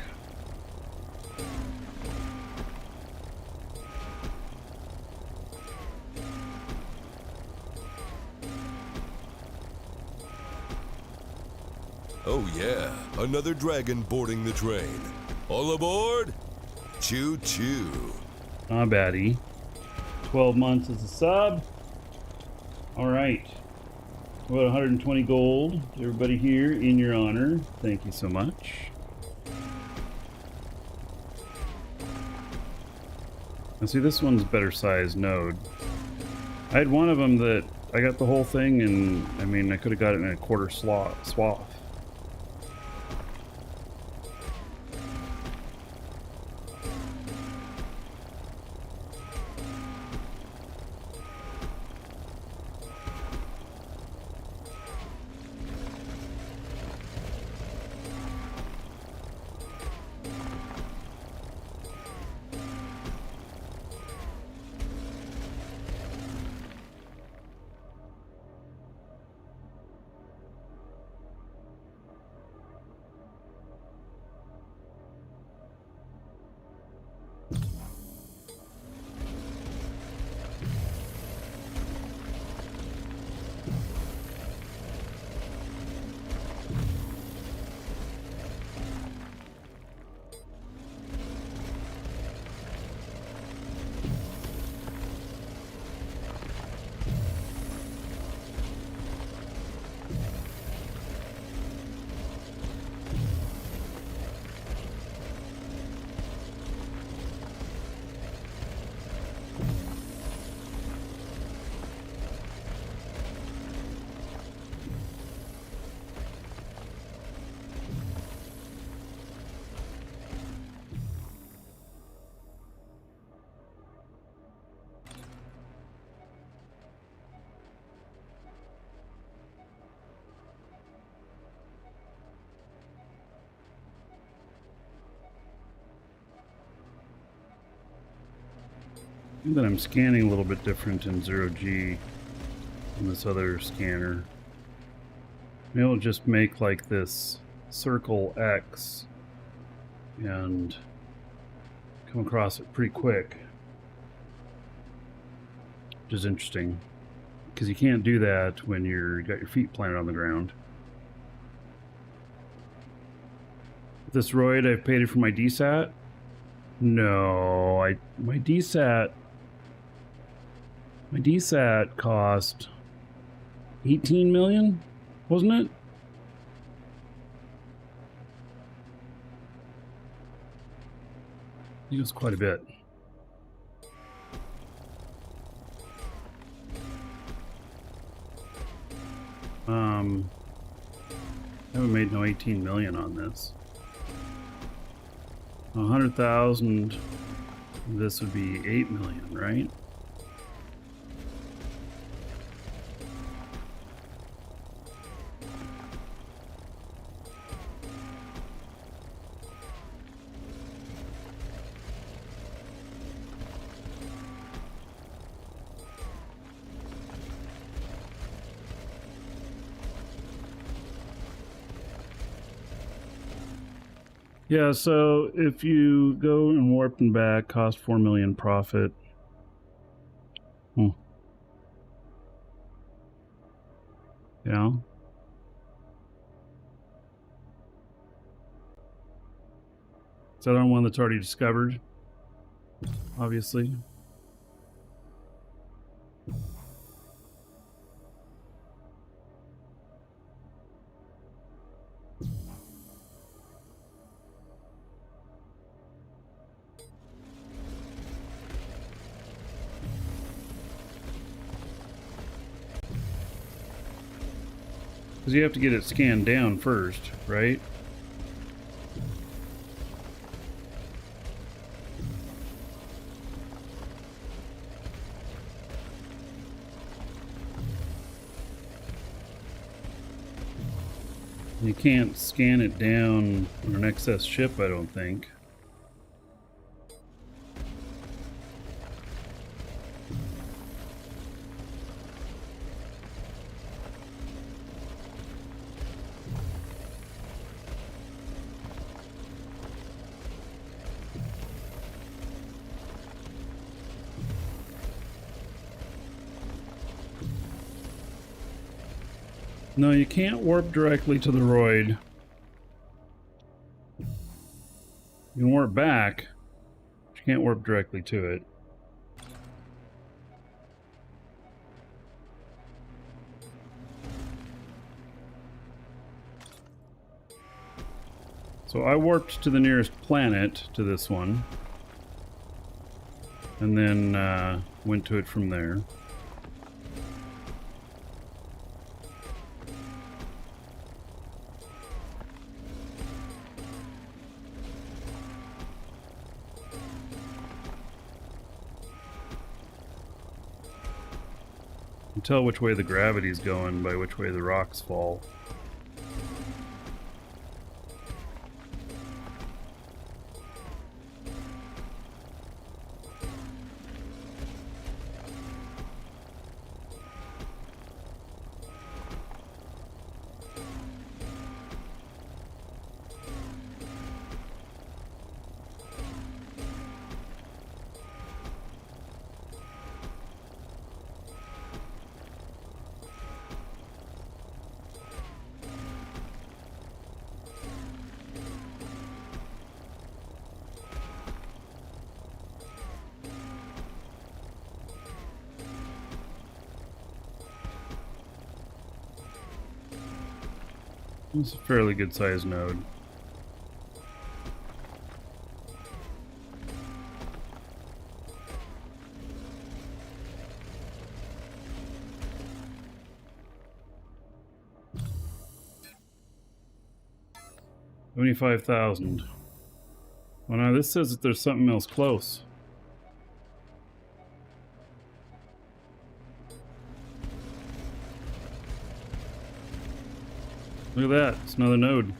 Oh yeah, another dragon boarding the train. All aboard? Choo choo. Not baddie. 12 months as a sub. Alright. About 120 gold to everybody here in your honor. Thank you so much. And see, this one's a better sized node. I had one of them that I got the whole thing, and I mean, I could have got it in a quarter swath. And then I'm scanning a little bit different in 0G than this other scanner. Maybe I'll just make like this circle X and come across it pretty quick. Which is interesting, because you can't do that when you got your feet planted on the ground. This Roid, I've paid it for my DSAT? No, my DSAT cost 18 million, wasn't it? I think it was quite a bit. I haven't made no 18 million on this. 100,000, this would be 8 million, right? Yeah, so if you go and warp and back, cost 4 million profit. Yeah. Is that on one that's already discovered? Obviously. Because you have to get it scanned down first, right? You can't scan it down on an excess ship, I don't think. No, you can't warp directly to the Roid. You can warp back, but you can't warp directly to it. So I warped to the nearest planet, to this one, and then went to it from there. You can tell which way the gravity's going by which way the rocks fall. It's a fairly good sized node. $75,000. Well, now this says that there's something else close. Look at that, it's another node.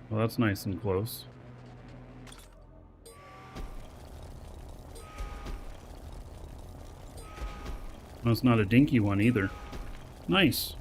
Well, that's nice and close. No, it's not a dinky one either. Nice.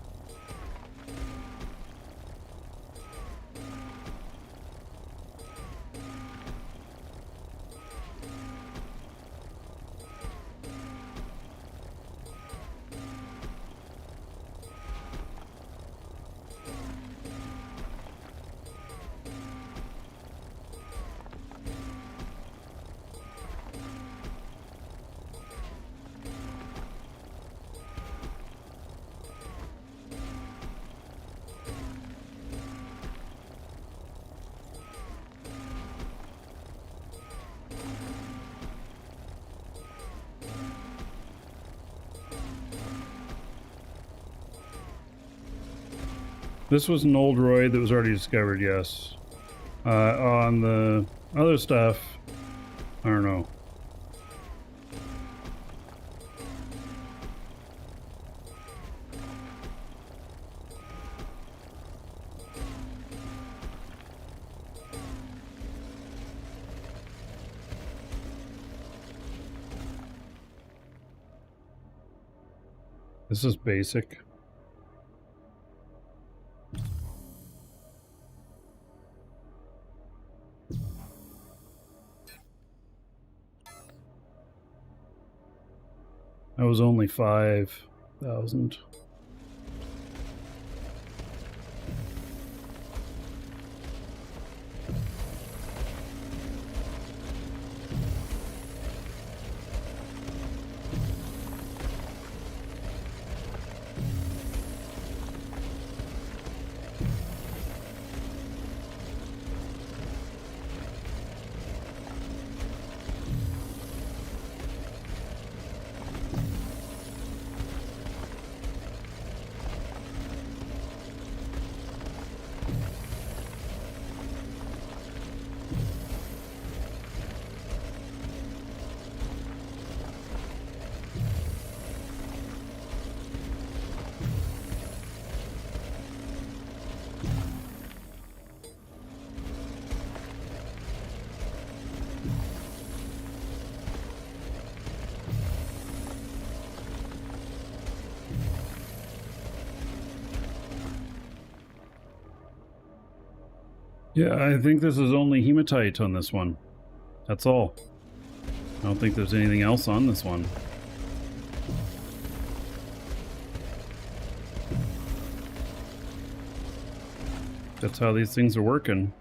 This was an old droid that was already discovered, yes. On the other stuff, I don't know. This is basic. That was only 5,000. Yeah, I think this is only hematite on this one. That's all. I don't think there's anything else on this one. That's how these things are working.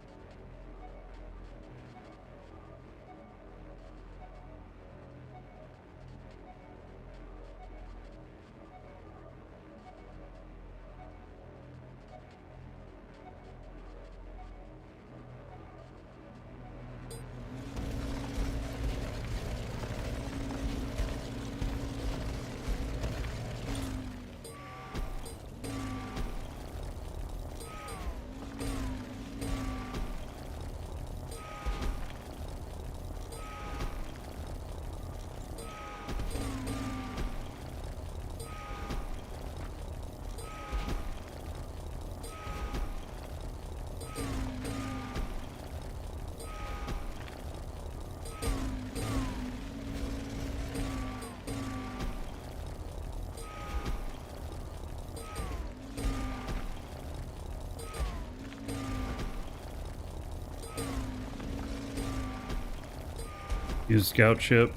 Use scout ship?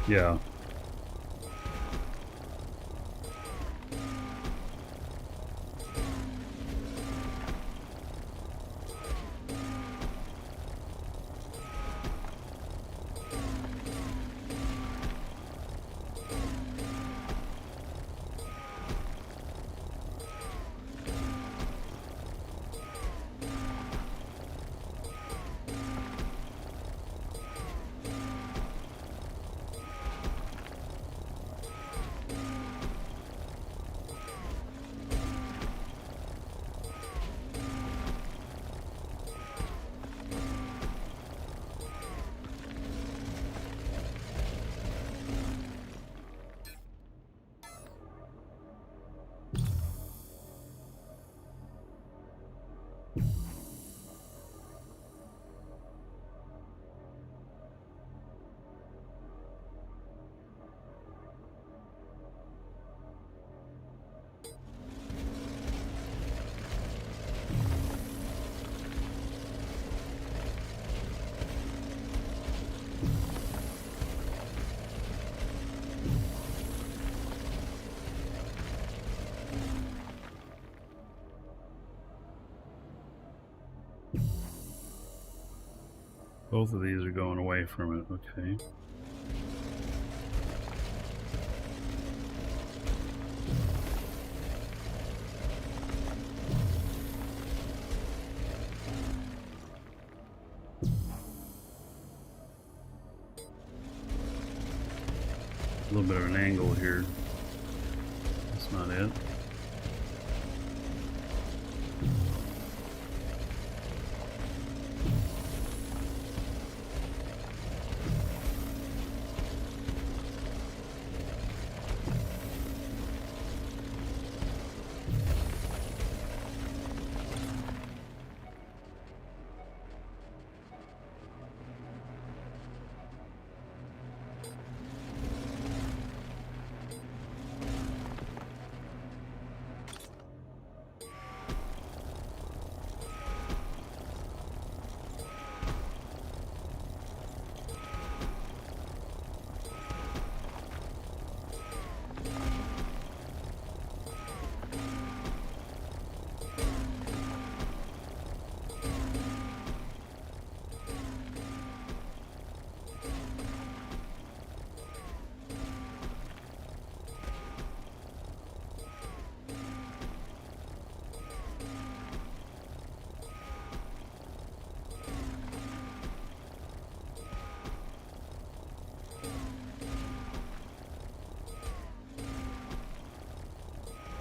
Yeah. Both of these are going away from it. Okay. A little bit of an angle here. That's not it.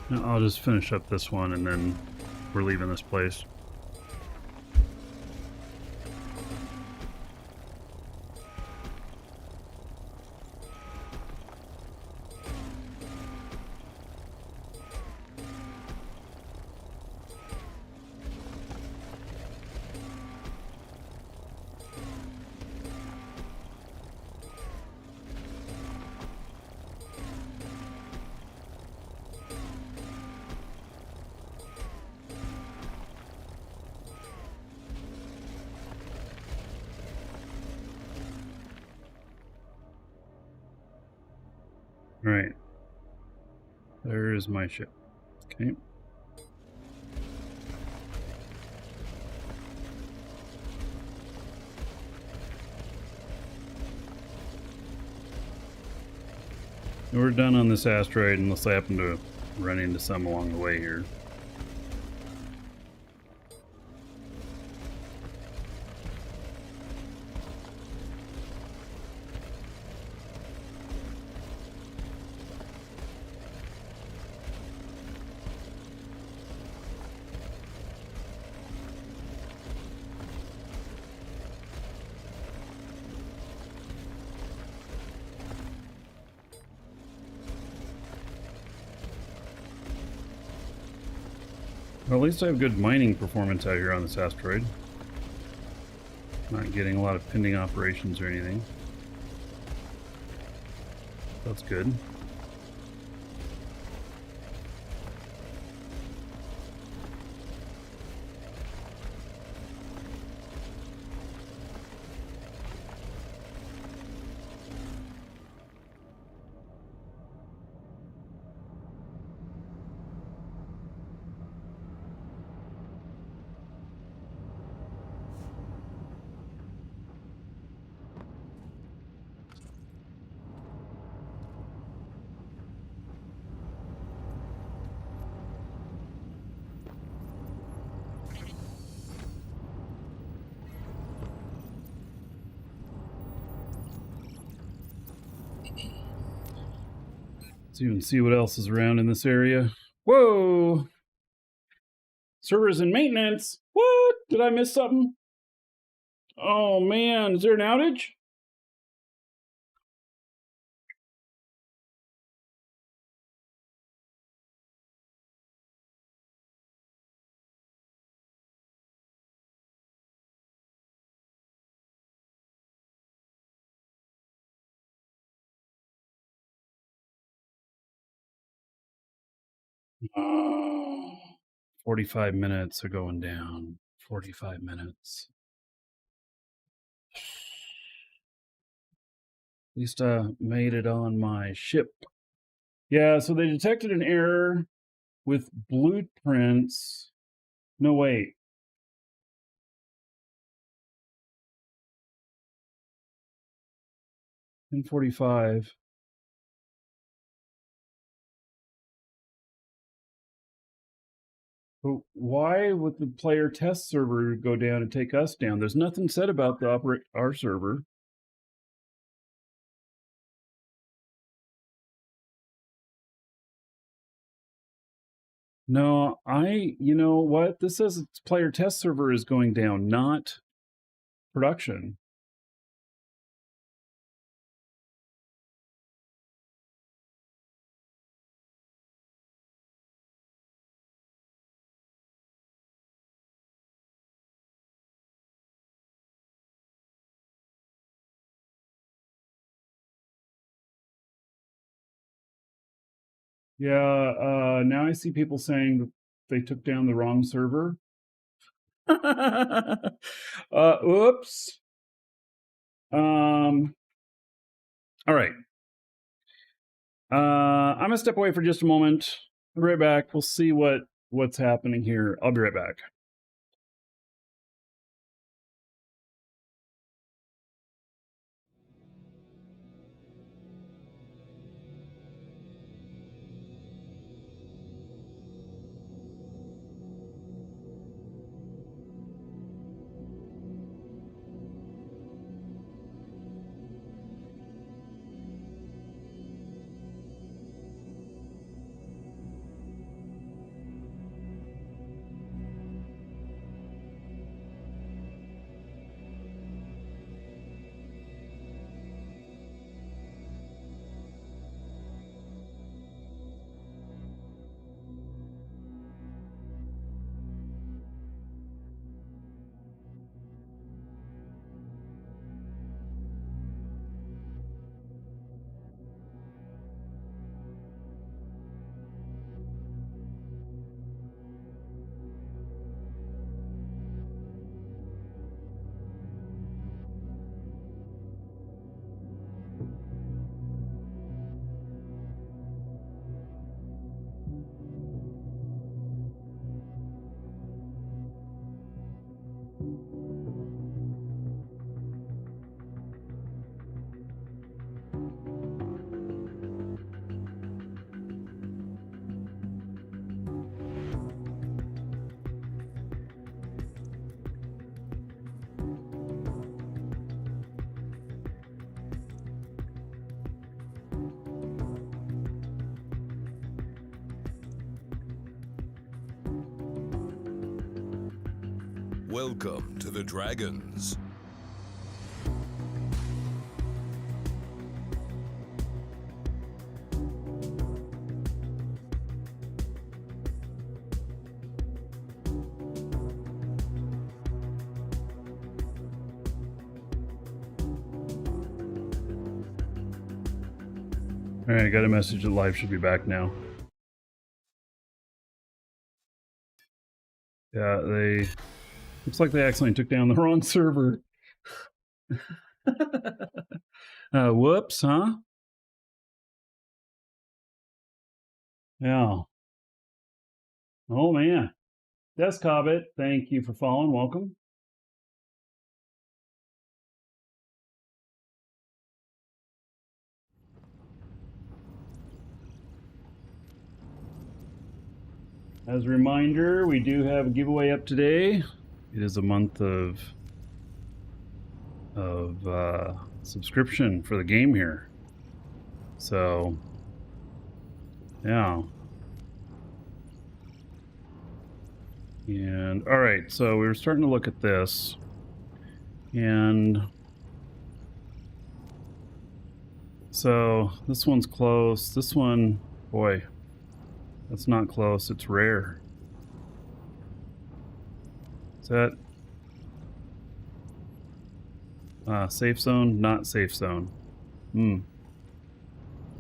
Now I'll just finish up this one and then we're leaving this place. All right. There is my ship. Okay. We're done on this asteroid unless I happen to run into some along the way here. Well, at least I have good mining performance out here on this asteroid. Not getting a lot of pending operations or anything. That's good. Let's even see what else is around in this area. Whoa! Servers in maintenance. What? Did I miss something? Oh man, is there an outage? Oh, 45 minutes are going down. 45 minutes. At least I made it on my ship. Yeah, so they detected an error with blueprints. No, wait. 10:45. But why would the player test server go down and take us down? There's nothing said about the our server. No, you know what? This says its player test server is going down, not production. Yeah, now I see people saying that they took down the wrong server. Oops. All right. I'm gonna step away for just a moment. I'll be right back. We'll see what's happening here. I'll be right back. Welcome to the Dragons. All right, I got a message that live should be back now. Yeah, looks like they accidentally took down the wrong server. Whoops, huh? Yeah. Oh man. Descobbit, thank you for following. Welcome. As a reminder, we do have a giveaway up today. It is a month of subscription for the game here. So, yeah. And all right, so we were starting to look at this, and so this one's close. This one, boy, that's not close. It's rare. Is that safe zone? Not safe zone.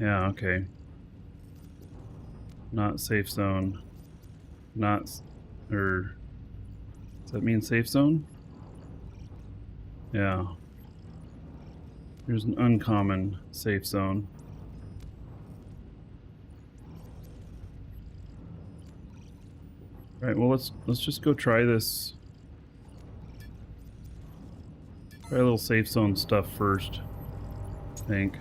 Yeah, okay. Not safe zone. Not, or does that mean safe zone? Yeah. Here's an uncommon safe zone. All right, well let's just go try this. Try a little safe zone stuff first. think.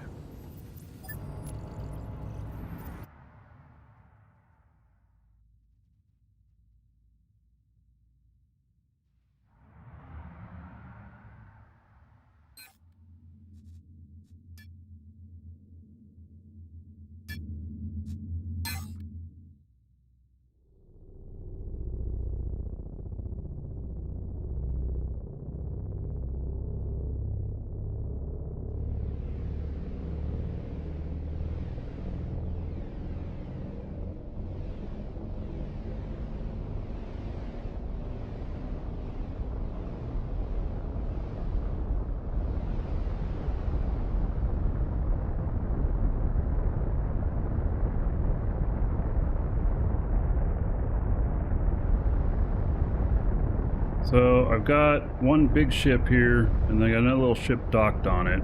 So I've got one big ship here, and I got another little ship docked on it.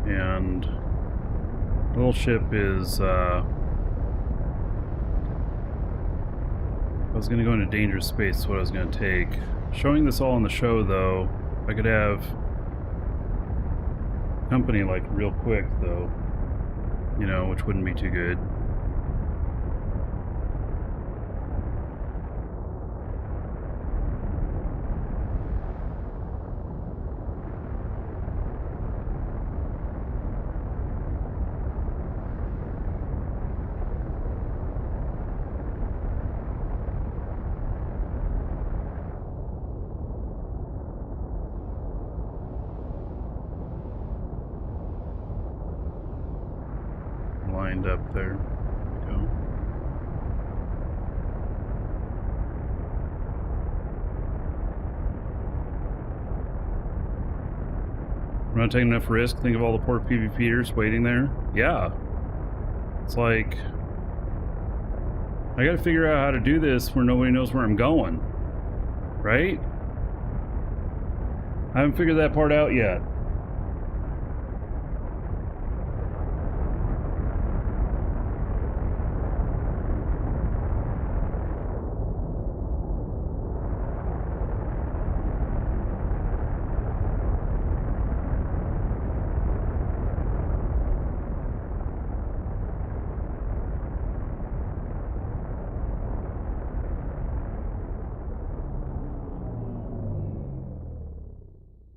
And the little ship is, if I was going to go into dangerous space, that's what I was going to take. Showing this all on the show, though, I could have company, like, real quick, though. You know, which wouldn't be too good. Lined up there. There we go. We're not taking enough risk. Think of all the poor PvPers waiting there. Yeah. It's like, I gotta figure out how to do this where nobody knows where I'm going. Right? I haven't figured that part out yet.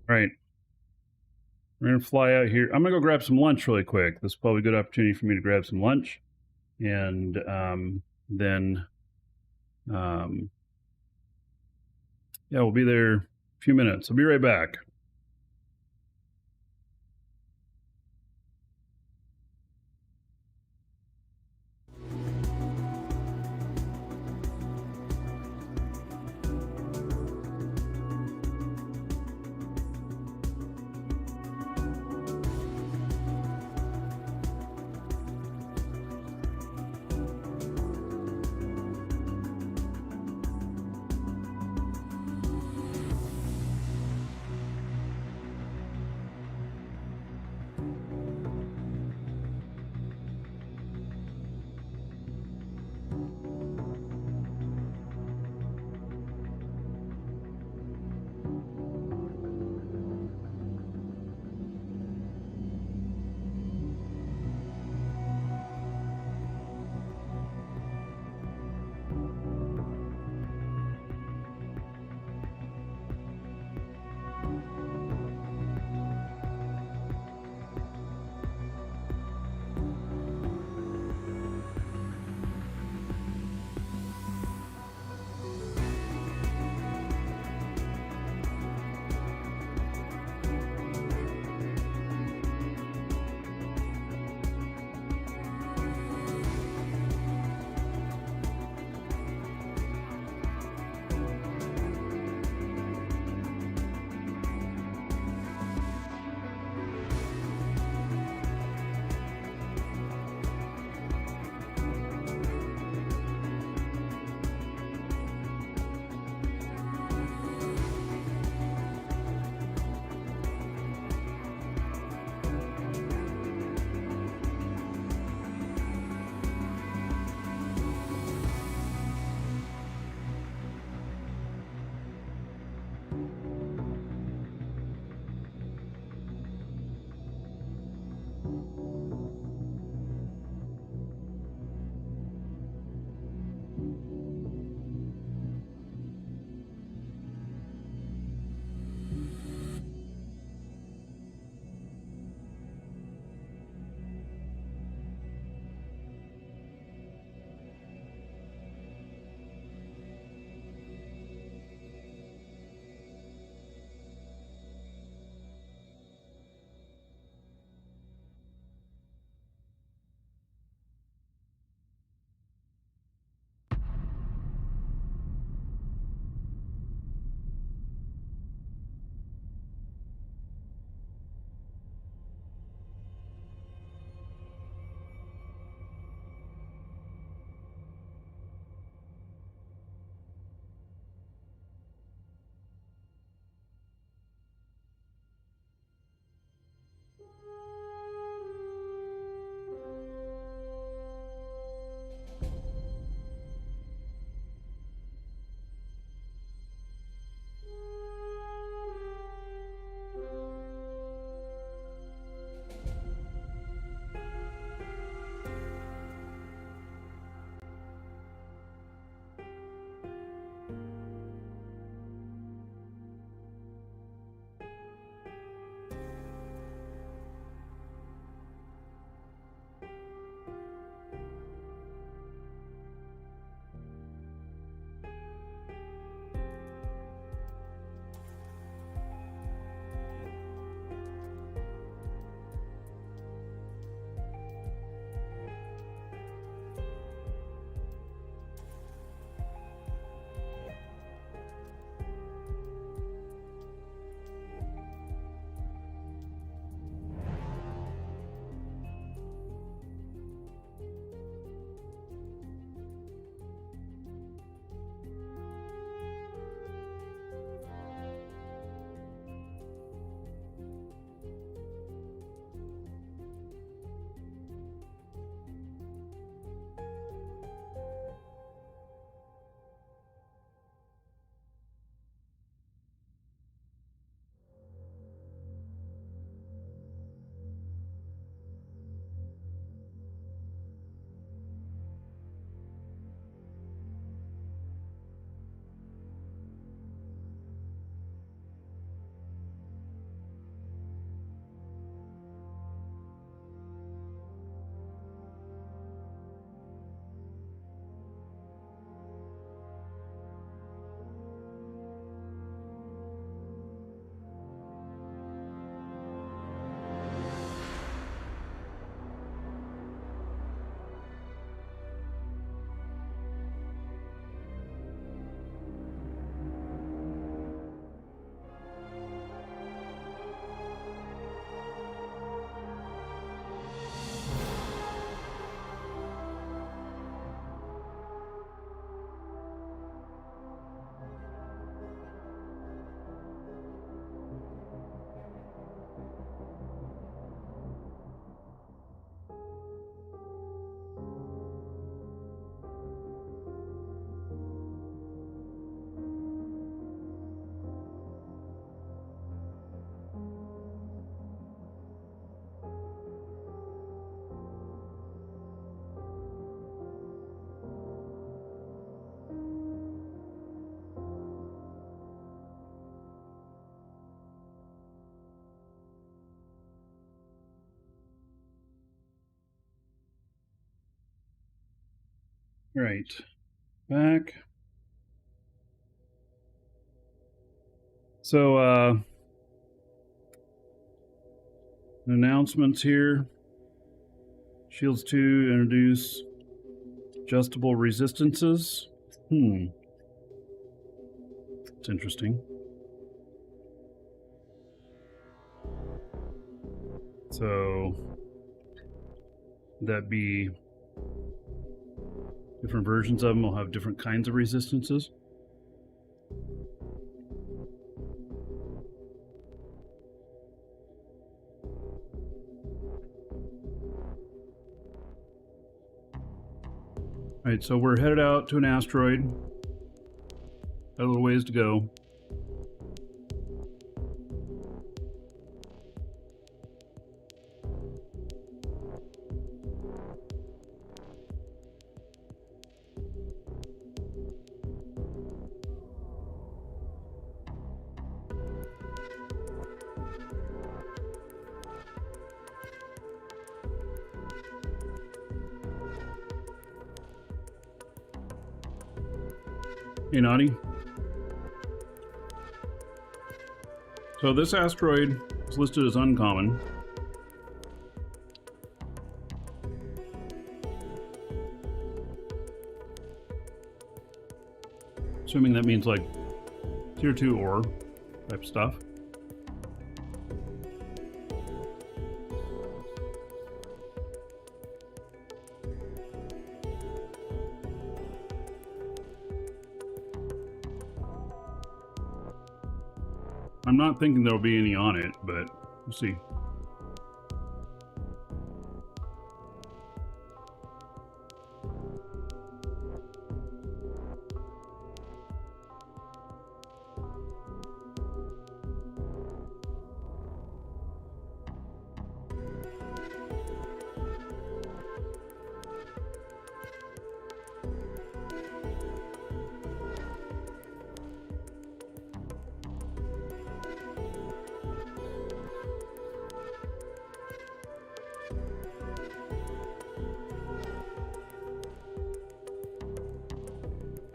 Right. We're going to fly out here. I'm going to go grab some lunch really quick. This is probably a good opportunity for me to grab some lunch. And then, yeah, we'll be there in a few minutes. I'll be right back. Right. Back. So, announcements here. Shields 2 introduce adjustable resistances. It's interesting. So, that be different versions of them will have different kinds of resistances. All right, so we're headed out to an asteroid. Got a little ways to go. Hey, Naughty. So this asteroid is listed as uncommon. Assuming that means like tier 2 ore type stuff. I'm not thinking there'll be any on it, but we'll see.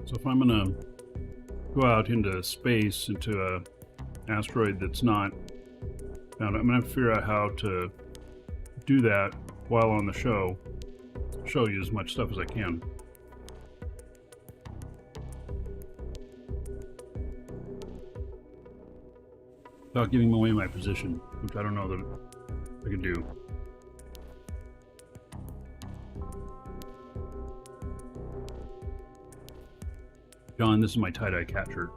So if I'm gonna go out into space, into a asteroid that's not found, I'm gonna have to figure out how to do that while on the show you as much stuff as I can. Without giving away my position, which I don't know that I can do. John, this is my tie-dye cat shirt.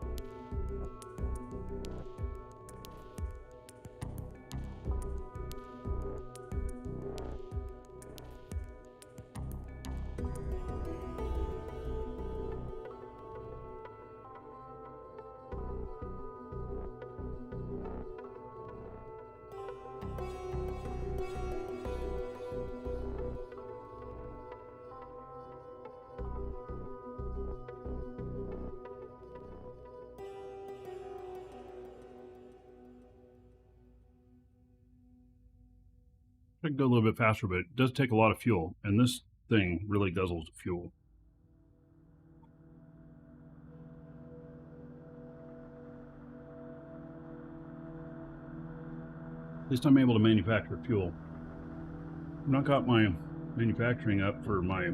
I could go a little bit faster, but it does take a lot of fuel, and this thing really guzzles fuel. At least I'm able to manufacture fuel. I've not got my manufacturing up for my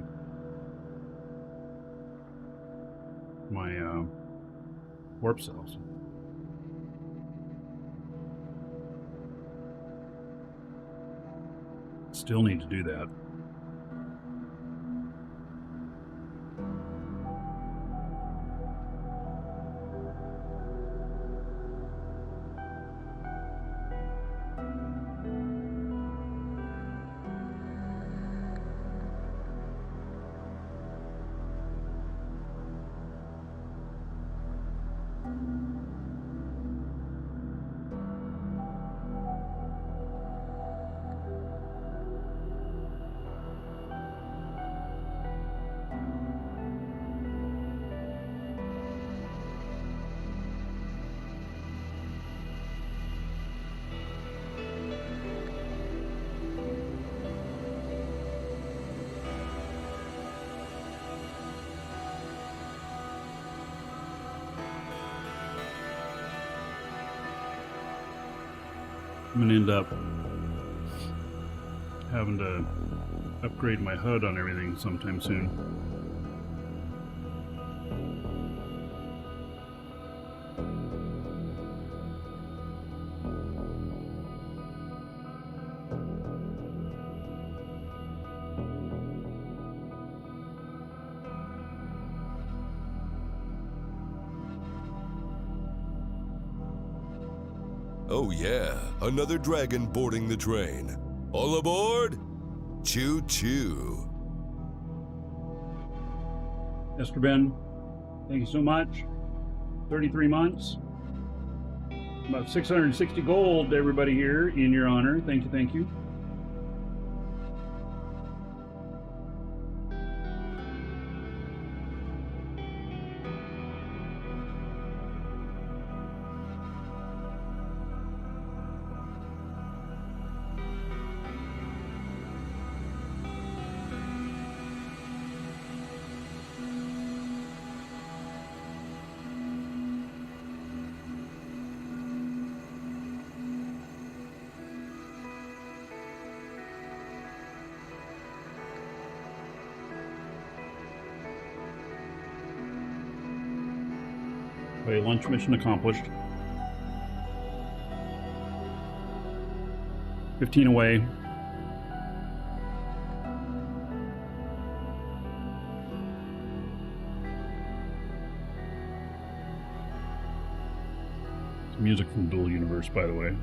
warp cells. Still need to do that. I'm gonna end up having to upgrade my HUD on everything sometime soon. Oh yeah, another dragon boarding the train. All aboard? Choo-choo. Esther Ben, thank you so much. 33 months. About 660 gold to everybody here in your honor. Thank you, thank you. Okay, lunch mission accomplished. 15 away. It's music from Dual Universe, by the way.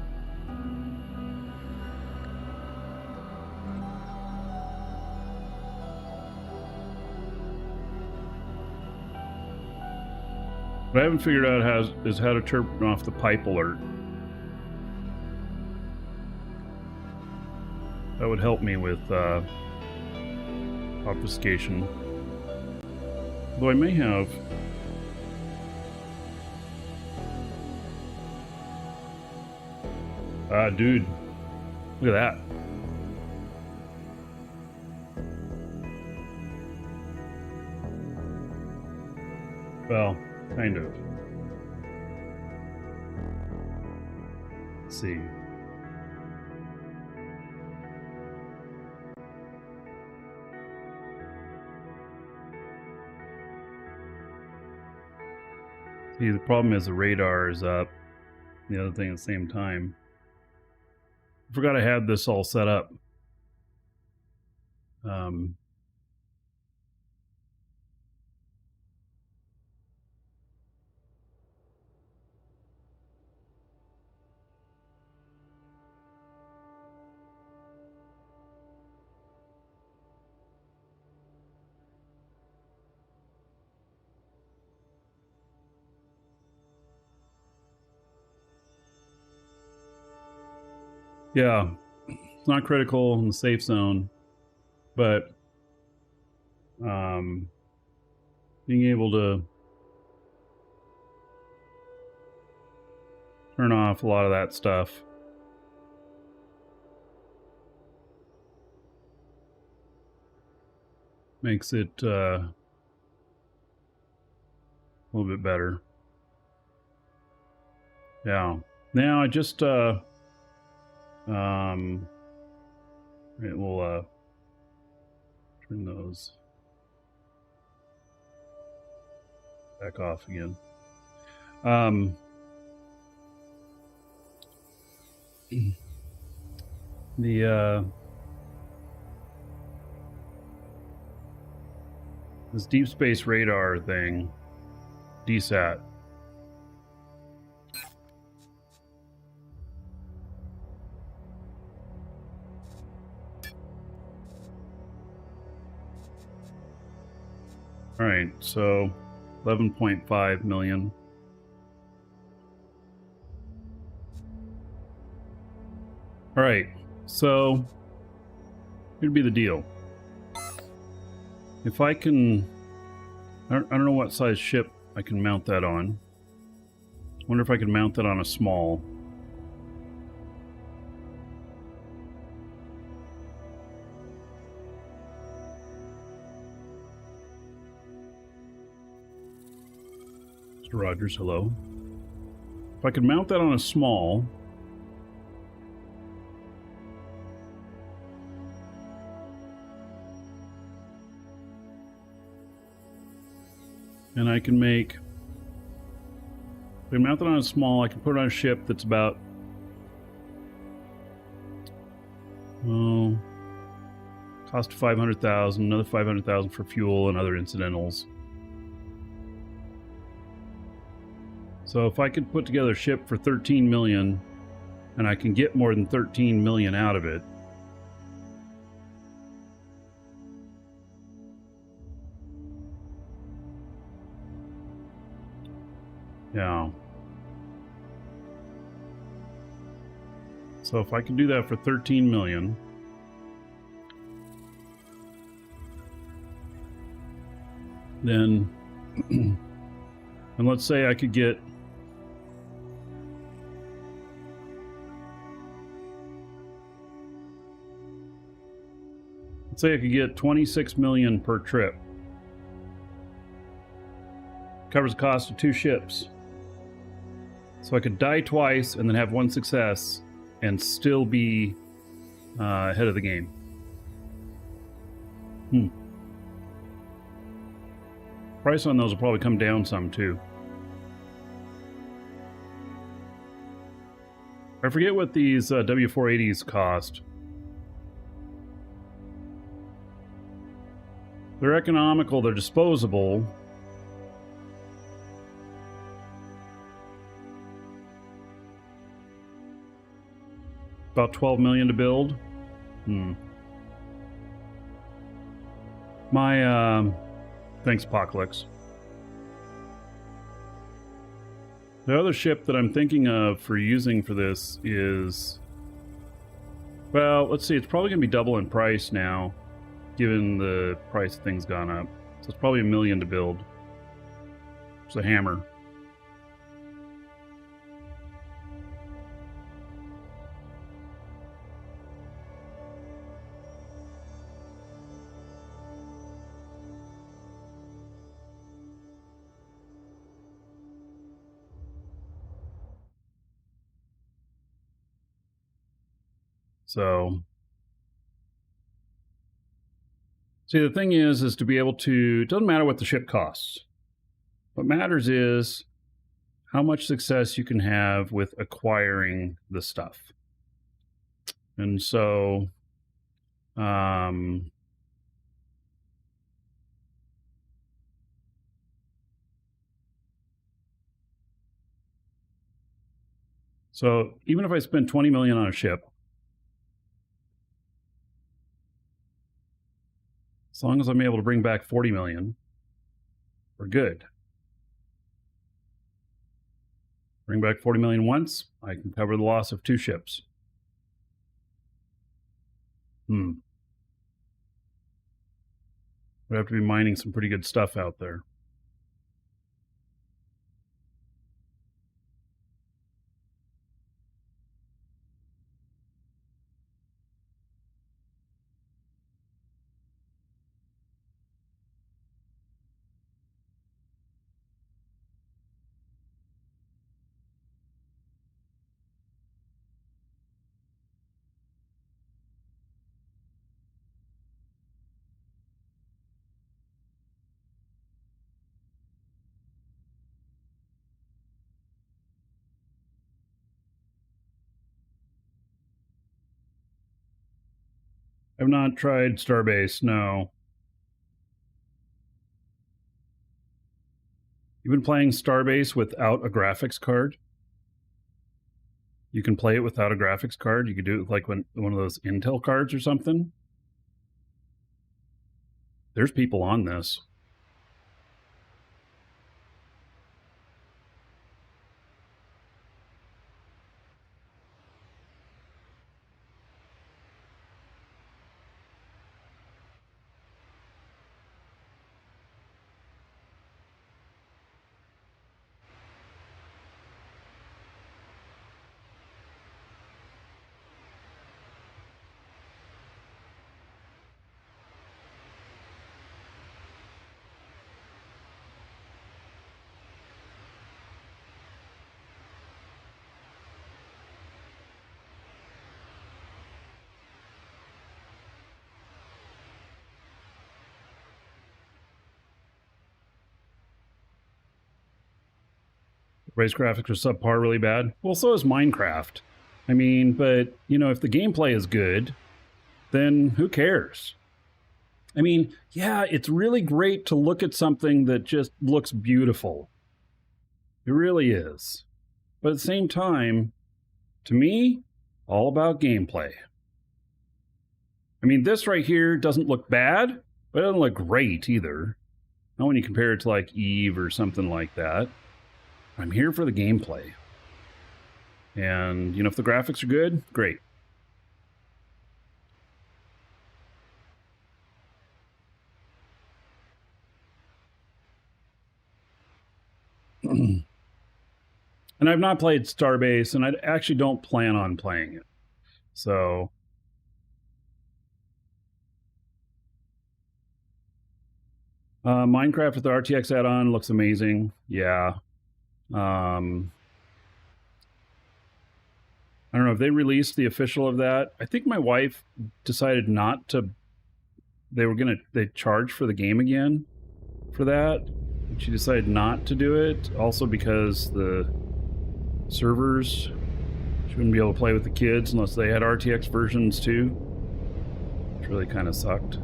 What I haven't figured out is how to turn off the pipe alert. That would help me with obfuscation. Though I may have. Ah, dude. Look at that. Well, kind of. Let's see. See, the problem is the radar is up. The other thing at the same time. I forgot I had this all set up. Yeah, it's not critical in the safe zone, but being able to turn off a lot of that stuff makes it a little bit better. Yeah. Now I just we'll turn those back off again. This deep space radar thing, DSAT. All right, so 11.5 million. All right, so here'd be the deal. If I can, I don't know what size ship I can mount that on. I wonder if I can mount that on a small. Mr. Rogers, hello. If I could mount that on a small, and I can make, if I mount it on a small, I can put it on a ship that's about, cost 500,000, another 500,000 for fuel and other incidentals. So if I could put together a ship for 13 million, and I can get more than 13 million out of it, yeah. So if I can do that for 13 million, then, and let's say I could get, let's say I could get 26 million per trip. Covers the cost of 2 ships. So I could die twice and then have 1 success and still be ahead of the game. Price on those will probably come down some too. I forget what these W480s cost. They're economical, they're disposable. About 12 million to build. Thanks, Apocalypse. The other ship that I'm thinking of for using for this is, well, let's see, it's probably going to be double in price now, given the price of things gone up. So it's probably $1 million to build. It's a hammer. So, see, the thing is to be able to, it doesn't matter what the ship costs. What matters is how much success you can have with acquiring the stuff. And so, so even if I spend 20 million on a ship, as long as I'm able to bring back 40 million, we're good. Bring back 40 million once, I can cover the loss of 2 ships. We'd have to be mining some pretty good stuff out there. I've not tried Starbase, no. You've been playing Starbase without a graphics card? You can play it without a graphics card? You could do it with like one of those Intel cards or something? There's people on this. Race graphics are subpar really bad. Well, so is Minecraft. I mean, but, you know, if the gameplay is good, then who cares? I mean, yeah, it's really great to look at something that just looks beautiful. It really is. But at the same time, to me, all about gameplay. I mean, this right here doesn't look bad, but it doesn't look great either. Not when you compare it to like Eve or something like that. I'm here for the gameplay. And, you know, if the graphics are good, great. And I've not played Starbase, and I actually don't plan on playing it. So, Minecraft with the RTX add-on looks amazing. Yeah. I don't know if they released the official of that. I think my wife decided not to. They charge for the game again for that. She decided not to do it. Also because the servers, Shouldn't be able to play with the kids unless they had RTX versions too. Which really kind of sucked.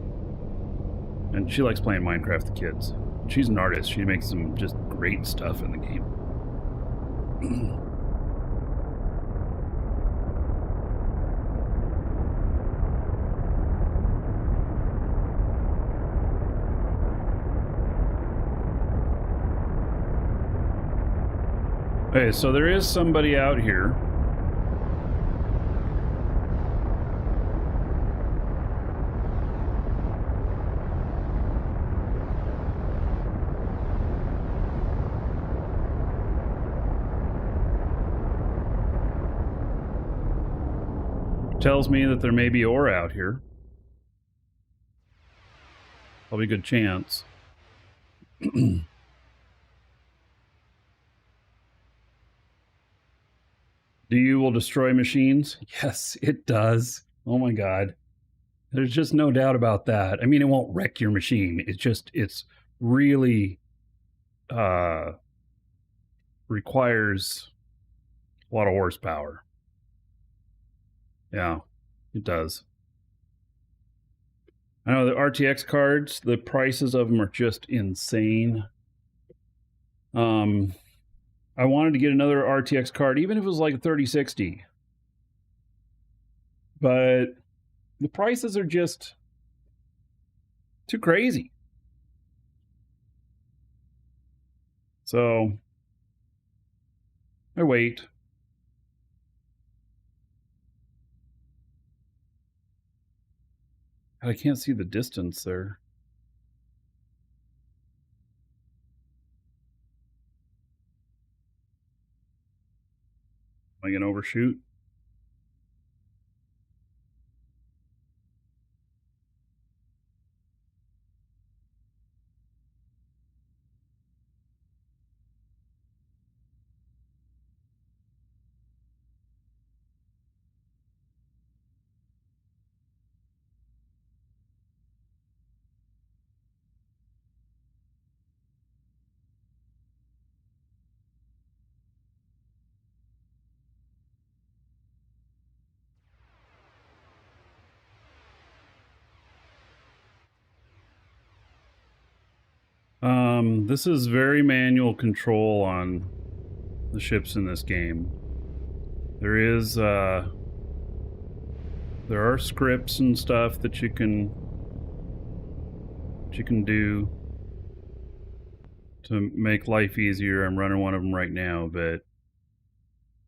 And she likes playing Minecraft with the kids. She's an artist. She makes some just great stuff in the game. Okay, so there is somebody out here. Tells me that there may be ore out here. Probably a good chance. Do you will destroy machines? Yes, it does. Oh my god. There's just no doubt about that. I mean, it won't wreck your machine. It's really requires a lot of horsepower. Yeah, it does. I know the RTX cards, the prices of them are just insane. I wanted to get another RTX card, even if it was like a 3060. But the prices are just too crazy. So I wait. I can't see the distance there. Am I going to overshoot? This is very manual control on the ships in this game. There is, there are scripts and stuff that you can do to make life easier. I'm running one of them right now, but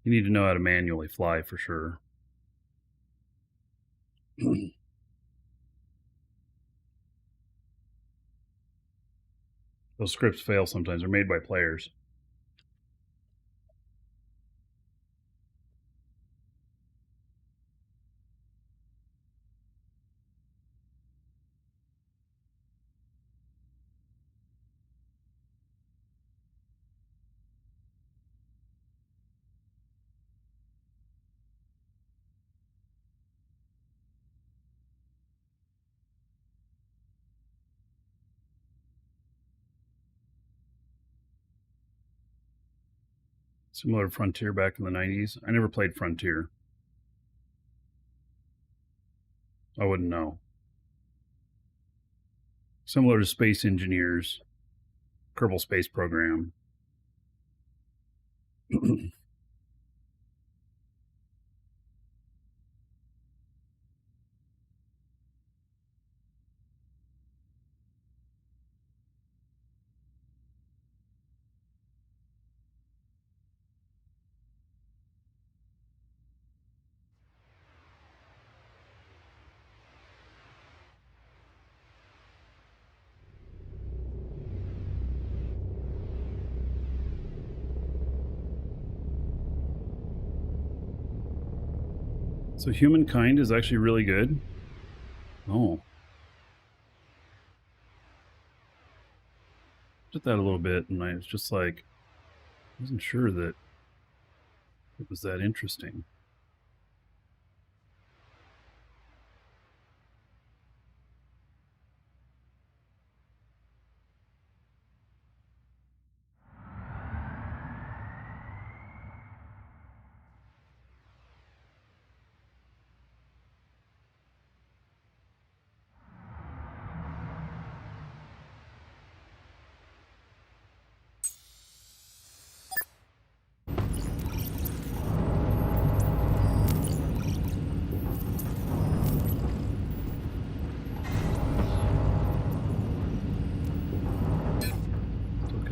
you need to know how to manually fly for sure. Those scripts fail sometimes. They're made by players. Similar to Frontier back in the 90s. I never played Frontier. I wouldn't know. Similar to Space Engineers, Kerbal Space Program. So humankind is actually really good? Oh. Did that a little bit, and I was just like, I wasn't sure that it was that interesting.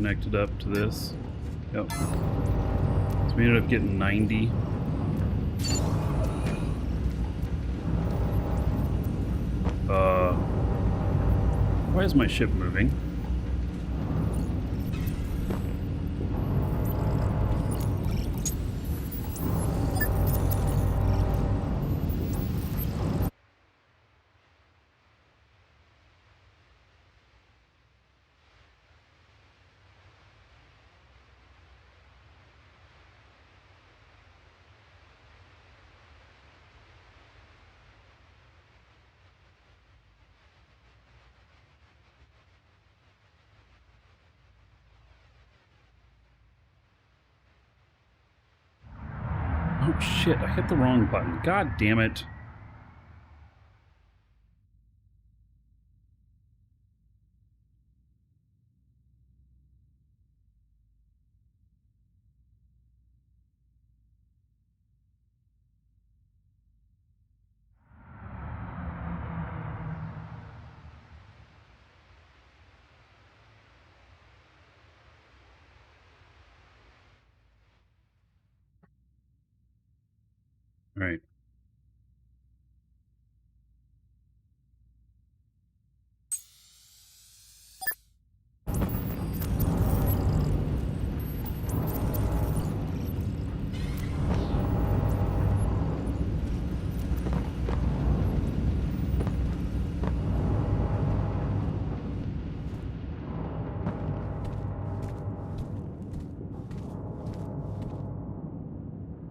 connected up to this. Yep. So we ended up getting 90. Why is my ship moving? Oh shit, I hit the wrong button. God damn it. All right.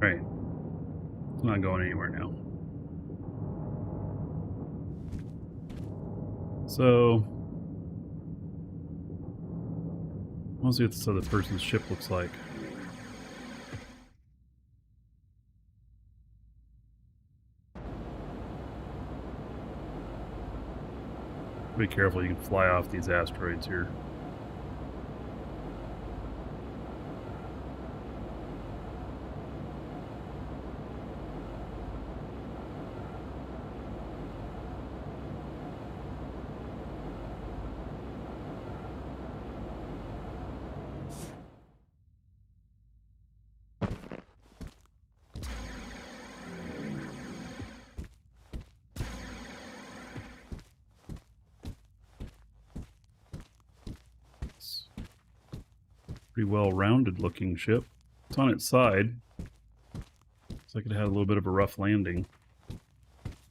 All right. It's not going anywhere now. So, let's see what this other person's ship looks like. Be careful, you can fly off these asteroids here. Pretty well-rounded looking ship. It's on its side. Looks like it had a little bit of a rough landing.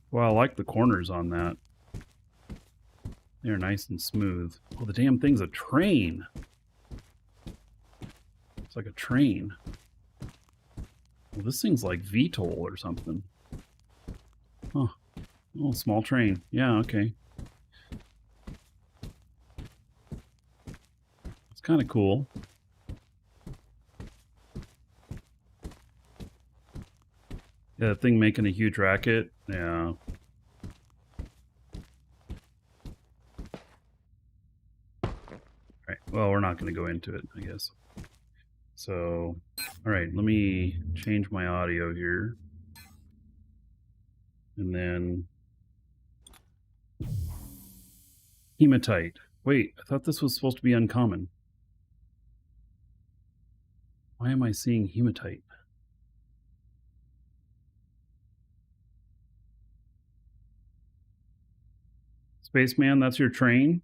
Well, I like the corners on that. They're nice and smooth. Oh, the damn thing's a train! It's like a train. Well, this thing's like VTOL or something. Huh. Oh, small train. Yeah, okay. It's kind of cool. Yeah, that thing making a huge racket. Yeah. Alright, well, we're not going to go into it, I guess. So, alright, let me change my audio here. And then... Hematite. Wait, I thought this was supposed to be uncommon. Why am I seeing hematite? Spaceman, that's your train?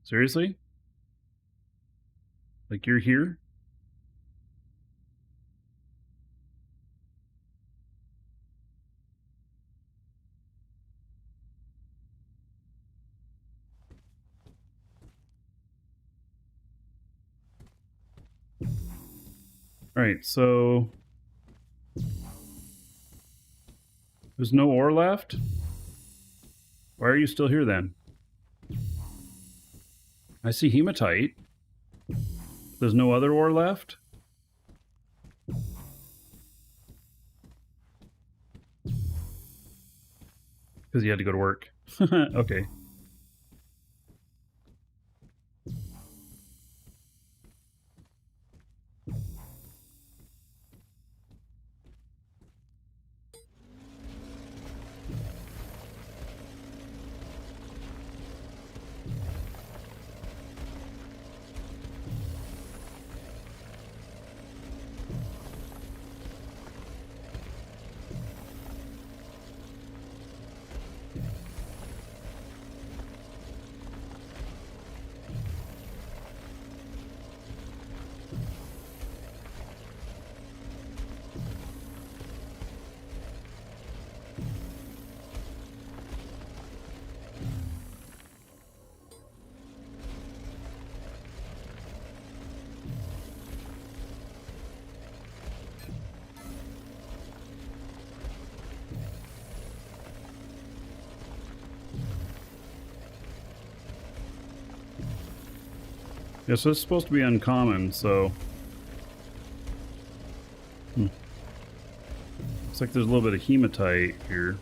Seriously? Like you're here? Alright, so... There's no ore left? Why are you still here then? I see hematite. There's no other ore left? Because you had to go to work. Okay. Yeah, so it's supposed to be uncommon, so... Looks like there's a little bit of hematite here.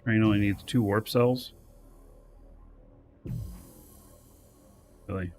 Train only needs 2 warp cells. Really?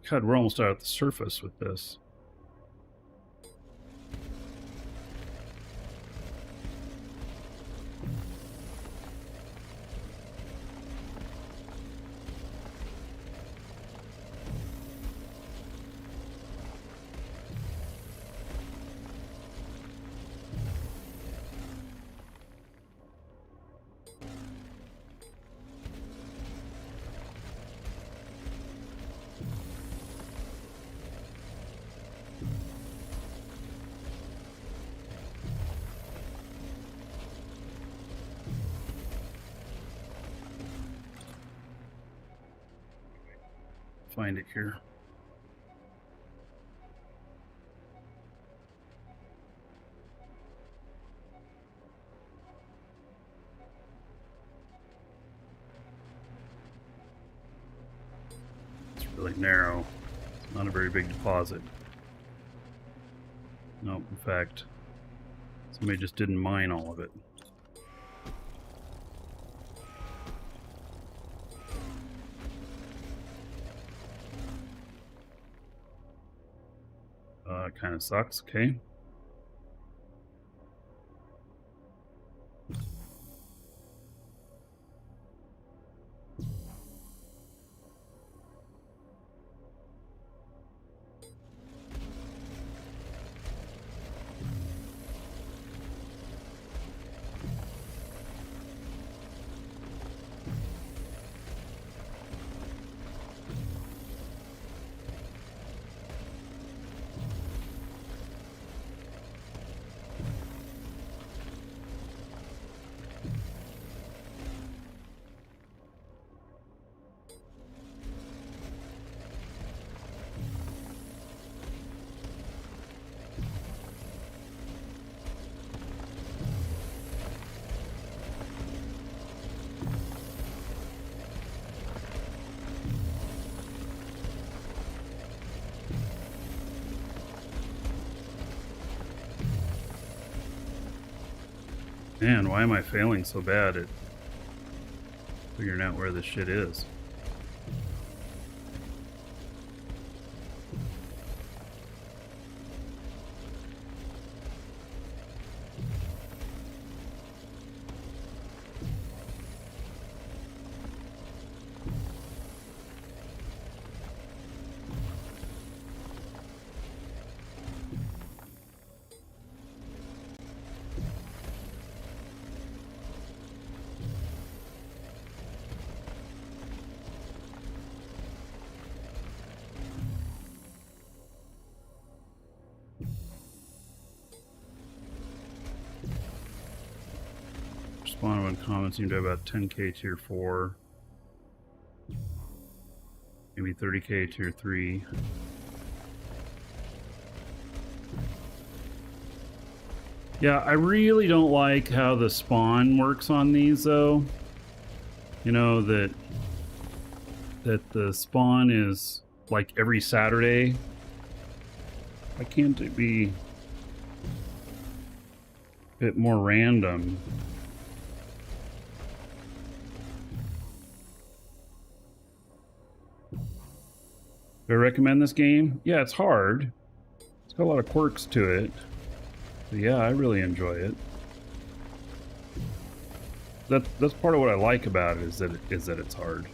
God, we're almost out at the surface with this. Find it here. It's really narrow. It's not a very big deposit. No, in fact, somebody just didn't mine all of it. It kind of sucks, okay. Man, why am I failing so bad at figuring out where this shit is? Spawn of uncommon seem to have about 10k tier 4. Maybe 30k tier 3. Yeah, I really don't like how the spawn works on these, though. You know, that the spawn is like every Saturday. Why can't it be a bit more random? Do I recommend this game? Yeah, it's hard. It's got a lot of quirks to it. But yeah, I really enjoy it. That's part of what I like about it, is that it's hard.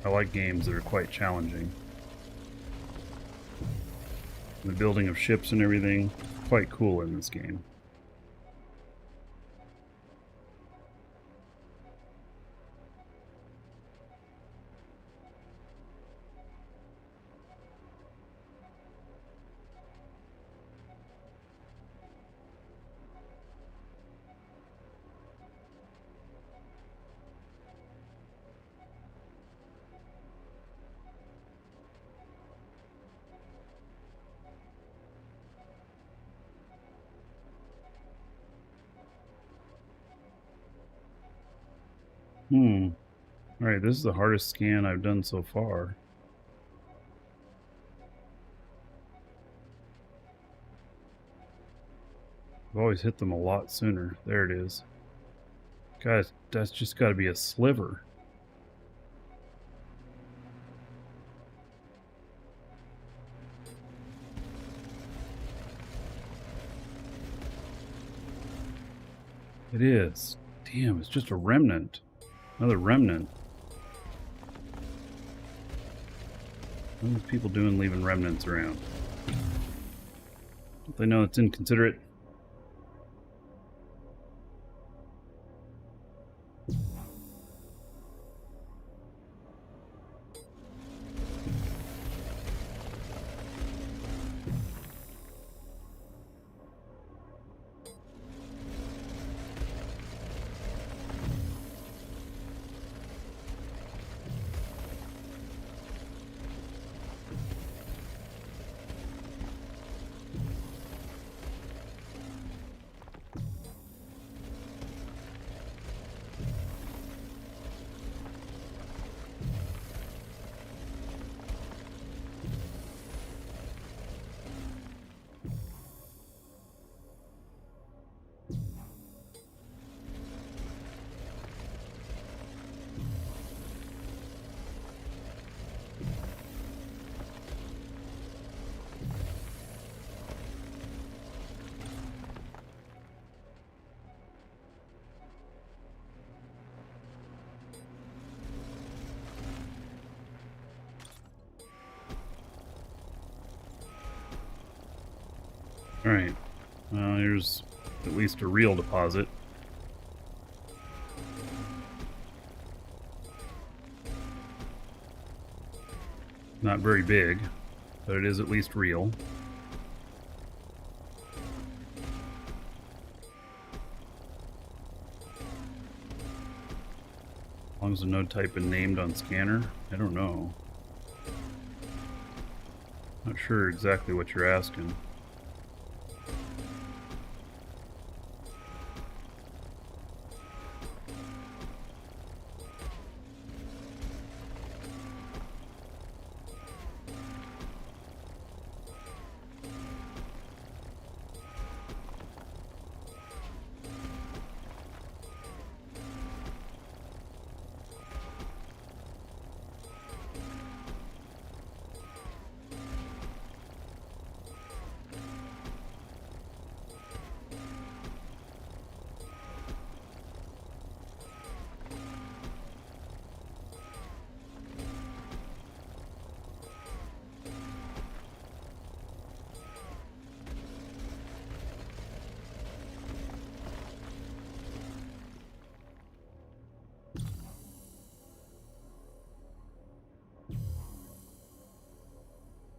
I like games that are quite challenging. The building of ships and everything, quite cool in this game. Alright, this is the hardest scan I've done so far. I've always hit them a lot sooner. There it is. Guys, that's just got to be a sliver. It is. Damn, it's just a remnant. Another remnant. What are these people doing leaving remnants around? Don't they know it's inconsiderate? Alright. Here's at least a real deposit. Not very big, but it is at least real. As long as the node type is named on scanner, I don't know. Not sure exactly what you're asking.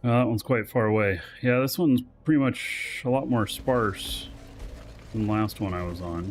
That one's quite far away. Yeah, this one's pretty much a lot more sparse than the last one I was on.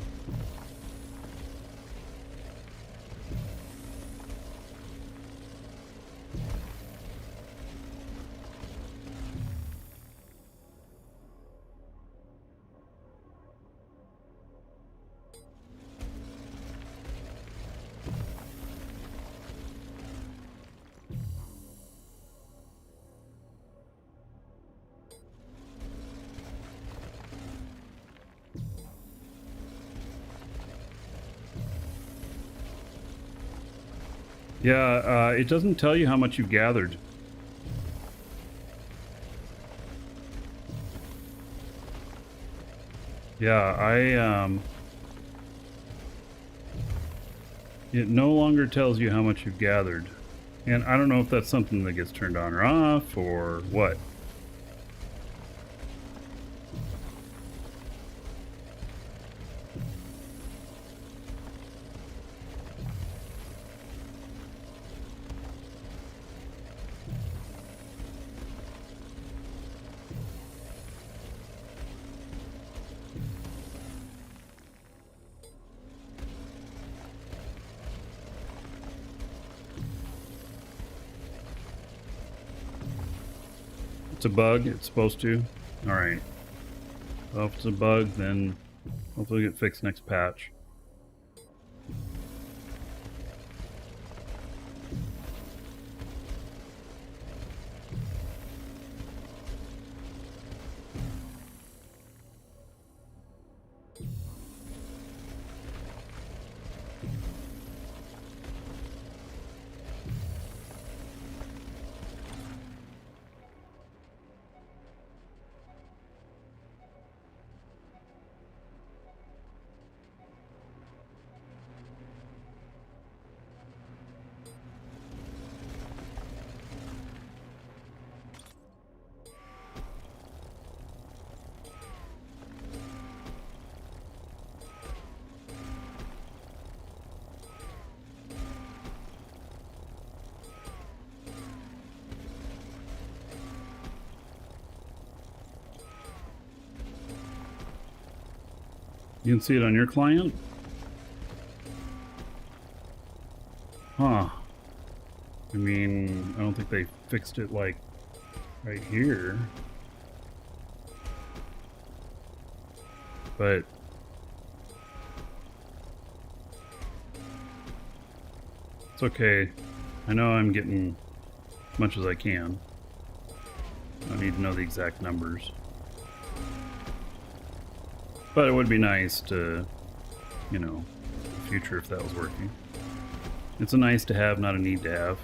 Yeah, it doesn't tell you how much you've gathered. Yeah, it no longer tells you how much you've gathered. And I don't know if that's something that gets turned on or off or what. It's a bug, it's supposed to. Alright. Well, if it's a bug, then hopefully it'll get fixed next patch. You can see it on your client? Huh. I mean, I don't think they fixed it like right here. But it's okay. I know I'm getting as much as I can. I don't need to know the exact numbers. But it would be nice to, you know, in the future if that was working. It's a nice to have, not a need to have.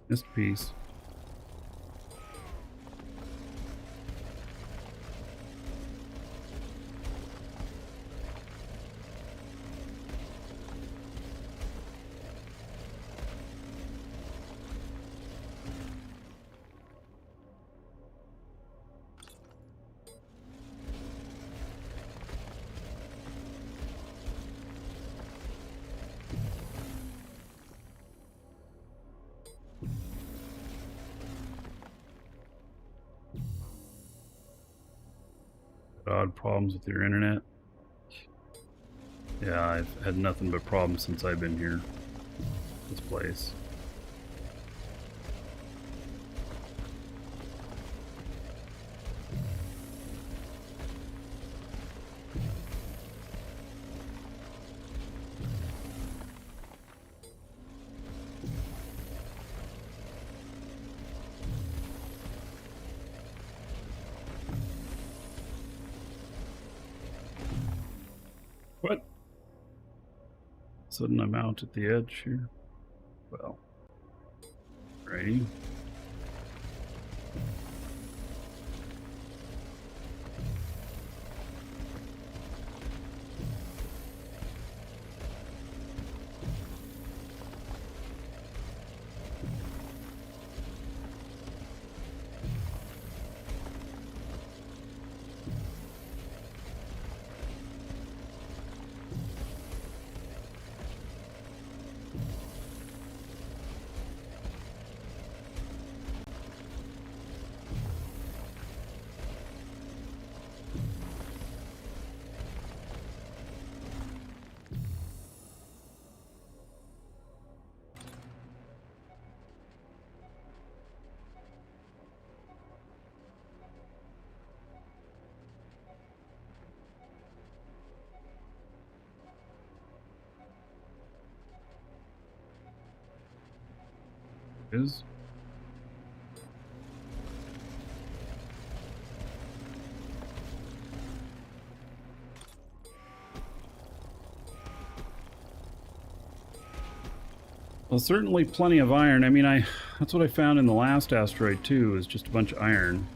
Missed a piece. Odd problems with your internet. Yeah, I've had nothing but problems since I've been here. This place. What? Sudden I'm out at the edge here. Well, righty. Is well, certainly plenty of iron. I mean, that's what I found in the last asteroid too, is just a bunch of iron.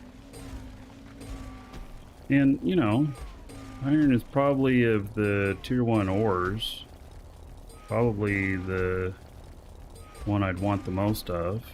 And, you know, iron is probably of the tier 1 ores, probably the one I'd want the most of.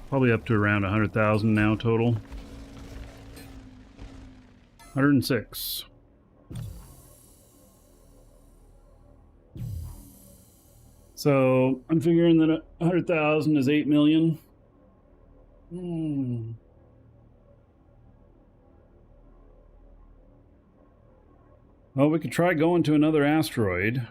Probably up to around 100,000 now total. 106. So I'm figuring that 100,000 is 8 million. Well, we could try going to another asteroid.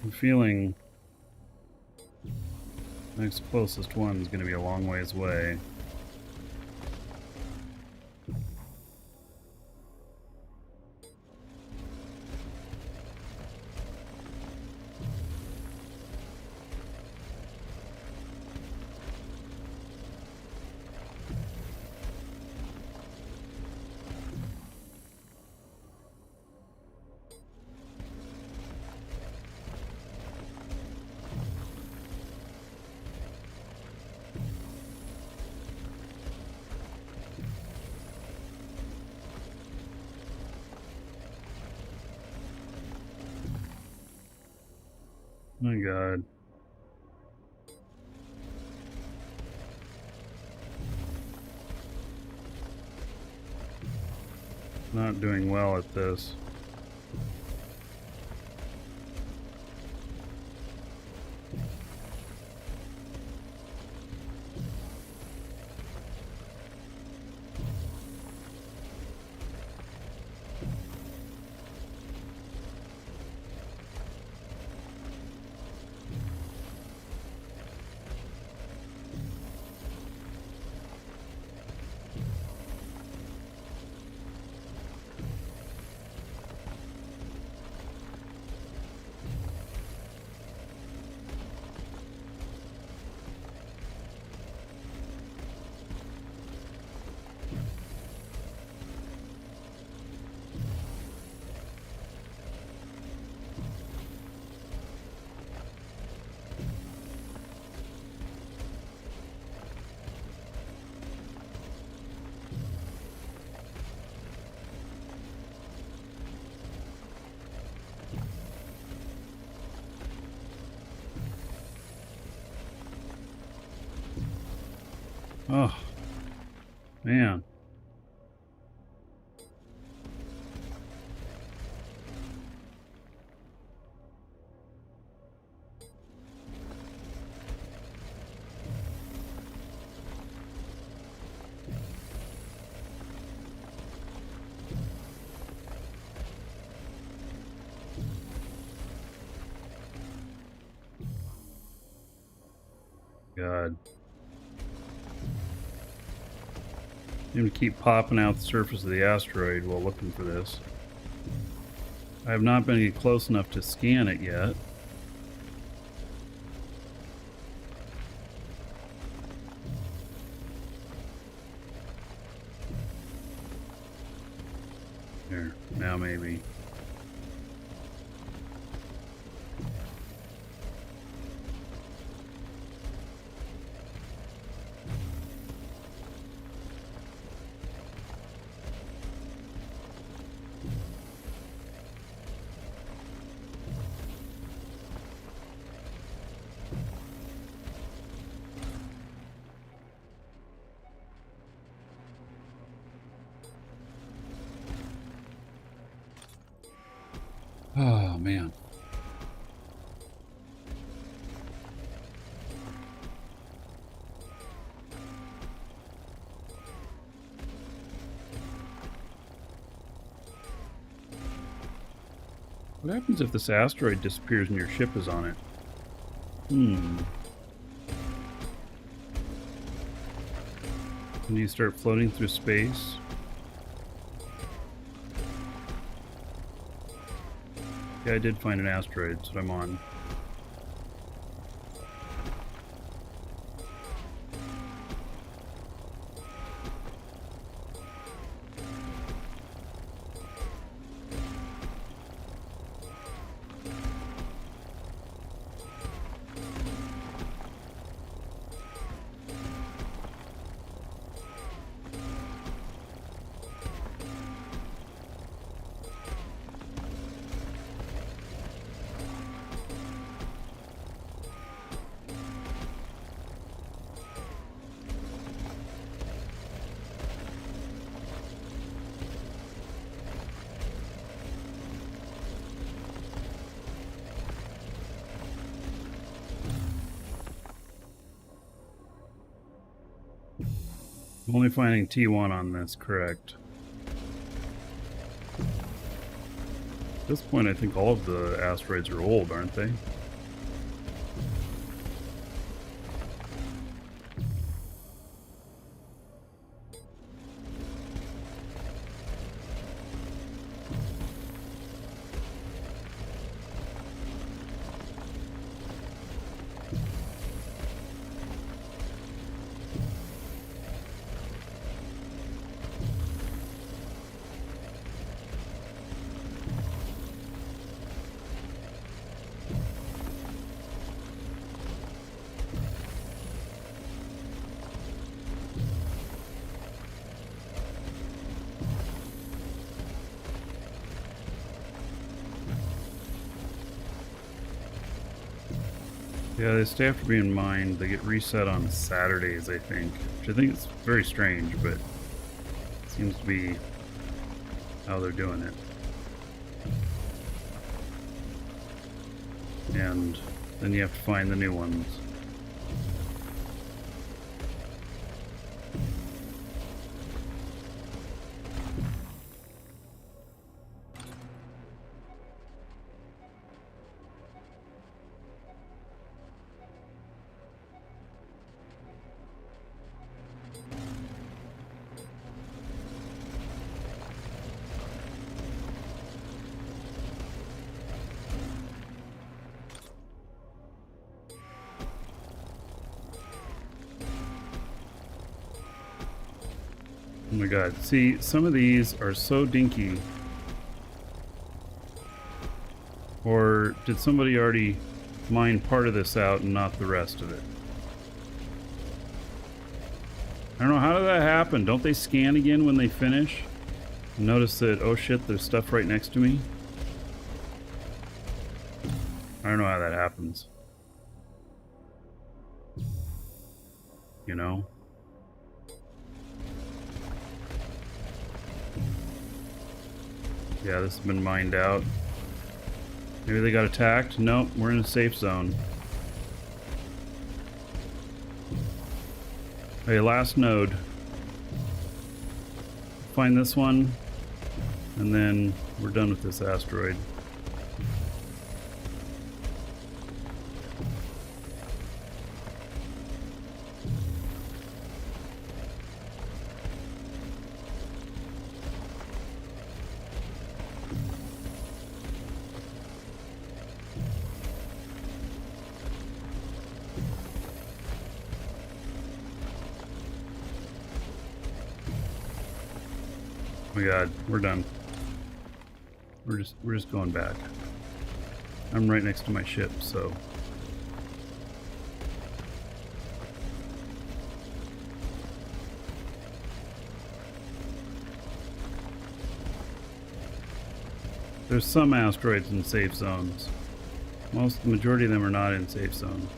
I'm feeling the next closest one is going to be a long ways away. My God. Not doing well at this. Oh, man. God. Seem to keep popping out the surface of the asteroid while looking for this. I have not been close enough to scan it yet. There, now maybe. Oh, man. What happens if this asteroid disappears and your ship is on it? Can you start floating through space? Yeah, I did find an asteroid, that's what I'm on. I'm only finding T1 on this, correct. At this point, I think all of the asteroids are old, aren't they? Yeah, they stay have to be in mind. They get reset on Saturdays, I think. Which I think is very strange, but it seems to be how they're doing it. And then you have to find the new ones. Oh my god. See, some of these are so dinky. Or did somebody already mine part of this out and not the rest of it? I don't know, how did that happen? Don't they scan again when they finish? Notice that, oh shit, there's stuff right next to me? I don't know how that happens. You know? Yeah, this has been mined out. Maybe they got attacked? Nope, we're in a safe zone. Okay, last node. Find this one, and then we're done with this asteroid. Oh my god, we're done. We're just going back. I'm right next to my ship, so there's some asteroids in safe zones. The majority of them are not in safe zones.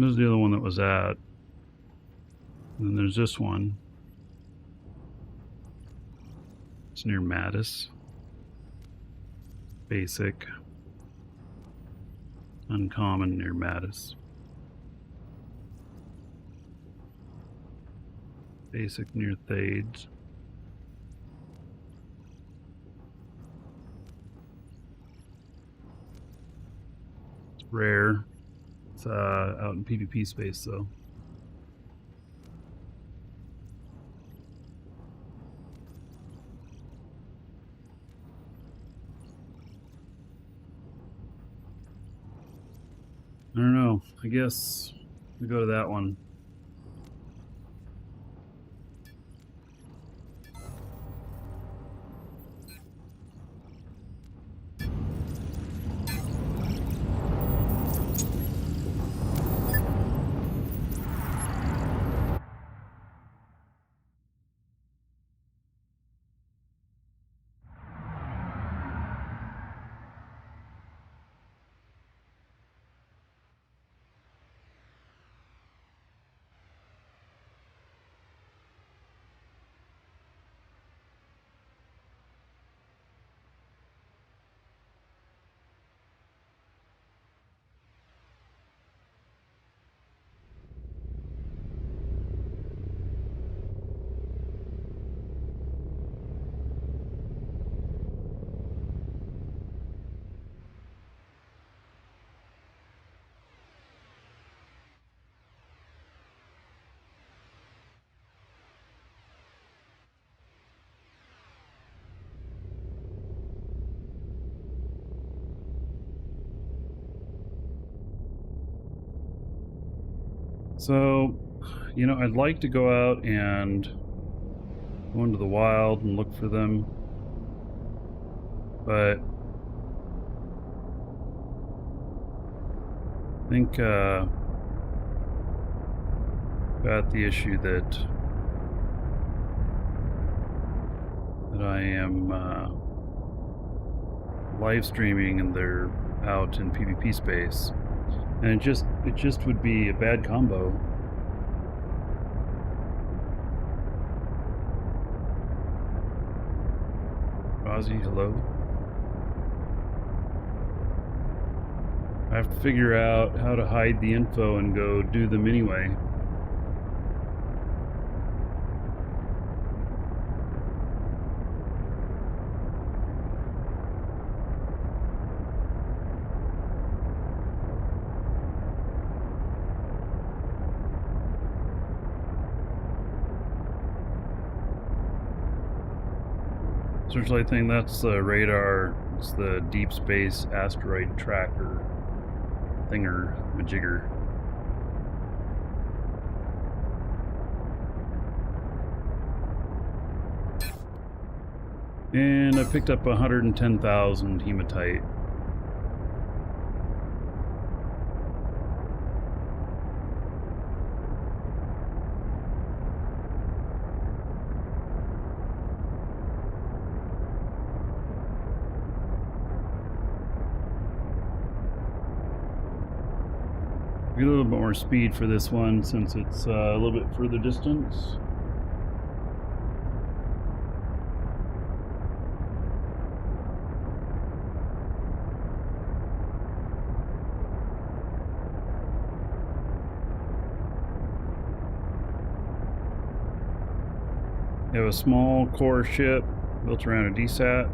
This is the other one that was at. And then there's this one. It's near Mattis. Basic. Uncommon near Mattis. Basic near Thades. It's rare. It's out in PvP space though. I don't know. I guess we go to that one. So, you know, I'd like to go out and go into the wild and look for them, but I think got the issue that I am live streaming and they're out in PvP space, and it just would be a bad combo. Ozzy, hello. I have to figure out how to hide the info and go do them anyway. Essentially, I think that's the radar. It's the deep space asteroid tracker thinger majigger. And I picked up 110,000 hematite. Get a little bit more speed for this one since it's a little bit further distance. You have a small core ship built around a DSAT.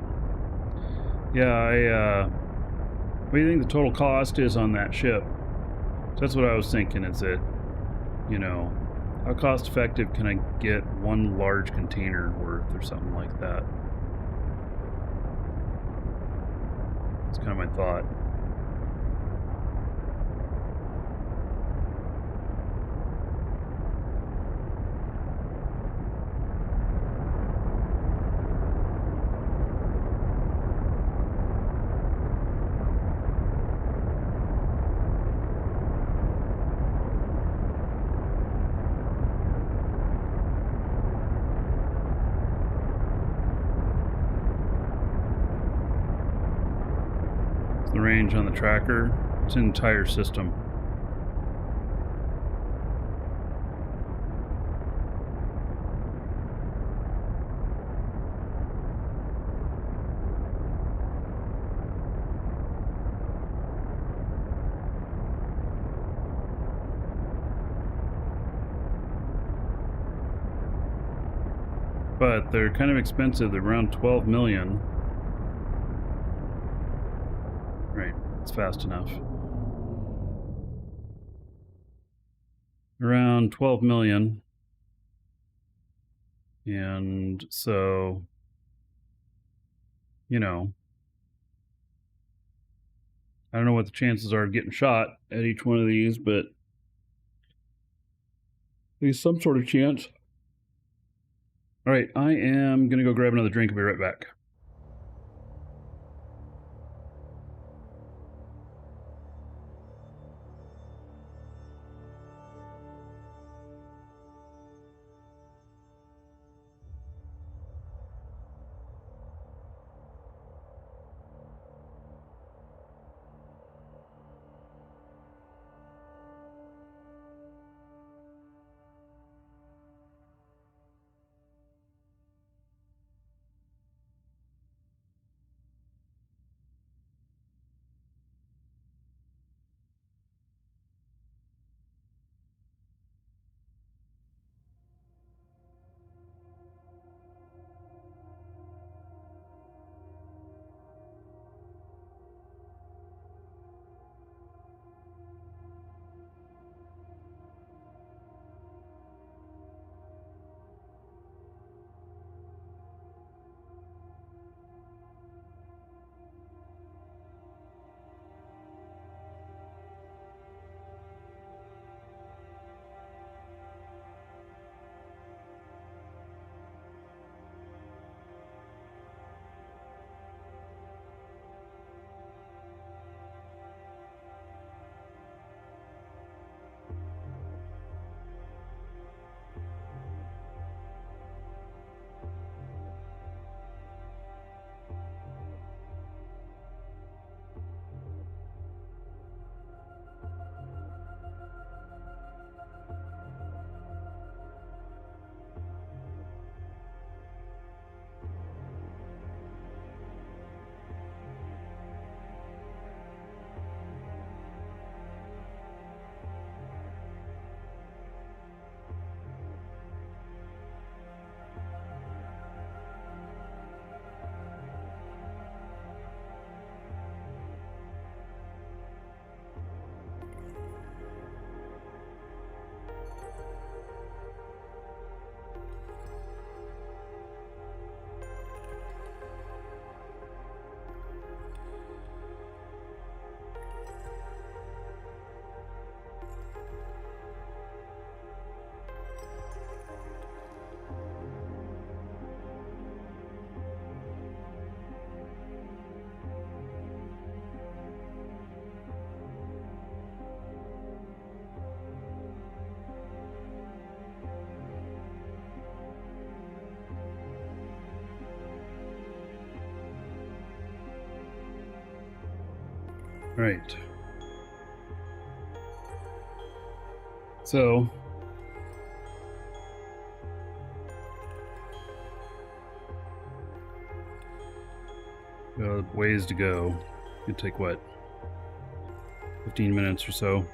Yeah, what do you think the total cost is on that ship? So that's what I was thinking, is that, you know, how cost effective can I get one large container worth or something like that? That's kind of my thought. The range on the tracker, it's an entire system. But they're kind of expensive. They're around 12 million. Right, it's fast enough. Around 12 million. And so, you know, I don't know what the chances are of getting shot at each one of these, but there's some sort of chance. All right, I am going to go grab another drink and be right back. Right. So ways to go. It'd take what, 15 minutes or so.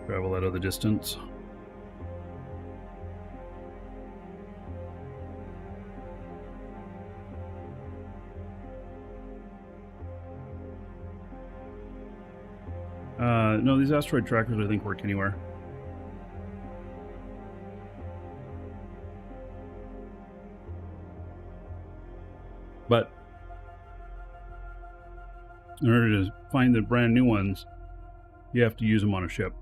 Travel that other distance. No, these asteroid trackers I think work anywhere. But in order to find the brand new ones, you have to use them on a ship.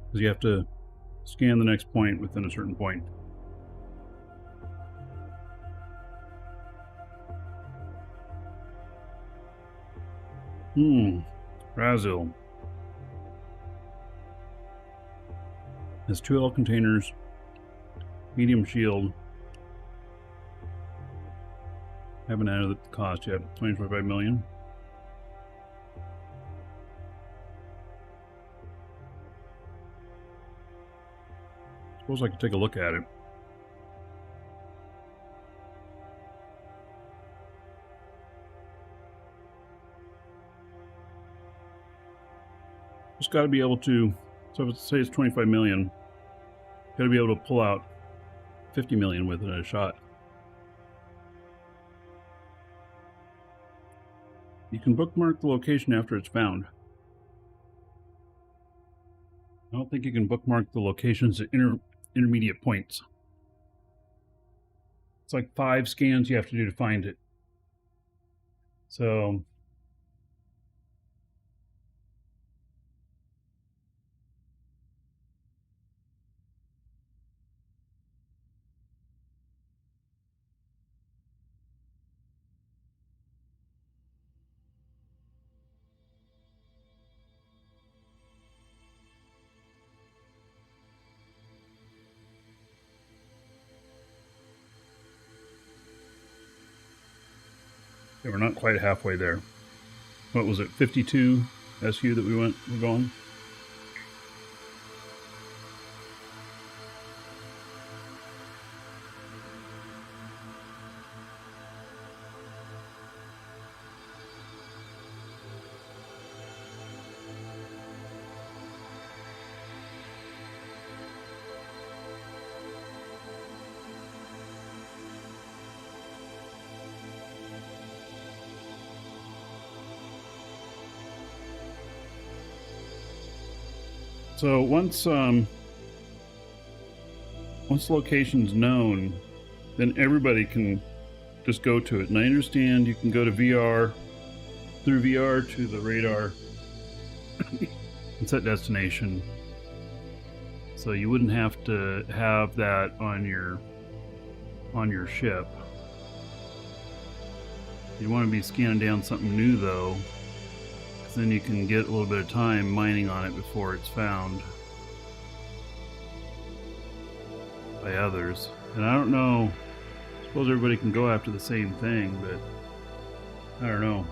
Because you have to scan the next point within a certain point. Brazil. Has 2 L containers, medium shield. Haven't added the cost yet. 25 million. Suppose I could take a look at it. Just got to be able to, so if say it's 25 million, got to be able to pull out 50 million with it in a shot. You can bookmark the location after it's found. I don't think you can bookmark the locations at intermediate points. It's like 5 scans you have to do to find it. So yeah, we're not quite halfway there. What was it, 52 SU that we're going? So once the location's known, then everybody can just go to it. And I understand you can go to VR, through VR to the radar and set destination. So you wouldn't have to have that on your ship. You want to be scanning down something new though, because then you can get a little bit of time mining on it before it's found by others. And I don't know, I suppose everybody can go after the same thing, but I don't know.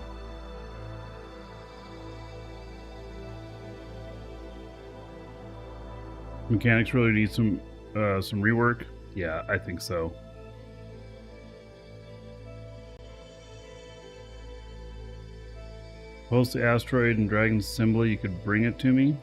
Mechanics really need some rework. Yeah, I think so. Post the asteroid and Dragon's assembly, you could bring it to me.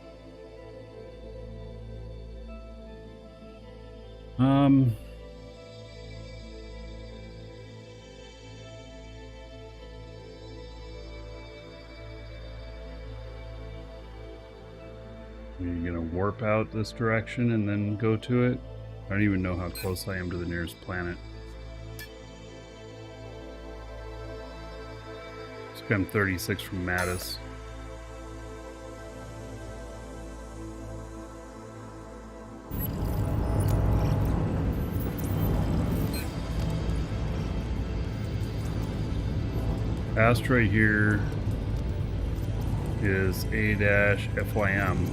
You're gonna warp out this direction and then go to it? I don't even know how close I am to the nearest planet. I'm 36 from Mattis. Asteroid here is A-FYM.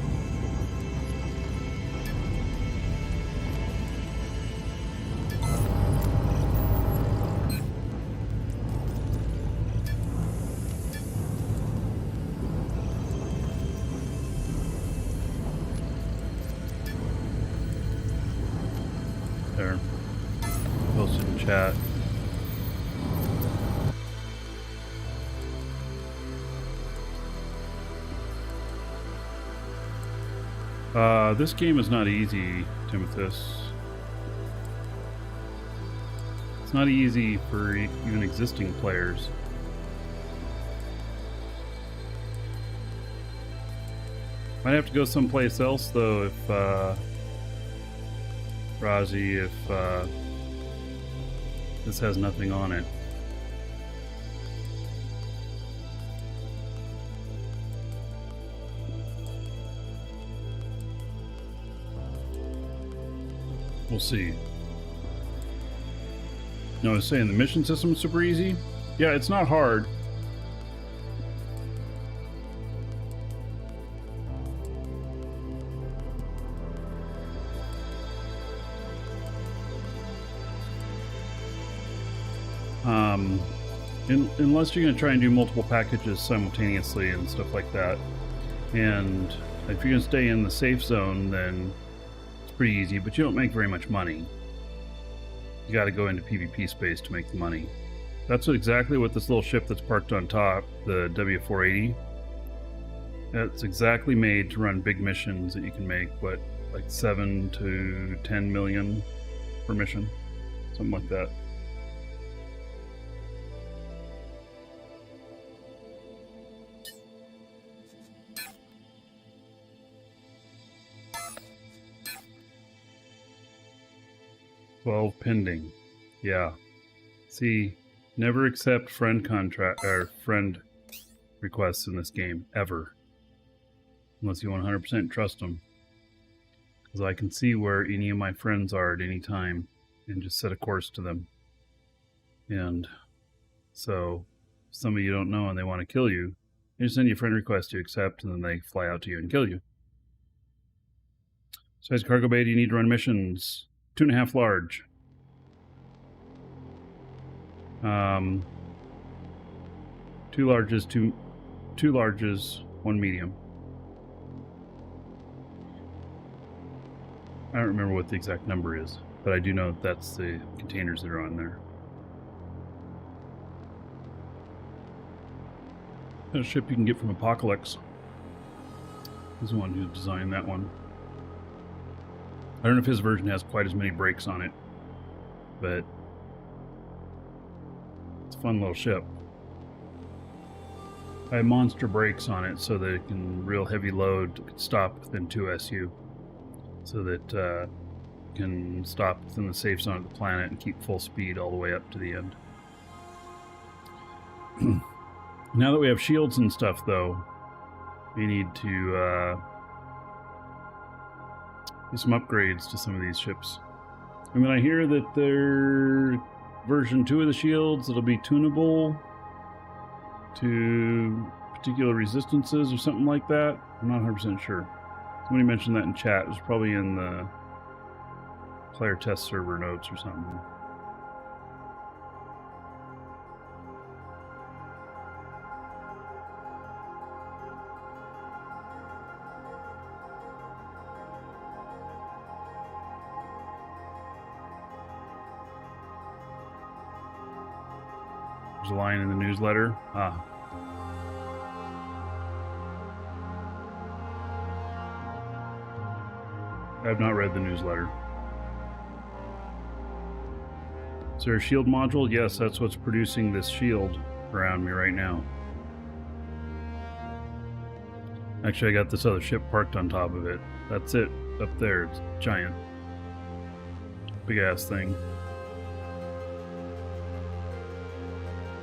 chat. This game is not easy, Timothus. It's not easy for even existing players. Might have to go someplace else though if Razi, if this has nothing on it. We'll see. No, I was saying the mission system is super easy. Yeah, it's not hard. Unless you're going to try and do multiple packages simultaneously and stuff like that. And if you're going to stay in the safe zone, then it's pretty easy, but you don't make very much money. You got to go into PvP space to make the money. That's exactly what this little ship that's parked on top, the W480, that's exactly made to run big missions that you can make, what, like 7 to 10 million per mission, something like that. Pending. Yeah. See, never accept friend contract or friend requests in this game ever, unless you 100% trust them. Because I can see where any of my friends are at any time and just set a course to them. And so, if some of you don't know and they want to kill you, they just send you a friend request to accept, and then they fly out to you and kill you. Size cargo bay, do you need to run missions? 2.5 large. 2 larges, 2 larges, 1 medium. I don't remember what the exact number is, but I do know that's the containers that are on there. That ship you can get from Apocalypse. He's the one who designed that one. I don't know if his version has quite as many brakes on it, but it's a fun little ship. I have monster brakes on it so that it can real heavy load stop within 2 SU, so that it can stop within the safe zone of the planet and keep full speed all the way up to the end. Now that we have shields and stuff, though, we need to do some upgrades to some of these ships. And then I hear that they're version 2 of the shields, it'll be tunable to particular resistances or something like that. I'm not 100% sure. Somebody mentioned that in chat. It was probably in the player test server notes or something. There's a line in the newsletter. I have not read the newsletter. Is there a shield module? Yes, that's what's producing this shield around me right now. Actually, I got this other ship parked on top of it. That's it, up there. It's giant. Big ass thing.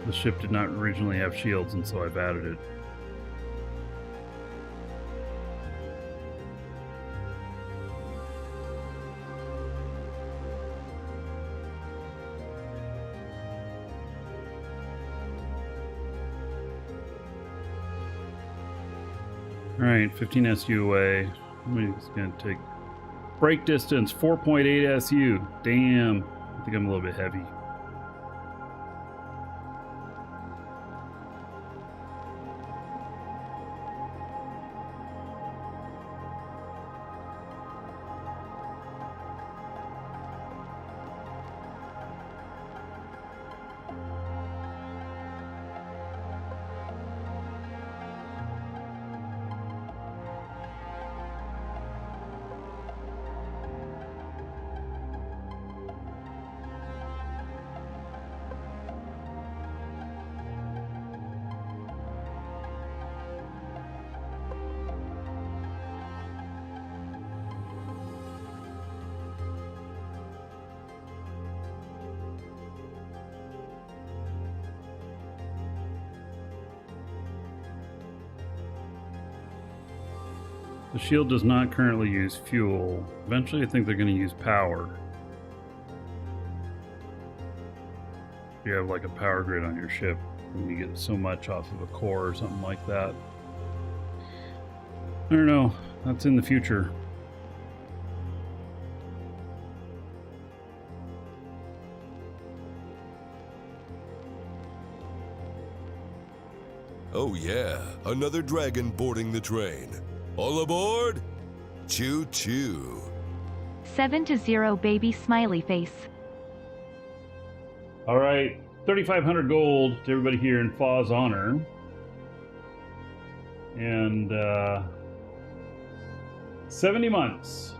The ship did not originally have shields, and so I've added it. Alright, 15 SU away. I'm just gonna take brake distance, 4.8 SU. Damn. I think I'm a little bit heavy. The shield does not currently use fuel. Eventually, I think they're going to use power. You have like a power grid on your ship, and you get so much off of a core or something like that. I don't know. That's in the future. Oh yeah, another dragon boarding the train. All aboard? Choo-choo. 7-0 baby smiley face. All right, 3,500 gold to everybody here in Faw's honor. And 70 months.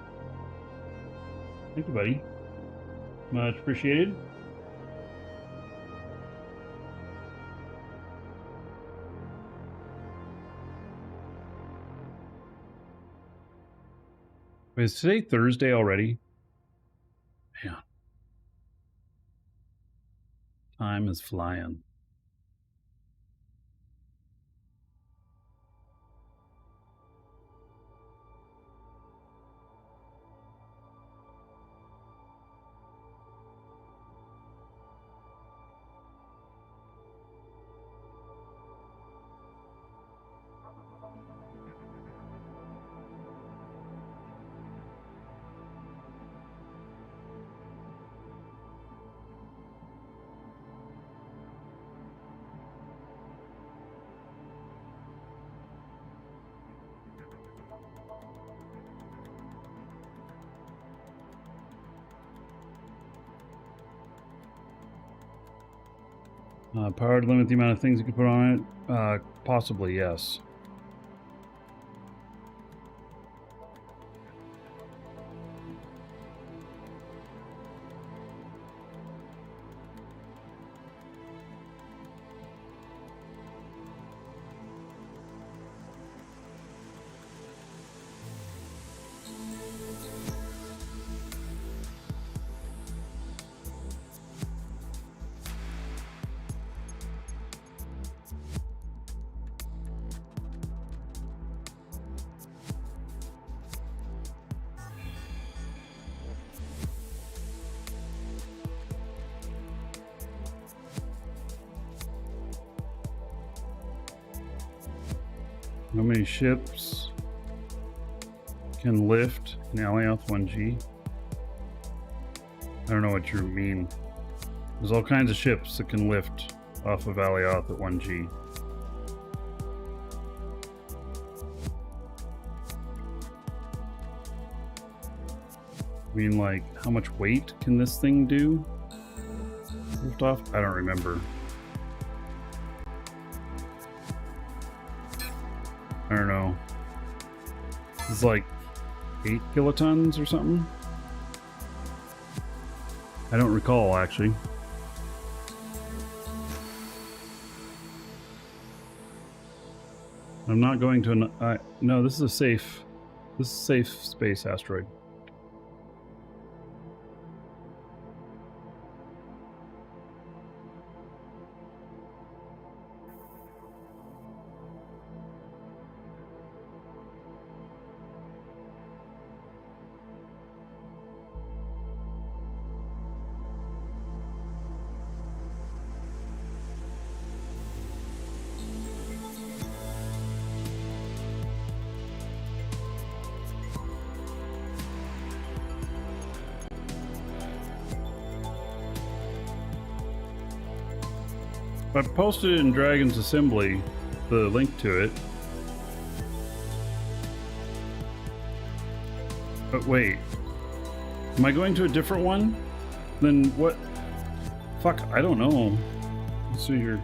Thank you, buddy. Much appreciated. Wait, is today Thursday already? Man. Time is flying. Power to limit the amount of things you can put on it? Possibly, yes. How many ships can lift an Alioth 1G? I don't know what you mean. There's all kinds of ships that can lift off of Alioth at 1G. I mean, like, how much weight can this thing do? Lift off? I don't remember. I don't know. It's like 8 kilotons or something? I don't recall, actually. I'm not going to... no, this is a safe... This is a safe space asteroid. I posted in Dragon's Assembly the link to it. But wait, am I going to a different one? Then what? Fuck, I don't know. Let's see here.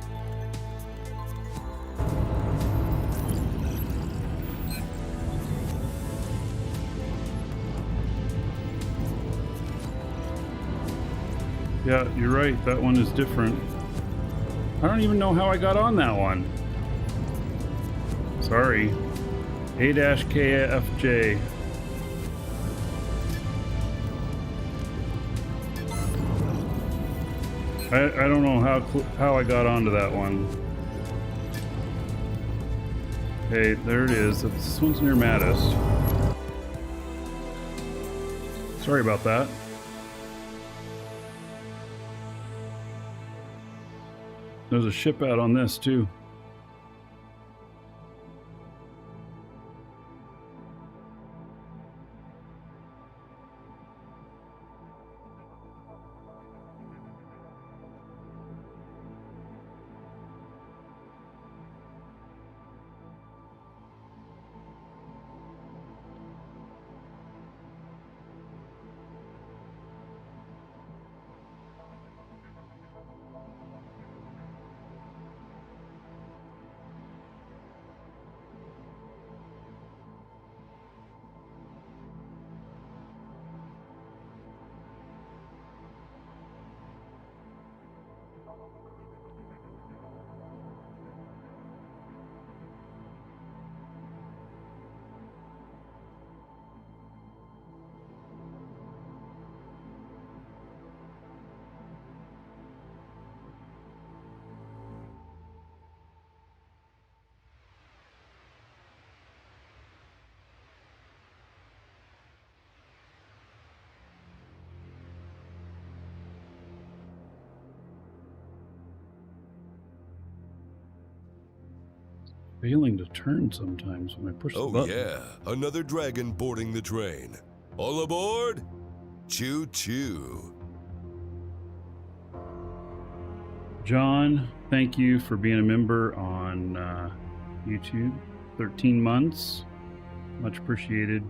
Yeah, you're right. That one is different. I don't even know how I got on that one. Sorry. A-KFJ. I don't know how I got onto that one. Okay, there it is. This one's near Mattis. Sorry about that. There's a ship out on this too. Failing to turn sometimes when I push the Oh button. yeah, another dragon boarding the train. All aboard? Choo-choo. John, thank you for being a member on YouTube. 13 months. Much appreciated.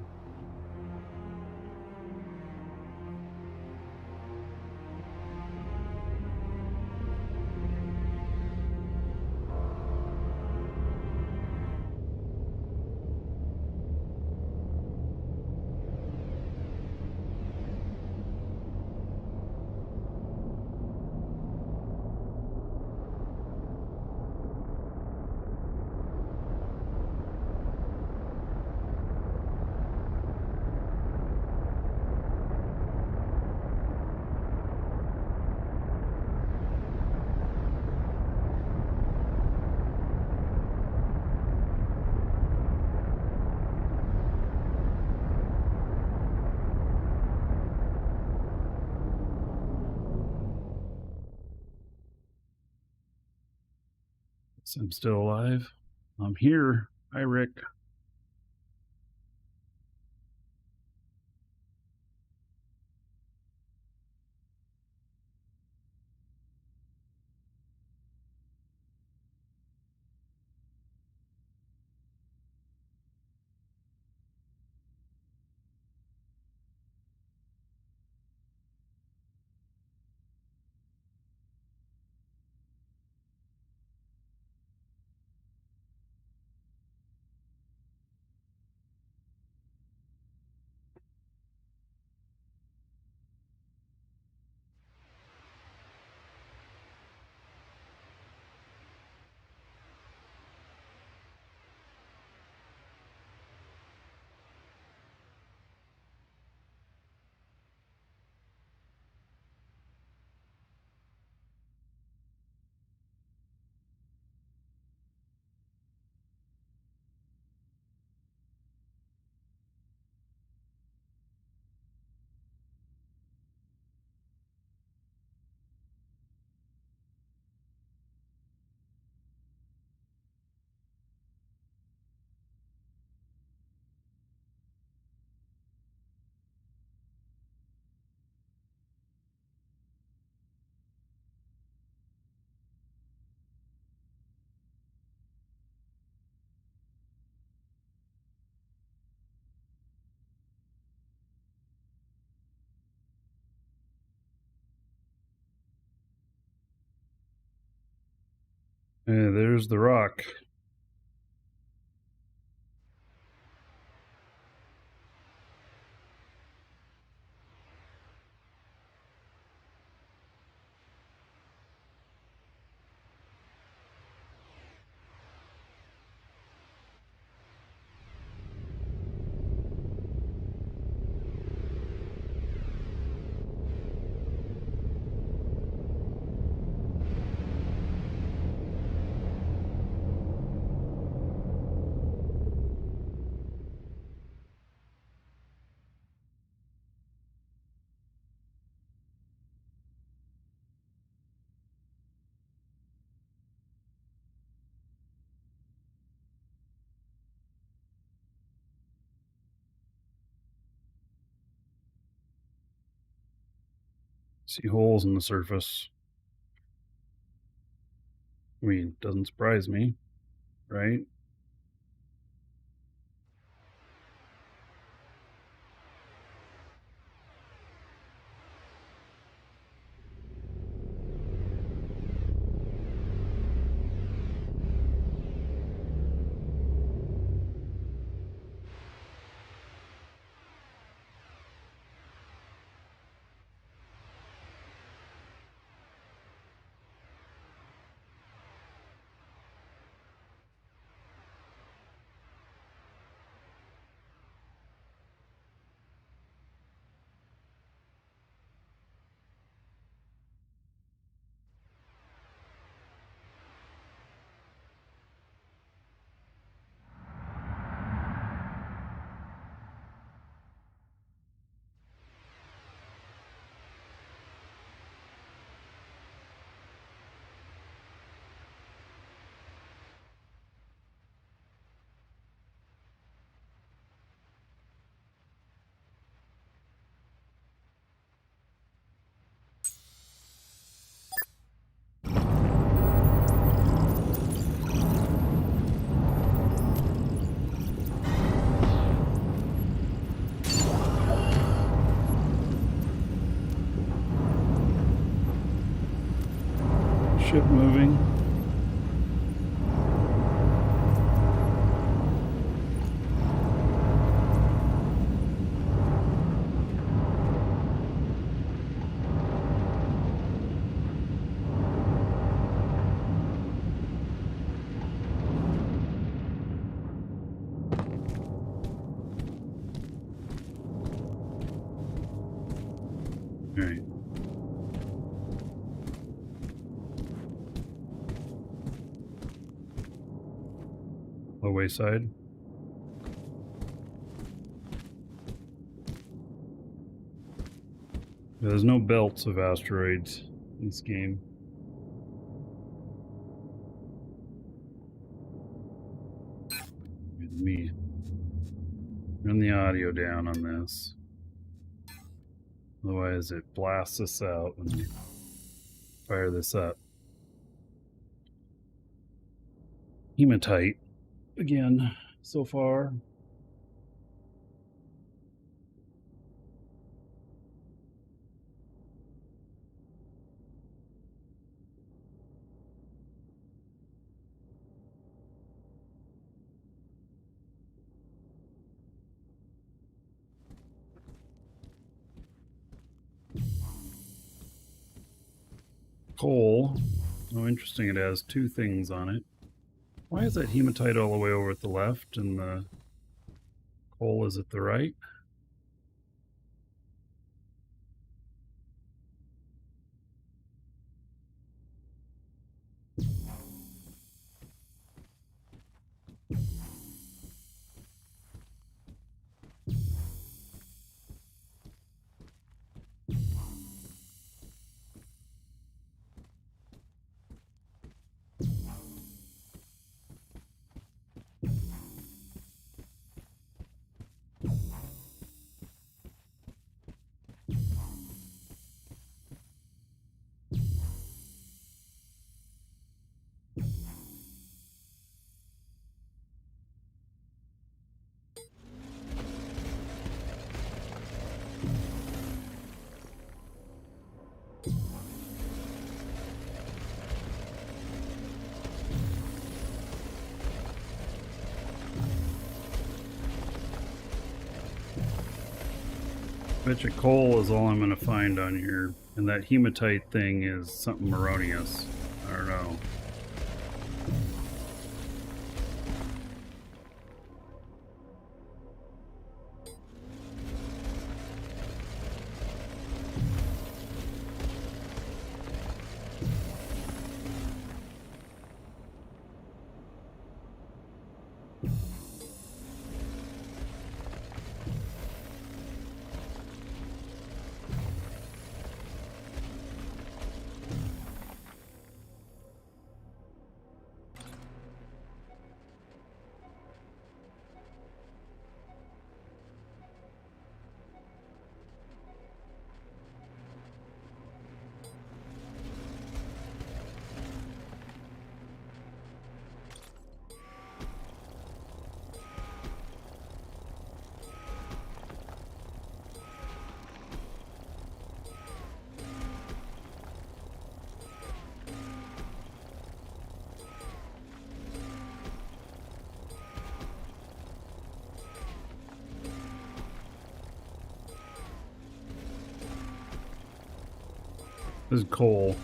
I'm still alive. I'm here. Hi, Rick. There's the rock. See holes in the surface. I mean, doesn't surprise me, right? Ship moving. All right. Low side. There's no belts of asteroids in this game. With me. Turn the audio down on this. Otherwise it blasts us out when you fire this up. Hematite again so far. Coal. Oh, interesting, it has two things on it. Why is that hematite all the way over at the left and the coal is at the right? Bet you coal is all I'm going to find on here. And that hematite thing is something erroneous. I don't know. This is coal.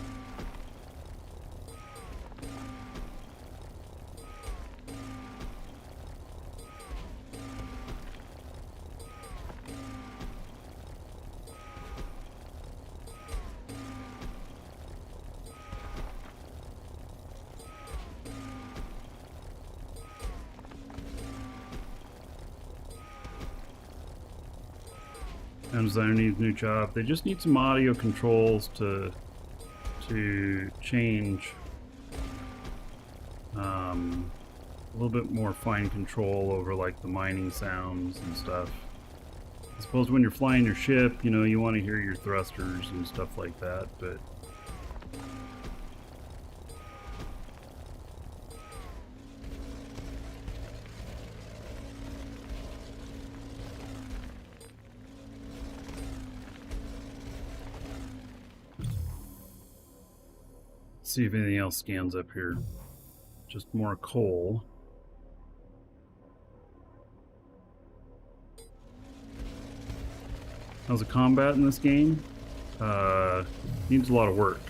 And designer needs a new job. They just need some audio controls to change a little bit more fine control over like the mining sounds and stuff. I suppose when you're flying your ship, you know, you want to hear your thrusters and stuff like that, but see if anything else scans up here. Just more coal. How's the combat in this game? Needs a lot of work.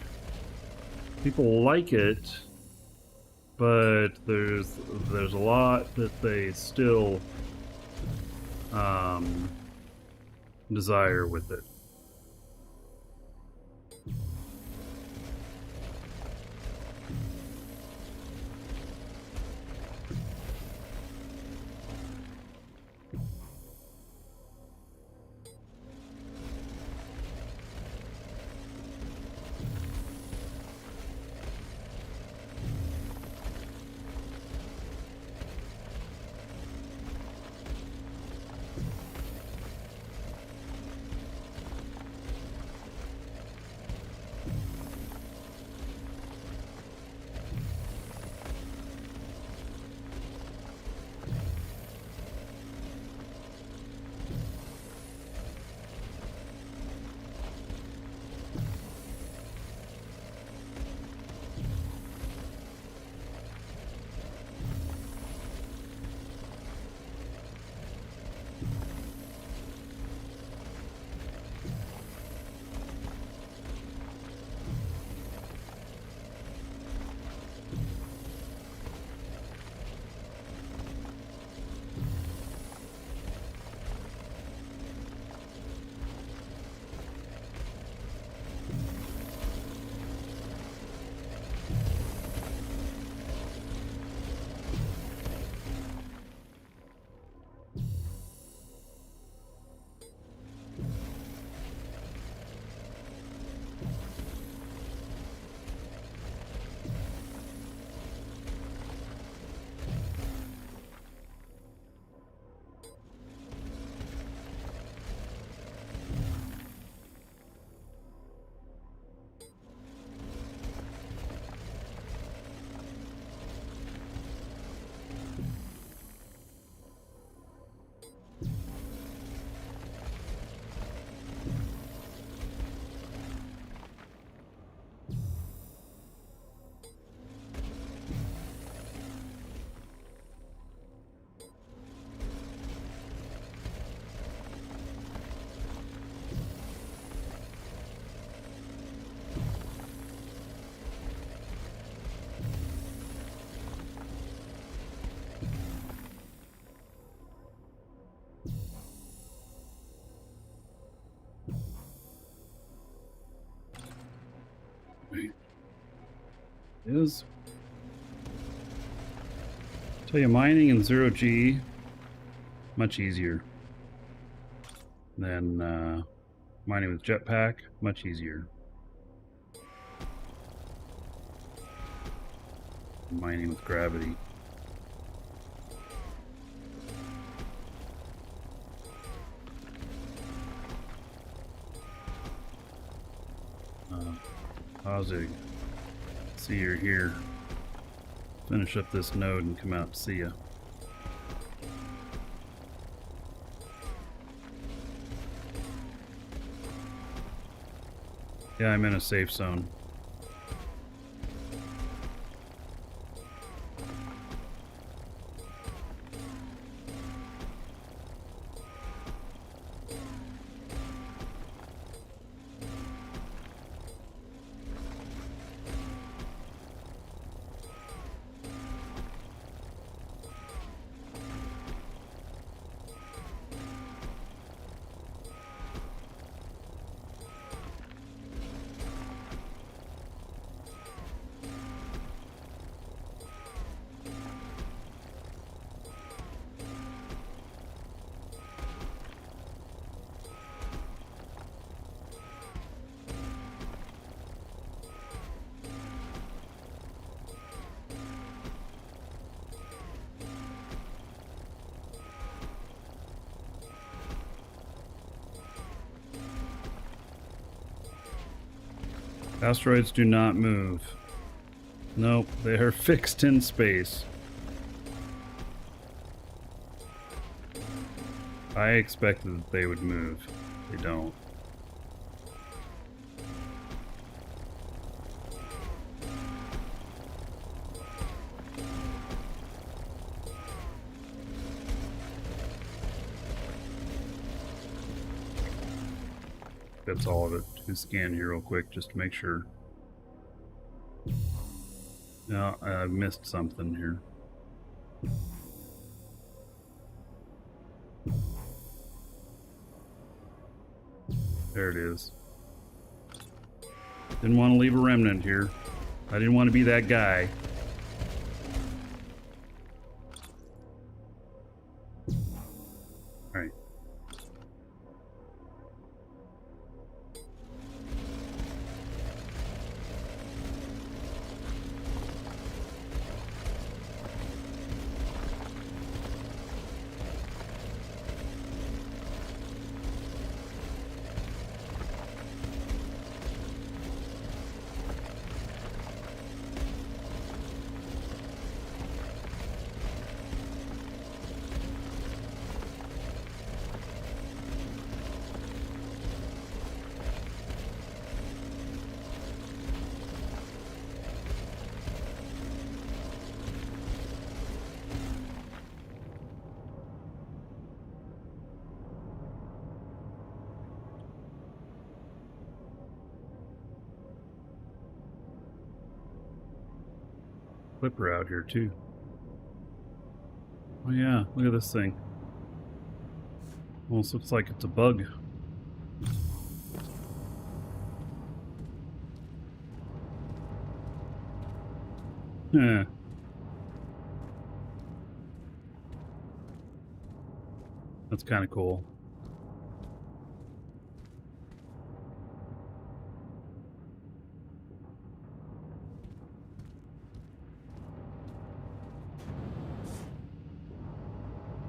People like it, but there's a lot that they still desire with it. Is tell you, mining in 0G much easier than mining with jetpack. Much easier. Mining with gravity. Ozig. See you're here. Finish up this node and come out. See ya. Yeah, I'm in a safe zone. Asteroids do not move. Nope, they are fixed in space. I expected that they would move. They don't. That's all of it. Just scan here real quick just to make sure. No, I missed something here. There it is. Didn't want to leave a remnant here. I didn't want to be that guy. Alright. Clipper out here too. Oh yeah, look at this thing. Almost looks like it's a bug. Yeah. That's kind of cool.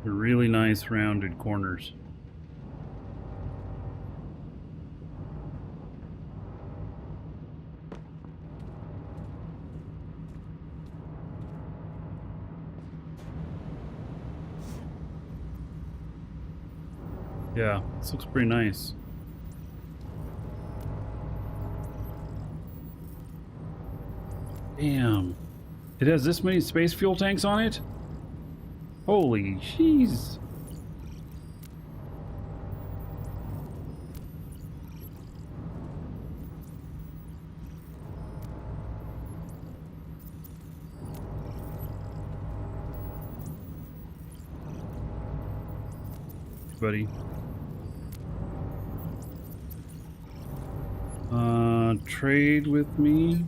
They're really nice rounded corners. Yeah, this looks pretty nice. Damn. It has this many space fuel tanks on it? Holy jeez. Buddy. Trade with me.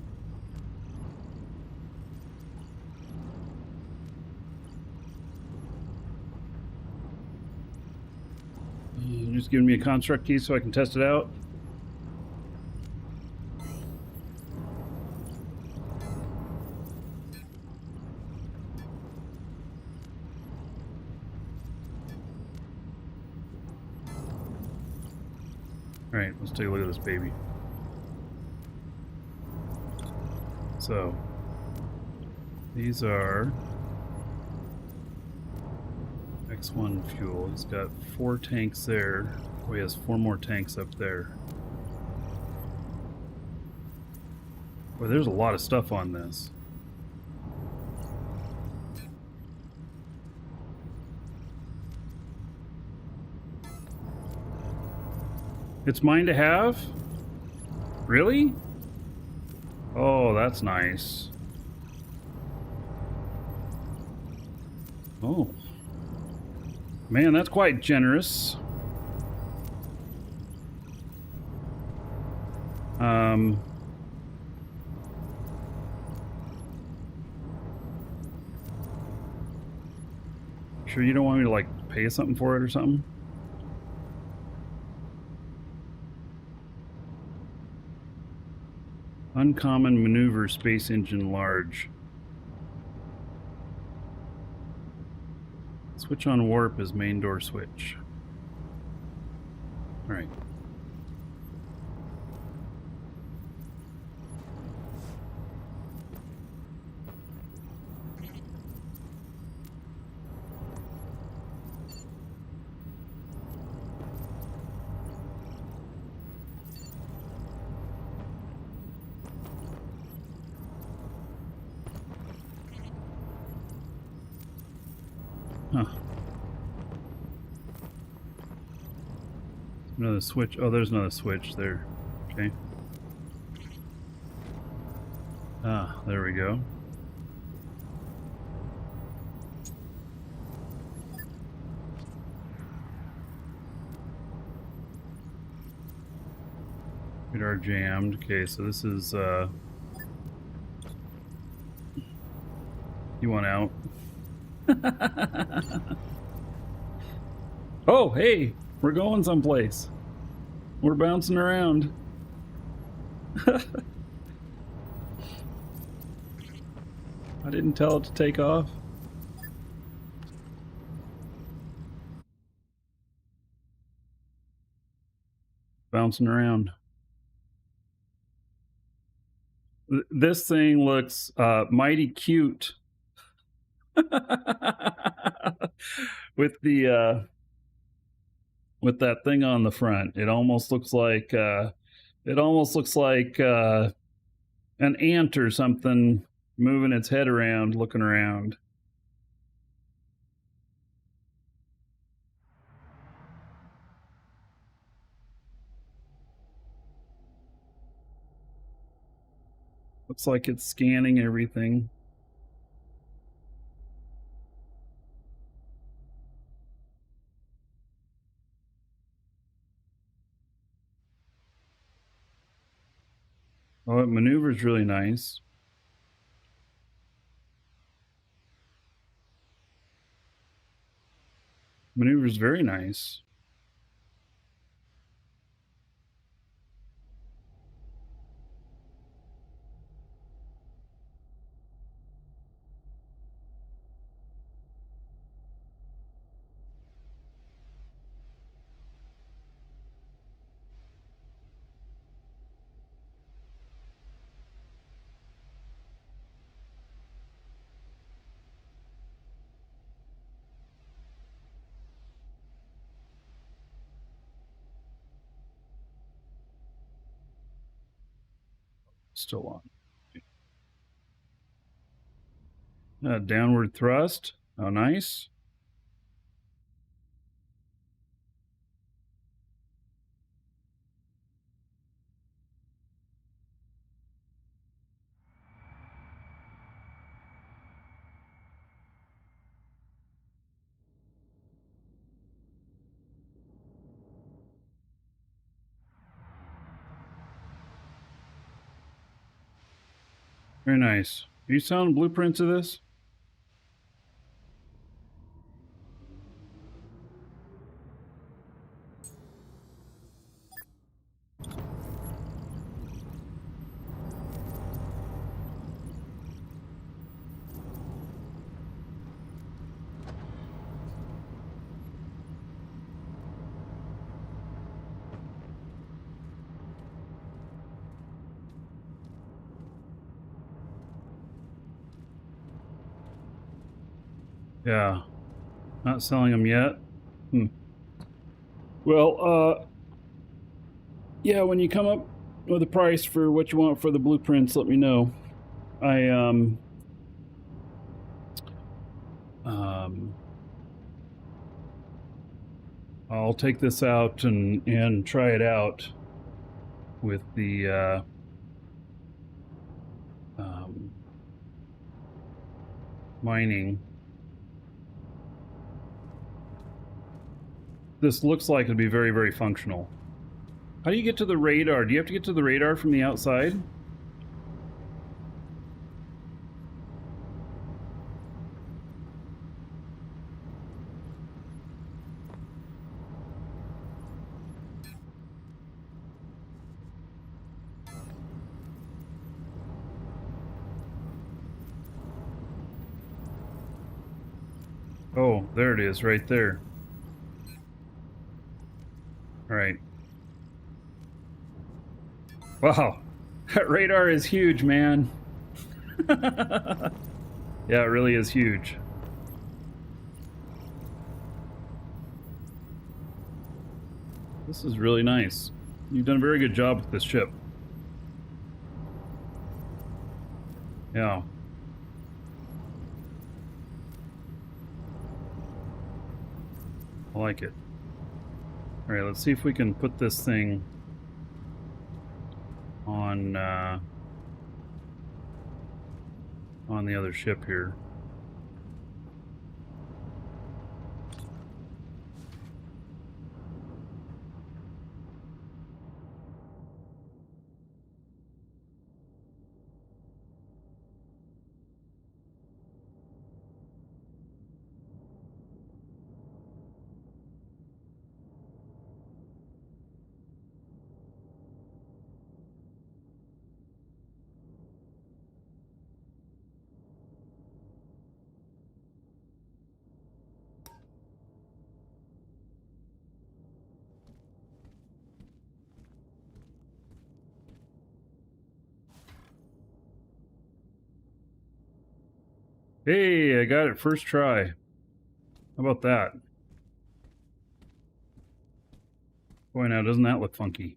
Just giving me a construct key so I can test it out. Alright, let's take a look at this baby. So, these are X1 fuel. He's got 4 tanks there. Oh, he has 4 more tanks up there. Boy, there's a lot of stuff on this. It's mine to have? Really? Oh, that's nice. Oh. Man, that's quite generous. Sure you don't want me to, like, pay something for it or something? Uncommon maneuver space engine large. Switch on warp as main door switch. Alright. Another switch. Oh, there's another switch there. Okay. Ah, there we go. Radar jammed. Okay, so this is, you want out? Oh, hey! We're going someplace. We're bouncing around. I didn't tell it to take off. Bouncing around. This thing looks mighty cute. With the with that thing on the front. It almost looks like an ant or something moving its head around, looking around. Looks like it's scanning everything. Oh, it maneuvers really nice. Maneuvers very nice. Still on. Downward thrust. Oh, nice. Very nice. Are you selling blueprints of this? Yeah. Not selling them yet. Well, yeah, when you come up with a price for what you want for the blueprints, let me know. I'll take this out and try it out with the mining. This looks like it'd be very, very functional. How do you get to the radar? Do you have to get to the radar from the outside? Oh, there it is, right there. All right. Wow, that radar is huge, man. Yeah, it really is huge. This is really nice. You've done a very good job with this ship. Yeah. I like it. All right, let's see if we can put this thing on the other ship here. Hey, I got it first try. How about that? Boy, now doesn't that look funky?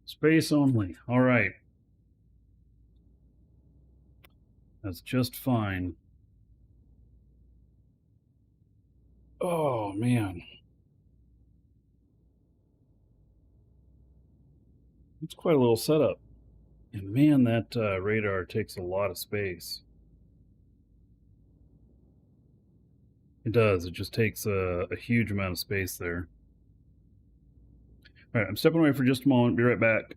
Space only. All right. That's just fine. Oh, man. It's quite a little setup. And man, that radar takes a lot of space. It does. It just takes a huge amount of space there. All right, I'm stepping away for just a moment. Be right back.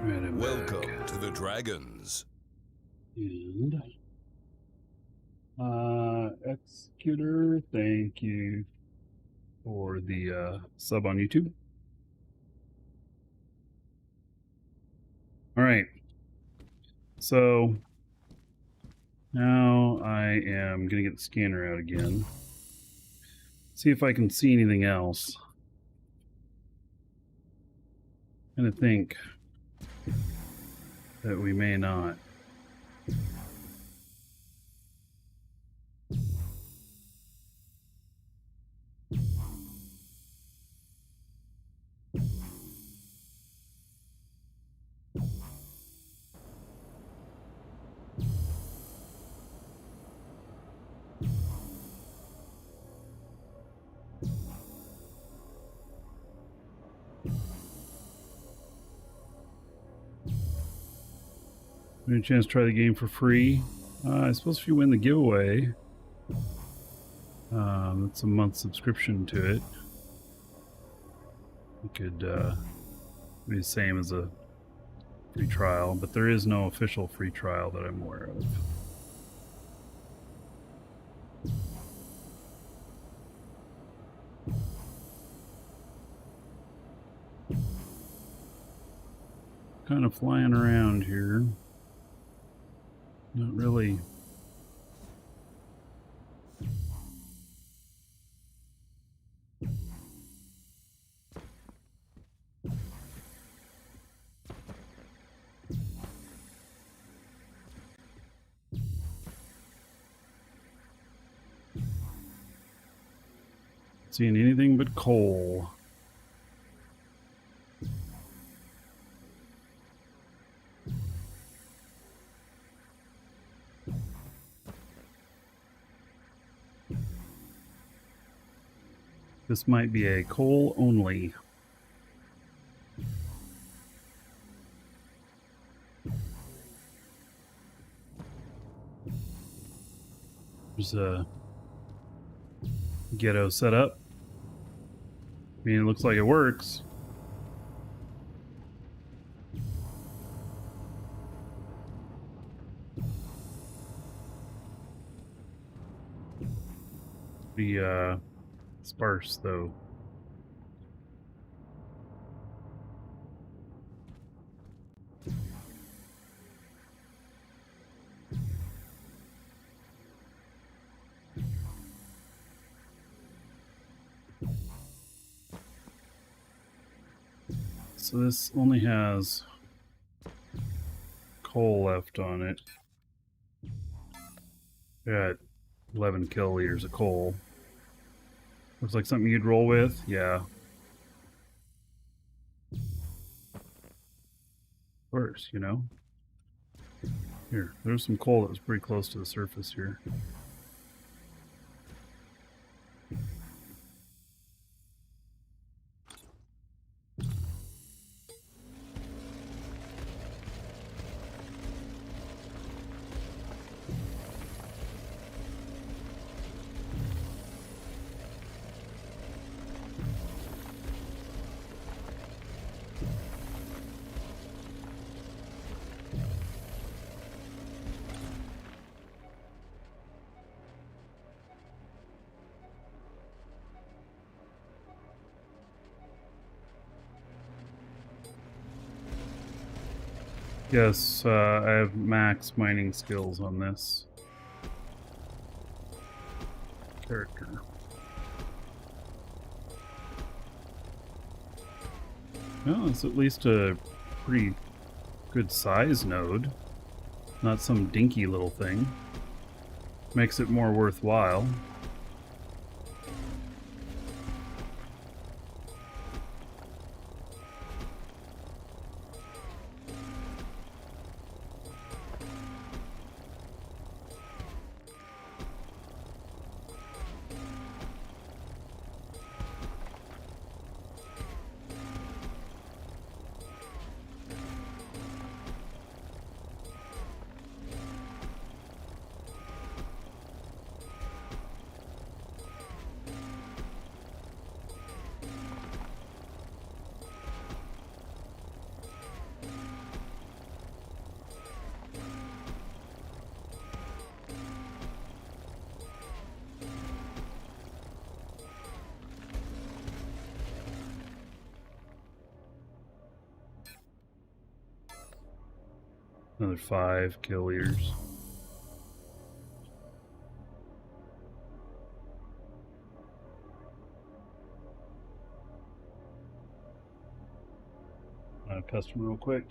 Right, I'm Welcome back. to the Dragons. And Executor, thank you for the sub on YouTube. All right. So now I am going to get the scanner out again. See if I can see anything else. I'm going to think. that we may not. Any chance to try the game for free? I suppose if you win the giveaway, it's a month subscription to it. You could be the same as a free trial, but there is no official free trial that I'm aware of. Kind of flying around here. Not really. Seeing anything but coal. This might be a coal only. There's a ghetto setup. I mean, it looks like it works. Be sparse though. So this only has coal left on it. Got 11 kiloliters of coal. Looks like something you'd roll with, yeah. Of course, you know. Here, there's some coal that was pretty close to the surface here. Yes, I have max mining skills on this character. Well, it's at least a pretty good size node. Not some dinky little thing. Makes it more worthwhile. Another 5 kiloliters. Customer real quick.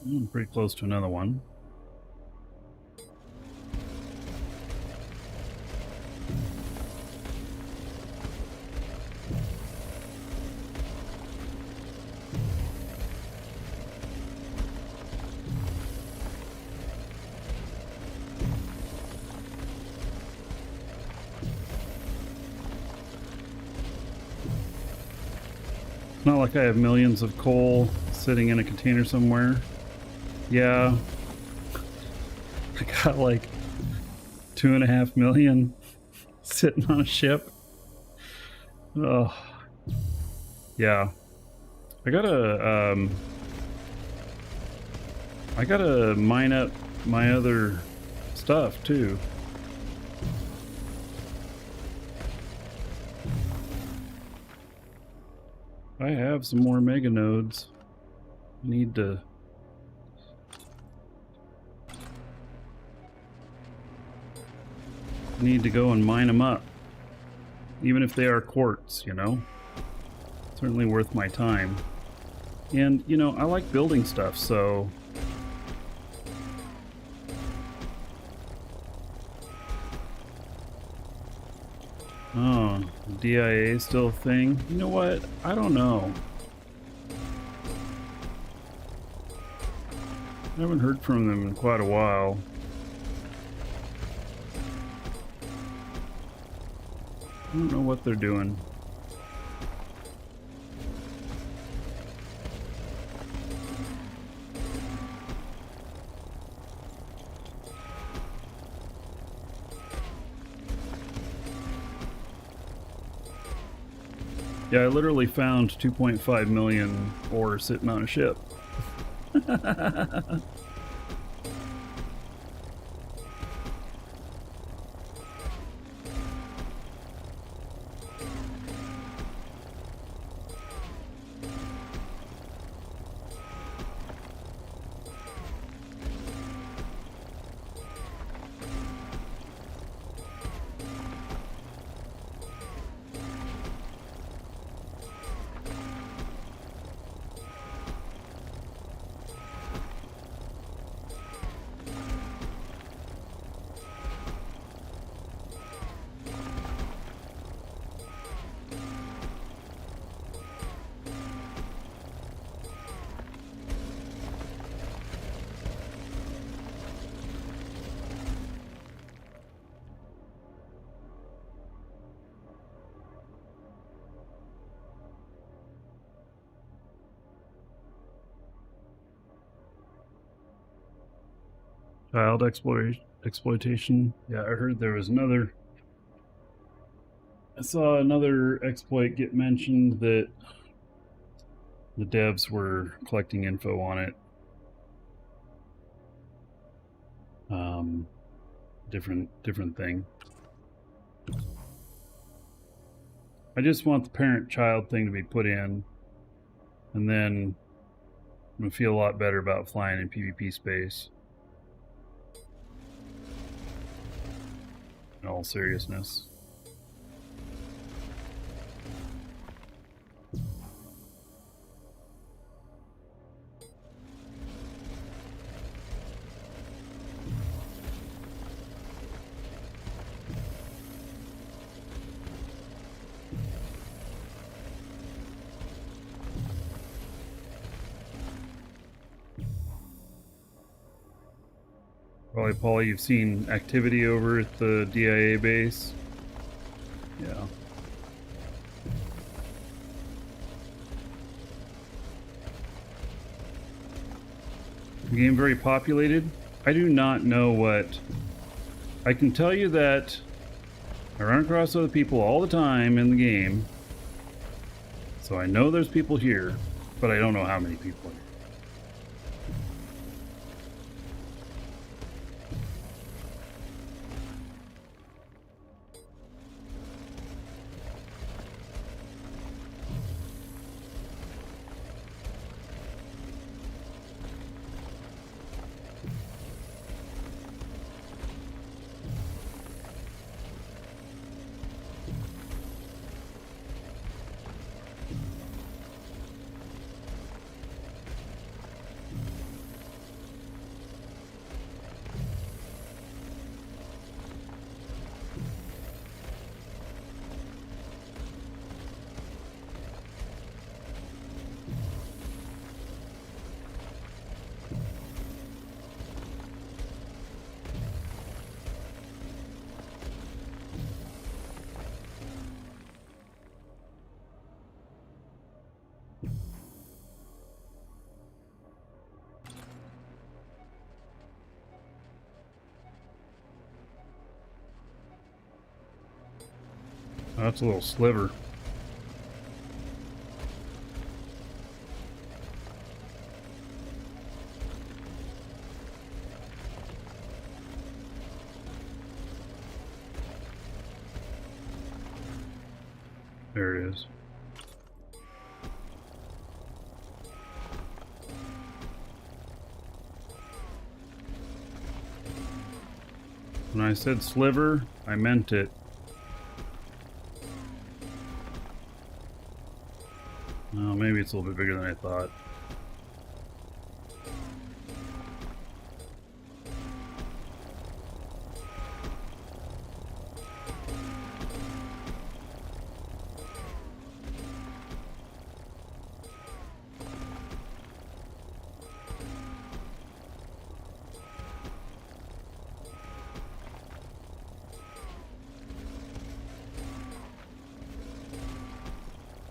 I'm pretty close to another one. Not like I have millions of coal sitting in a container somewhere. Yeah. I got like 2.5 million sitting on a ship. Oh. Yeah. I gotta mine up my other stuff too. I have some more mega nodes. Need to go and mine them up. Even if they are quartz, you know? Certainly worth my time. And, you know, I like building stuff, so... Oh, DIA still a thing? You know what? I don't know. I haven't heard from them in quite a while. I don't know what they're doing. Yeah, I literally found 2.5 million ore sitting on a ship. Child exploitation. Yeah, I heard there was another. I saw another exploit get mentioned that the devs were collecting info on it. Different thing. I just want the parent-child thing to be put in, and then I'm gonna feel a lot better about flying in PvP space. In all seriousness. Probably, Paul, you've seen activity over at the DIA base. Yeah. The game very populated. I do not know what... I can tell you that I run across other people all the time in the game. So I know there's people here, but I don't know how many people are here. Oh, that's a little sliver. There it is. When I said sliver, I meant it. Oh, maybe it's a little bit bigger than I thought.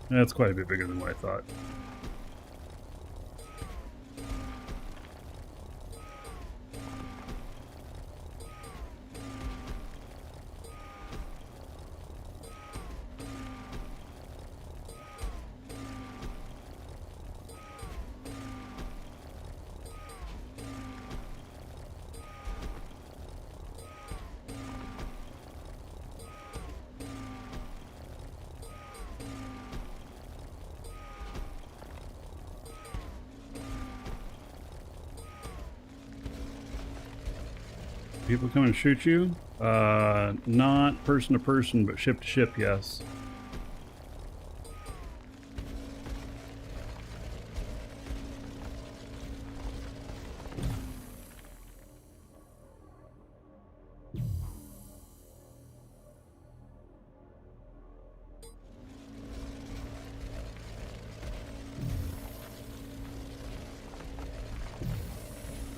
That's quite a bit bigger than what I thought. People come and shoot you? Not person to person, but ship to ship, yes.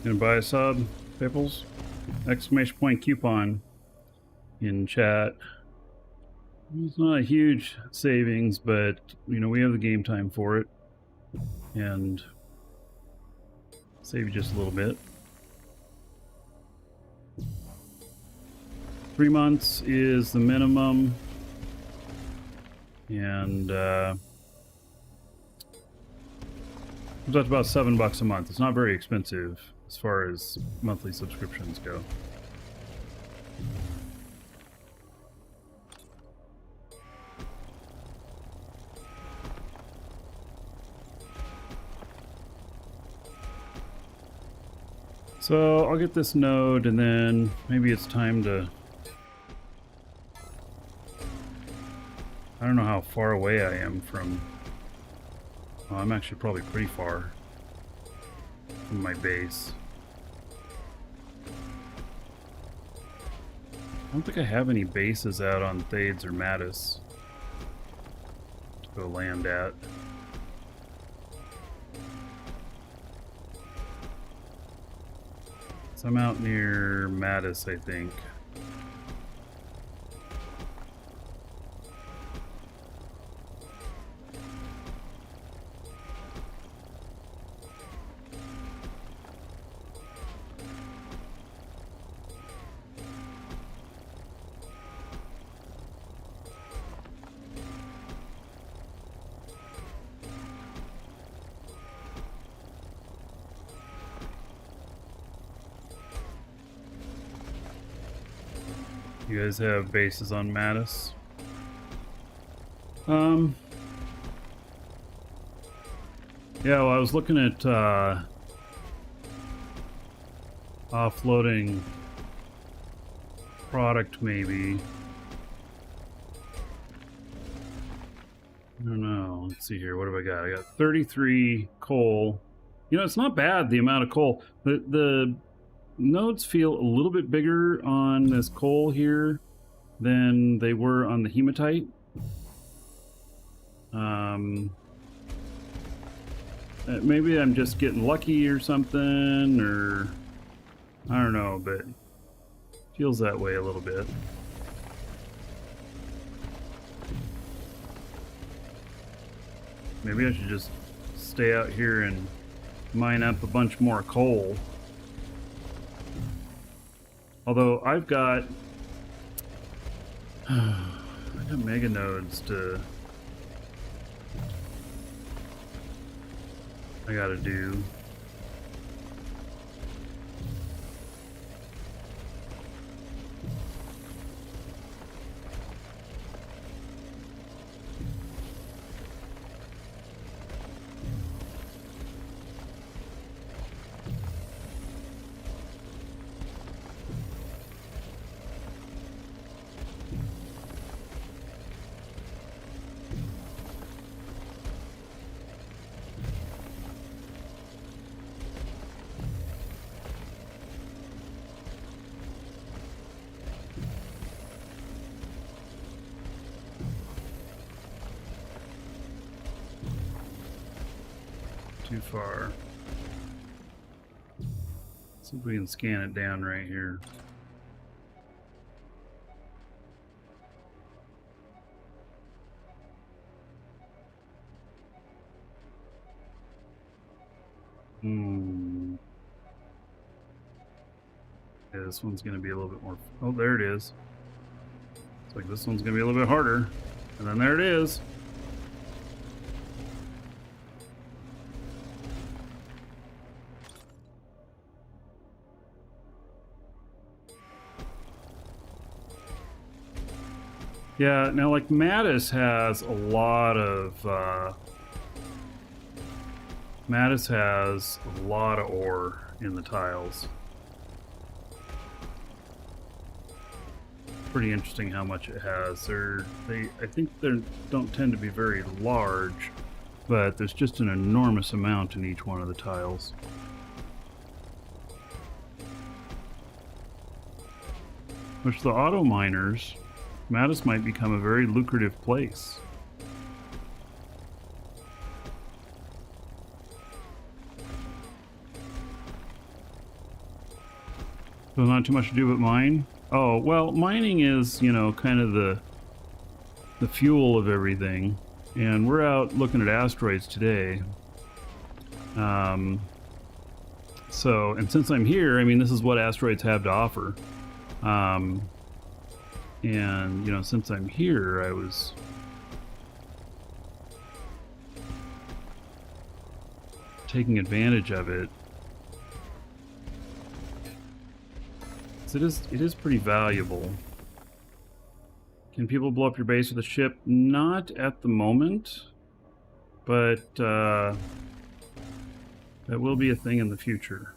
Gonna buy a sub, Pipples? Exclamation point coupon in chat. It's not a huge savings, but you know, we have the game time for it. And save you just a little bit. 3 months is the minimum. And comes out to about $7 a month. It's not very expensive as far as monthly subscriptions go. So I'll get this node and then maybe it's time to... I don't know how far away I am from... Oh, I'm actually probably pretty far from my base. I don't think I have any bases out on Thades or Mattis to go land at. So I'm out near Mattis, I think. You guys have bases on Mattis? Yeah, well, I was looking at offloading product maybe. I don't know. Let's see here. What have I got? I got 33 coal. You know, it's not bad, the amount of coal. The nodes feel a little bit bigger on this coal here than they were on the hematite. Maybe I'm just getting lucky or something, or I don't know, but it feels that way a little bit. Maybe I should just stay out here and mine up a bunch more coal. Although I've got I got mega nodes I gotta do. Too far. See if we can scan it down right here. Yeah, this one's going to be a little bit more. Oh, there it is. It's like this one's going to be a little bit harder. And then there it is. Yeah, now like Mattis has a lot of ore in the tiles. Pretty interesting how much it has. I think they don't tend to be very large, but there's just an enormous amount in each one of the tiles. Which the auto miners, Mattis might become a very lucrative place. So not too much to do but mine. Oh, well, mining is, you know, kind of the fuel of everything. And we're out looking at asteroids today. So, and since I'm here, I mean, this is what asteroids have to offer. And, you know, since I'm here, I was taking advantage of it. So it is pretty valuable. Can people blow up your base with a ship? Not at the moment, but that will be a thing in the future.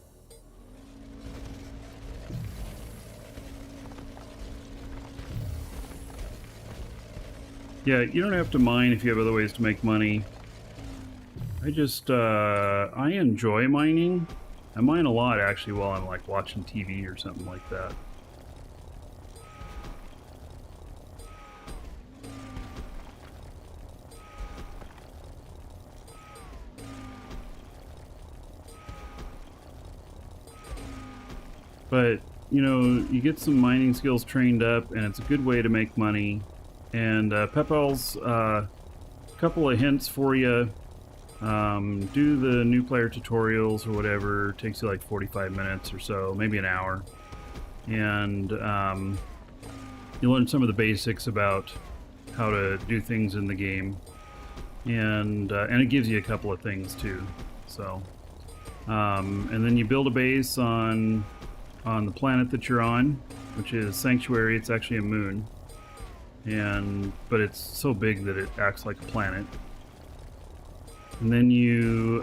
Yeah, you don't have to mine if you have other ways to make money. I just, I enjoy mining. I mine a lot, actually, while I'm, like, watching TV or something like that. But, you know, you get some mining skills trained up, and it's a good way to make money. And Pepel's a couple of hints for you. Do the new player tutorials or whatever. It takes you like 45 minutes or so, maybe an hour. And you learn some of the basics about how to do things in the game. And it gives you a couple of things too. So, and then you build a base on the planet that you're on, which is Sanctuary. It's actually a moon. But it's so big that it acts like a planet. And then you,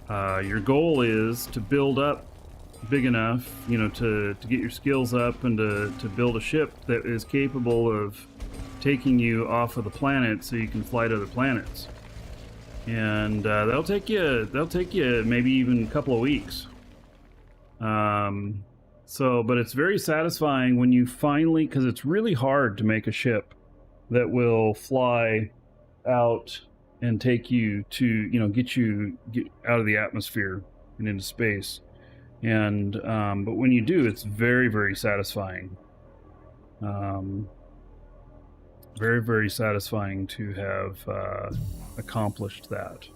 your goal is to build up big enough, you know, to get your skills up and to build a ship that is capable of taking you off of the planet so you can fly to other planets. And that'll take you maybe even a couple of weeks. But it's very satisfying when you finally, because it's really hard to make a ship that will fly out and take you to, you know, get out of the atmosphere and into space. And but when you do, it's very, very satisfying. Very, very satisfying to have accomplished that.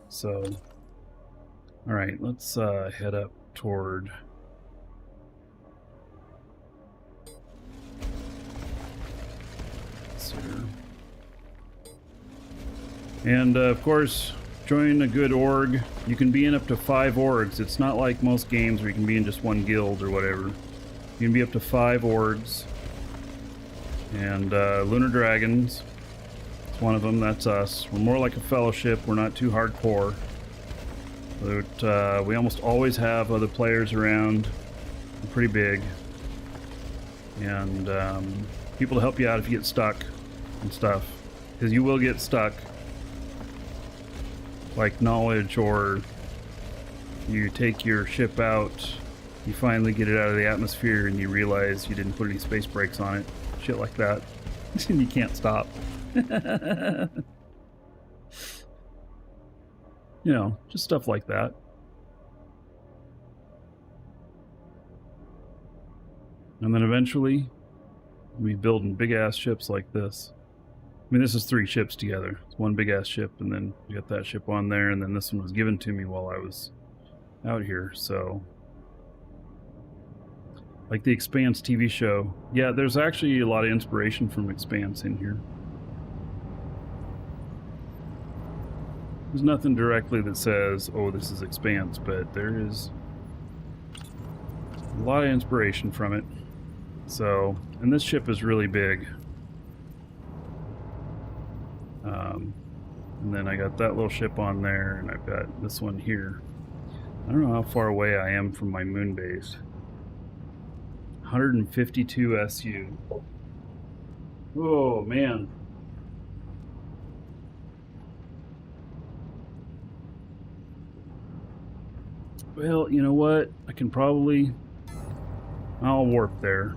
So, all right, let's head up toward And of course, join a good org. You can be in up to 5 orgs. It's not like most games where you can be in just one guild or whatever. You can be up to 5 orgs. And Lunar Dragons, it's one of them. That's us. We're more like a fellowship. We're not too hardcore. But we almost always have other players around. We're pretty big. And people to help you out if you get stuck and stuff. Because you will get stuck. Like knowledge, or you take your ship out, you finally get it out of the atmosphere and you realize you didn't put any space brakes on it. Shit like that. And you can't stop. You know, just stuff like that. And then eventually, we building big ass ships like this. I mean, this is 3 ships together. It's one big ass ship, and then you got that ship on there, and then this one was given to me while I was out here, so. Like the Expanse TV show. Yeah, there's actually a lot of inspiration from Expanse in here. There's nothing directly that says, oh, this is Expanse, but there is a lot of inspiration from it. So, and this ship is really big. And then I got that little ship on there, and I've got this one here. I don't know how far away I am from my moon base. 152 SU. Oh, man. Well, you know what? I can probably... I'll warp there.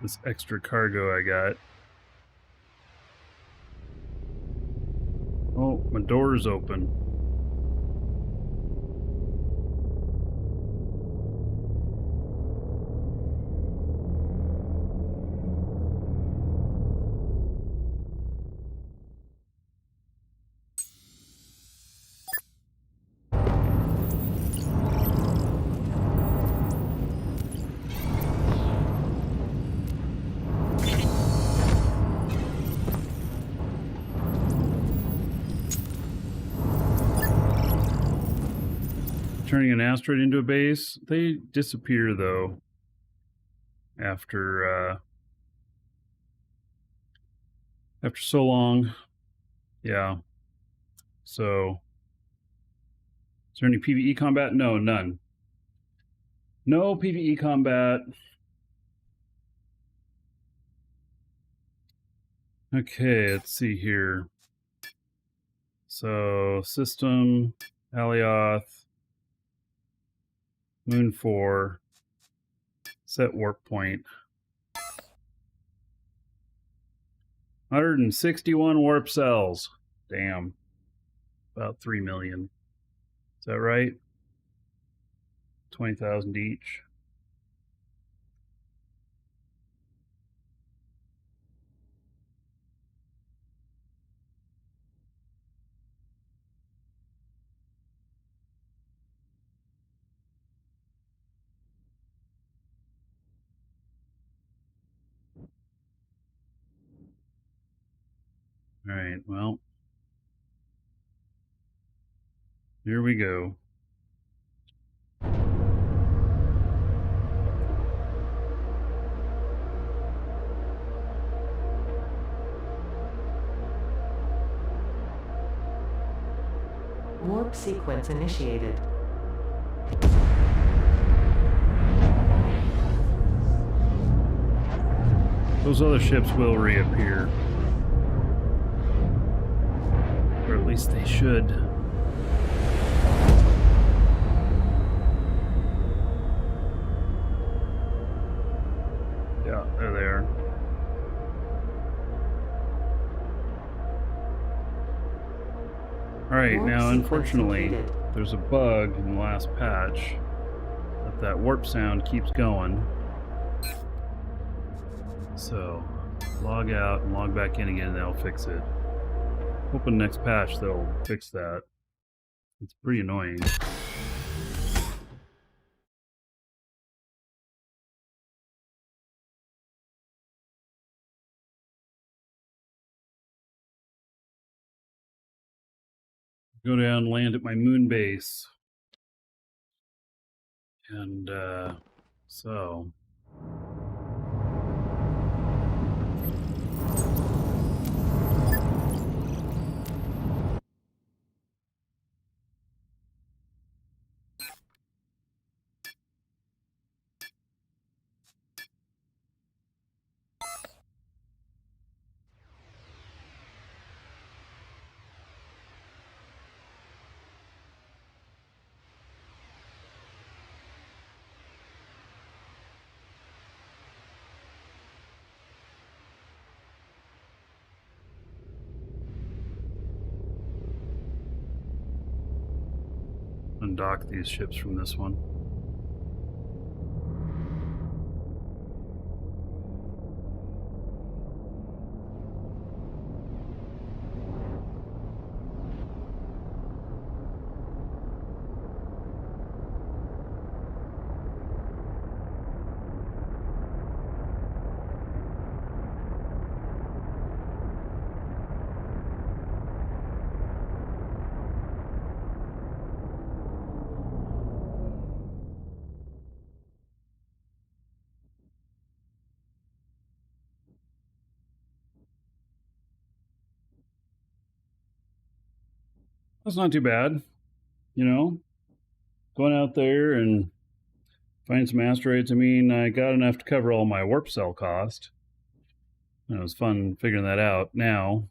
This extra cargo I got. Oh, my door's open. Turning an asteroid into a base. They disappear though after so long. Yeah. So is there any PvE combat? No, none. No PvE combat. Okay, let's see here. So system, Alioth, Moon 4, set warp point. 161 warp cells. Damn. About 3 million. Is that right? 20,000 each. All right, well, here we go. Warp sequence initiated. Those other ships will reappear. Or at least they should. Alright, Warp now sequence unfortunately, completed. there's a bug in the last patch that warp sound keeps going. So, log out and log back in again and that'll fix it. Hoping next patch they'll fix that. It's pretty annoying. Go down, land at my moon base. And, so... undock these ships from this one. That's not too bad, you know? Going out there and find some asteroids. I mean, I got enough to cover all my warp cell cost. And it was fun figuring that out. Now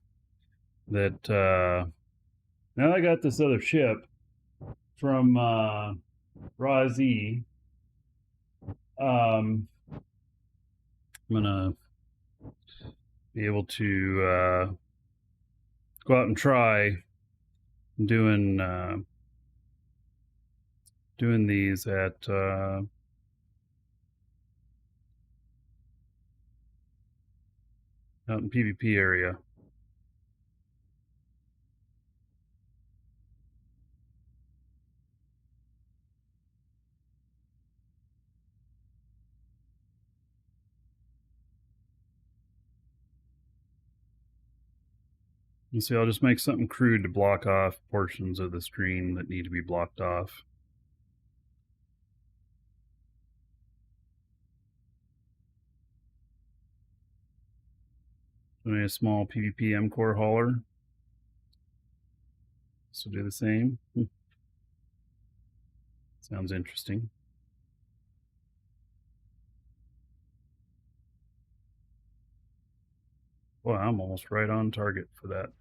that I got this other ship from Raw Z, I'm gonna be able to go out and try doing these at out in PvP area. You see, I'll just make something crude to block off portions of the screen that need to be blocked off. Doing a small PvP M-Core hauler. So do the same. Sounds interesting. Well, I'm almost right on target for that.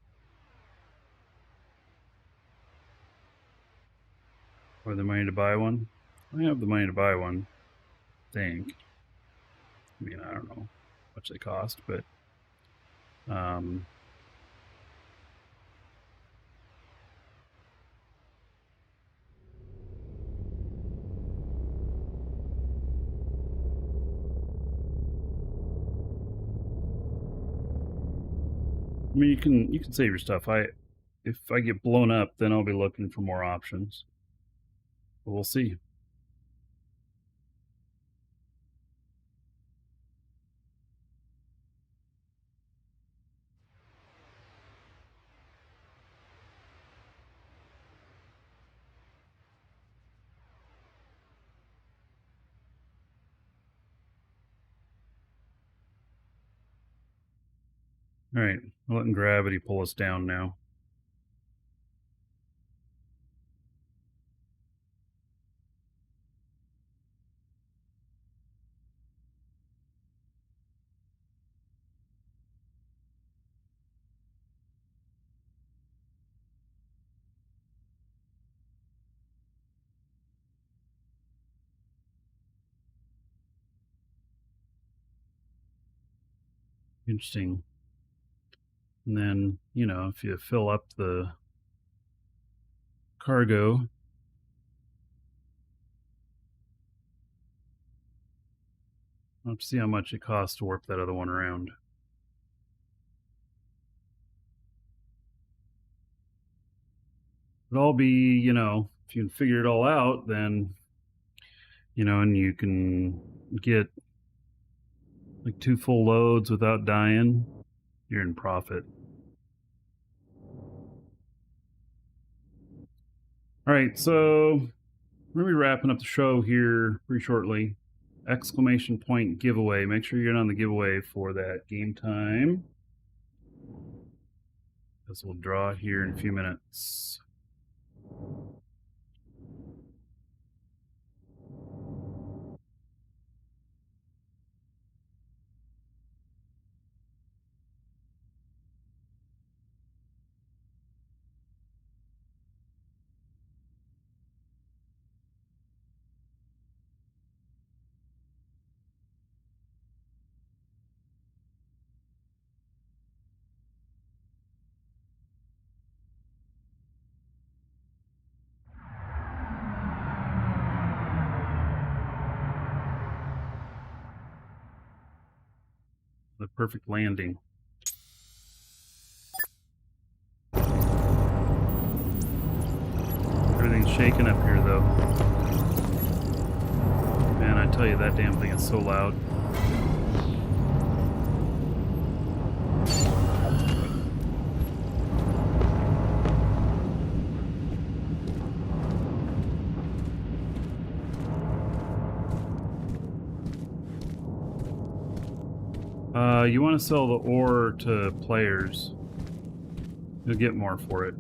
Or the money to buy one? I have the money to buy one, I think. I mean, I don't know how much they cost, but I mean, you can save your stuff. If I get blown up, then I'll be looking for more options. But we'll see. All right, I'm letting gravity pull us down now. Interesting. And then, you know, if you fill up the cargo. Let's see how much it costs to warp that other one around. It'll all be, you know, if you can figure it all out, then, you know, and you can get like 2 full loads without dying, you're in profit. All right, so we're going to be wrapping up the show here pretty shortly. Exclamation point giveaway. Make sure you're in on the giveaway for that game time. This will draw here in a few minutes. The perfect landing. Everything's shaking up here, though. Man, I tell you, that damn thing is so loud. You want to sell the ore to players. You'll get more for it.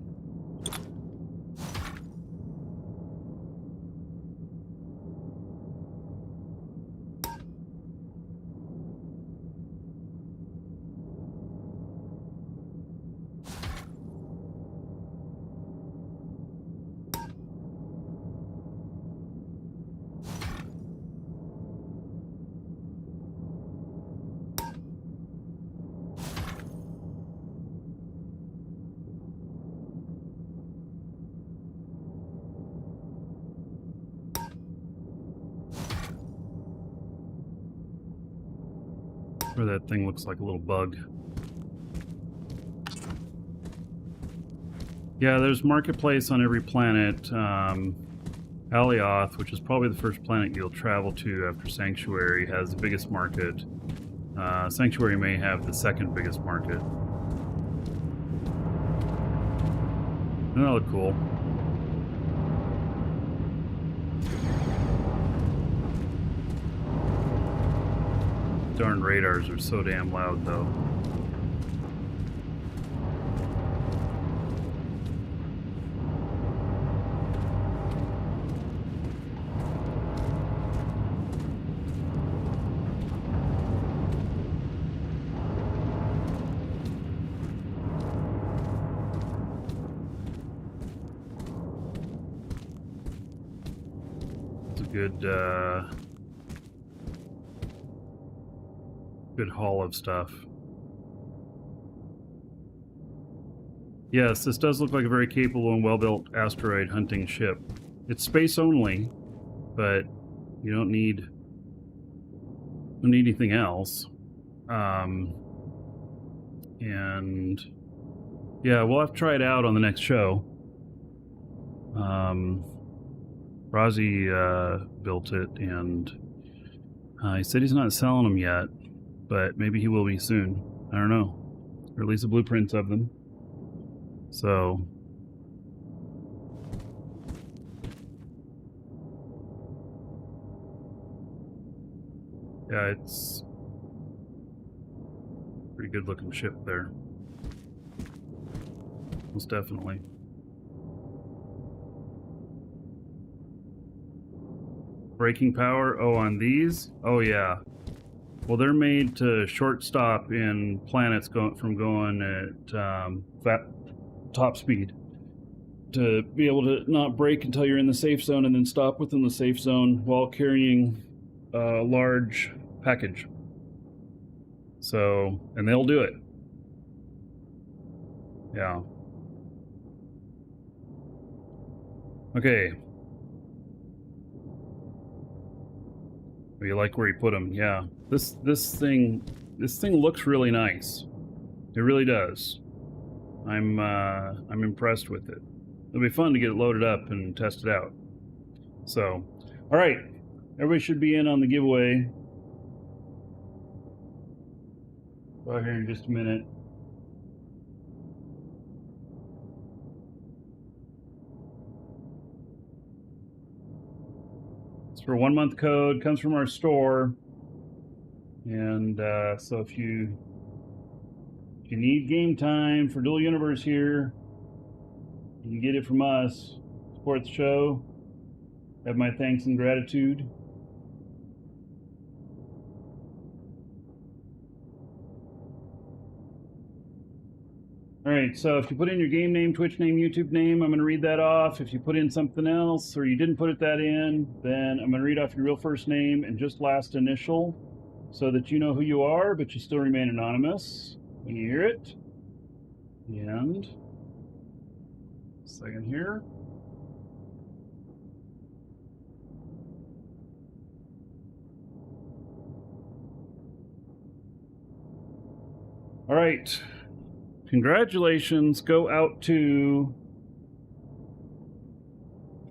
Or that thing looks like a little bug. Yeah, there's marketplace on every planet. Alioth, which is probably the first planet you'll travel to after Sanctuary, has the biggest market. Sanctuary may have the second biggest market. And that look cool. Darn radars are so damn loud, though. It's a good haul of stuff. Yes, this does look like a very capable and well-built asteroid hunting ship. It's space only, but you don't need anything else. And yeah, we'll have to try it out on the next show. Razi built it, and he said he's not selling them yet, but maybe he will be soon. I don't know. Or at least the blueprints of them. So yeah, it's a pretty good looking ship there. Most definitely. Braking power, oh, on these? Oh yeah. Well, they're made to short stop in planets from going at top speed, to be able to not brake until you're in the safe zone and then stop within the safe zone while carrying a large package. So, and they'll do it. Yeah. Okay. Oh, you like where he put them? Yeah. This thing looks really nice. It really does. I'm impressed with it. It'll be fun to get it loaded up and test it out. So, all right. Everybody should be in on the giveaway. Go out here in just a minute. It's for a 1-month code. Comes from our store. And so if you need game time for Dual Universe here, you can get it from us. Support the show. Have my thanks and gratitude. All right, so if you put in your game name, Twitch name, YouTube name, I'm going to read that off. If you put in something else or you didn't put that in, then I'm going to read off your real first name and just last initial so that you know who you are, but you still remain anonymous when you hear it. And second here. All right. Congratulations go out to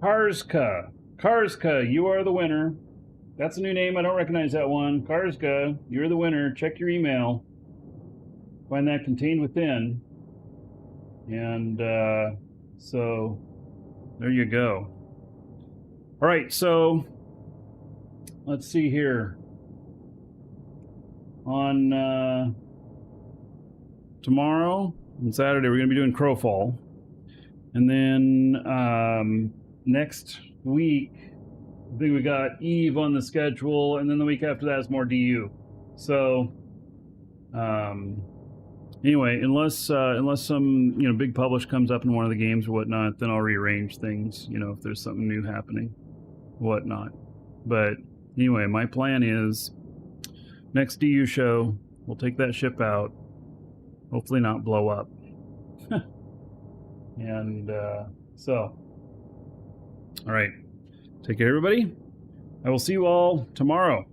Karska. Karska, you are the winner. That's a new name. I don't recognize that one. Karska, you're the winner. Check your email. Find that contained within. And so there you go. All right, so let's see here. On tomorrow and Saturday, we're going to be doing Crowfall. And then next week, I think we got Eve on the schedule. And then the week after that is more DU. So anyway, unless some big publish comes up in one of the games or whatnot, then I'll rearrange things, if there's something new happening, whatnot. But anyway, my plan is next DU show, we'll take that ship out. Hopefully not blow up. And so, all right. Take care, everybody. I will see you all tomorrow.